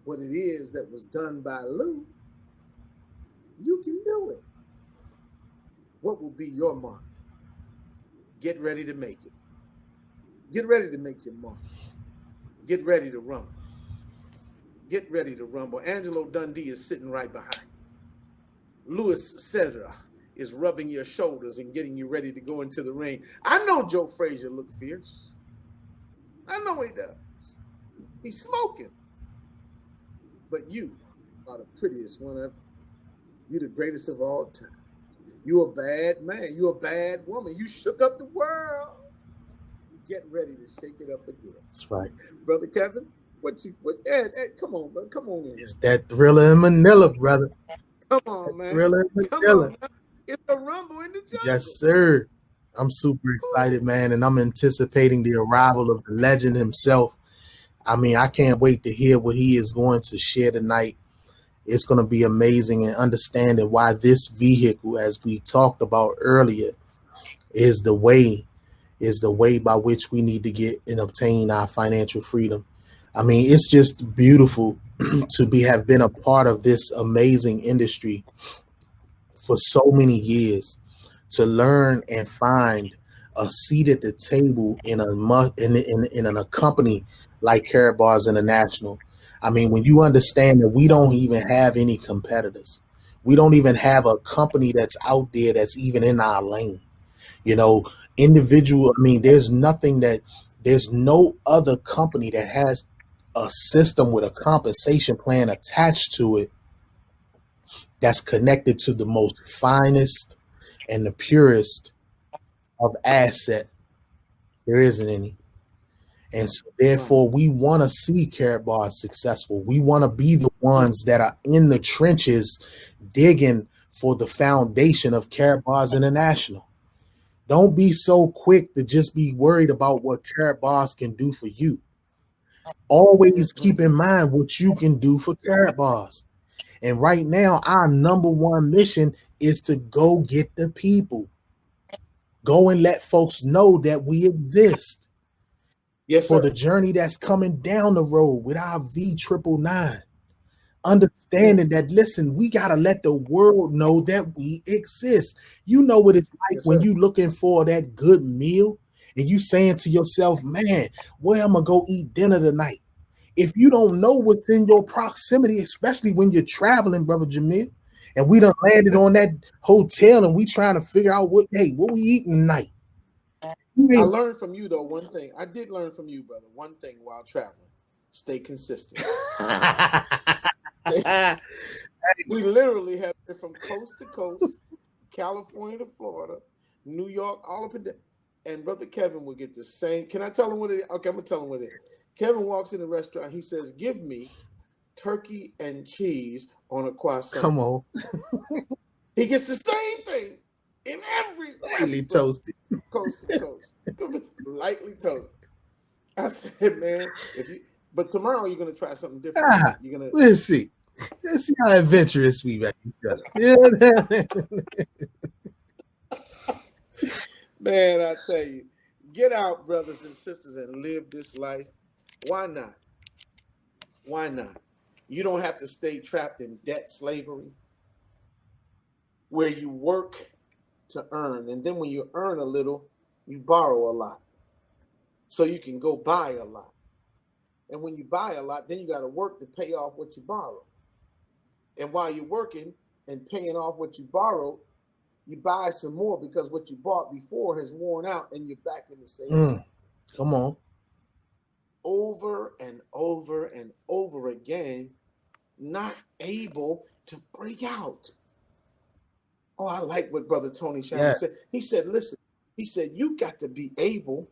what it is that was done by Lou. You can do it. What will be your mark? Get ready to make it. Get ready to make your mark. Get ready to rumble. Get ready to rumble. Angelo Dundee is sitting right behind you. Louis Cedra is rubbing your shoulders and getting you ready to go into the ring. I know Joe Frazier look fierce. I know he does. He's smoking. But you are the prettiest one ever. You're the greatest of all time. You're a bad man. You're a bad woman. You shook up the world. Get ready to shake it up again. That's right. Brother Kevin, Ed, come on, bro. Come on in. It's that Thriller in Manila, brother. Come on, man. Thriller in Come Manila. on, man. It's a rumble in the jungle. Yes, sir. I'm super excited, man, and I'm anticipating the arrival of the legend himself. I mean, I can't wait to hear what he is going to share tonight. It's going to be amazing, and understanding why this vehicle, as we talked about earlier, is the way by which we need to get and obtain our financial freedom. I mean, it's just beautiful to have been a part of this amazing industry for so many years, to learn and find a seat at the table in a company like Karatbars International. I mean, when you understand that we don't even have any competitors, we don't even have a company that's out there that's even in our lane. You know, individual, I mean, there's no other company that has a system with a compensation plan attached to it that's connected to the most finest and the purest of asset. There isn't any. And so therefore, we want to see Karatbars successful. We want to be the ones that are in the trenches digging for the foundation of Karatbars International. Don't be so quick to just be worried about what Karatbars can do for you. Always keep in mind what you can do for Karatbars. And right now, our number one mission is to go get the people. Go and let folks know that we exist. Yes, for sir. the journey that's coming down the road with our V999. Understanding that, listen, we got to let the world know that we exist. You know what it's like when you looking for that good meal and you saying to yourself, man, where am I going to eat dinner tonight? If you don't know what's in your proximity, especially when you're traveling, Brother Jamil, and we done landed on that hotel and we trying to figure out what we eating tonight. I learned from you, though, one thing. I did learn from you, brother, one thing while traveling. Stay consistent. We literally have been from coast to coast, California to Florida, New York, all up and down. And Brother Kevin will get the same. Can I tell him what it is? Okay, I'm going to tell him what it is. Kevin walks in the restaurant. He says, give me turkey and cheese on a croissant. Come on. He gets the same thing in every lightly toasted. Coast to coast. Lightly toasted. I said, man, but tomorrow you're gonna try something different. Right? You're gonna let's see how adventurous we make each other. Man, I tell you, get out, brothers and sisters, and live this life. Why not? Why not? You don't have to stay trapped in debt slavery, where you work to earn, and then when you earn a little, you borrow a lot, so you can go buy a lot. And when you buy a lot, then you got to work to pay off what you borrow. And while you're working and paying off what you borrowed, you buy some more because what you bought before has worn out, and you're back in the same. Come on. Over and over and over again, not able to break out. Oh, I like what Brother Tony Shannon said. He said, listen, he said, you got to be able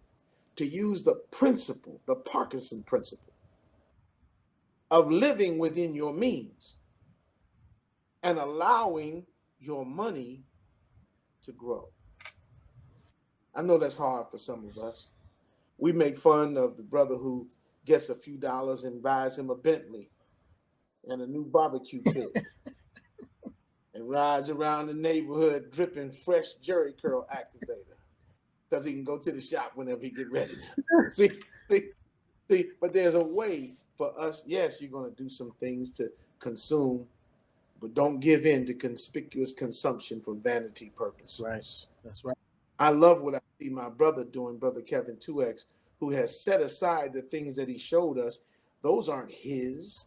to use the principle, the Parkinson principle of living within your means and allowing your money to grow. I know that's hard for some of us. We make fun of the brother who gets a few dollars and buys him a Bentley and a new barbecue pit and rides around the neighborhood dripping fresh Jerry curl activator because he can go to the shop whenever he get ready. See, but there's a way for us. Yes, you're going to do some things to consume, but don't give in to conspicuous consumption for vanity purposes. Right. That's right. I love what I see my brother doing, Brother Kevin 2X, who has set aside the things that he showed us. Those aren't his.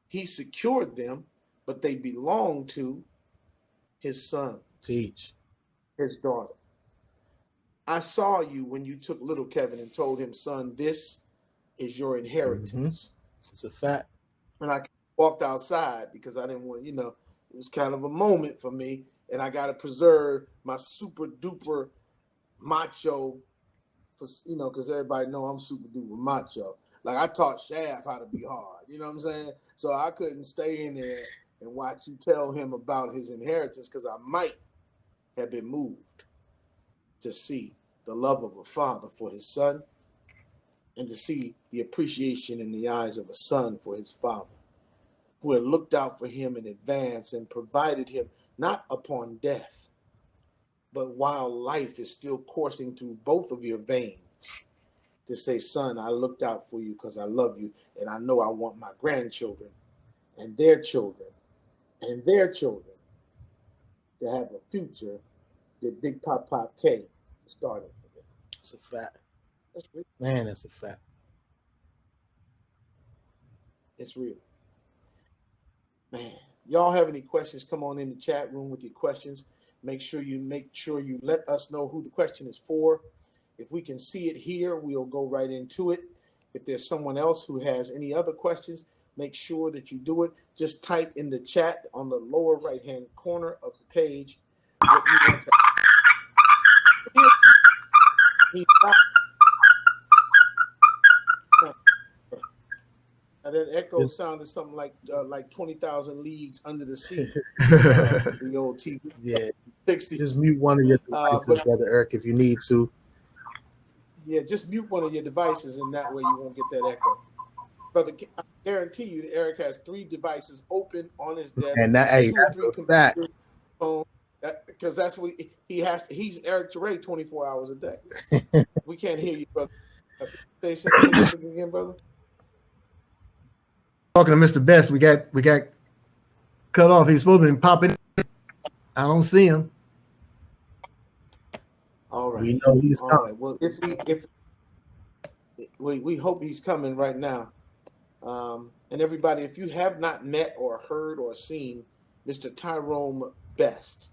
He secured them, but they belong to his son. Teach. His daughter. I saw you when you took little Kevin and told him, son, this is your inheritance. It's a fact. And I walked outside because I didn't want, it was kind of a moment for me. And I got to preserve my super duper macho, because everybody know I'm super duper macho. Like I taught Shaft how to be hard, you know what I'm saying? So I couldn't stay in there and watch you tell him about his inheritance because I might have been moved to see the love of a father for his son and to see the appreciation in the eyes of a son for his father, who had looked out for him in advance and provided him not upon death, but while life is still coursing through both of your veins, to say, son, I looked out for you because I love you, and I know I want my grandchildren and their children and their children to have a future that Big Papa K started for them. It's a fact. That's real. Man, that's a fact. It's real. Man, y'all have any questions? Come on in the chat room with your questions. Make sure you let us know who the question is for. If we can see it here, we'll go right into it. If there's someone else who has any other questions, make sure that you do it. Just type in the chat on the lower right-hand corner of the page what you want to And that echo sounded something like 20,000 Leagues Under the Sea. The old TV. Yeah. 60. Just mute one of your devices, Brother Eric, if you need to. Yeah, just mute one of your devices, and that way you won't get that echo. Brother, I guarantee you that Eric has 3 devices open on his desk. And that's a fact. Because that's what he has. He's Eric Teray 24 hours a day. We can't hear you, brother. Say something again, brother. Talking to Mr. Best, we got cut off. He's supposed to be popping. I don't see him. All right. We know he's coming. Right. Well, if we hope he's coming right now. And everybody, if you have not met or heard or seen Mr. Tyrone Best,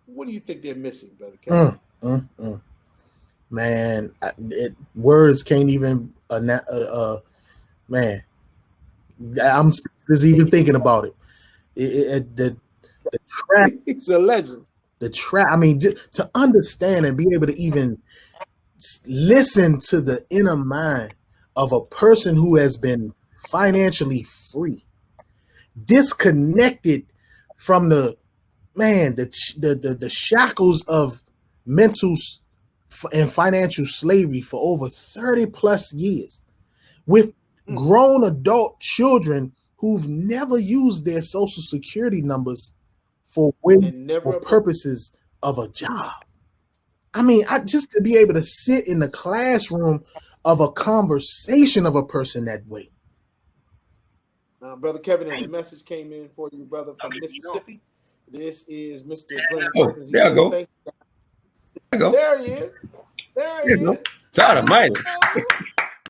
what do you think they're missing, Brother Kevin? Man, words can't even. Man, I'm just even thinking about it. The trap. It's a legend. The trap. I mean, to understand and be able to even listen to the inner mind of a person who has been financially free, disconnected from the man, the shackles of mental and financial slavery for over 30 plus years with grown adult children who've never used their social security numbers for purposes of a job. I mean, just to be able to sit in the classroom of a conversation of a person that way. Brother Kevin, a message came in for you, brother, from Mississippi. This is Mr. Glenn Oh, Perkins. there I go. There he is. There he is. God almighty.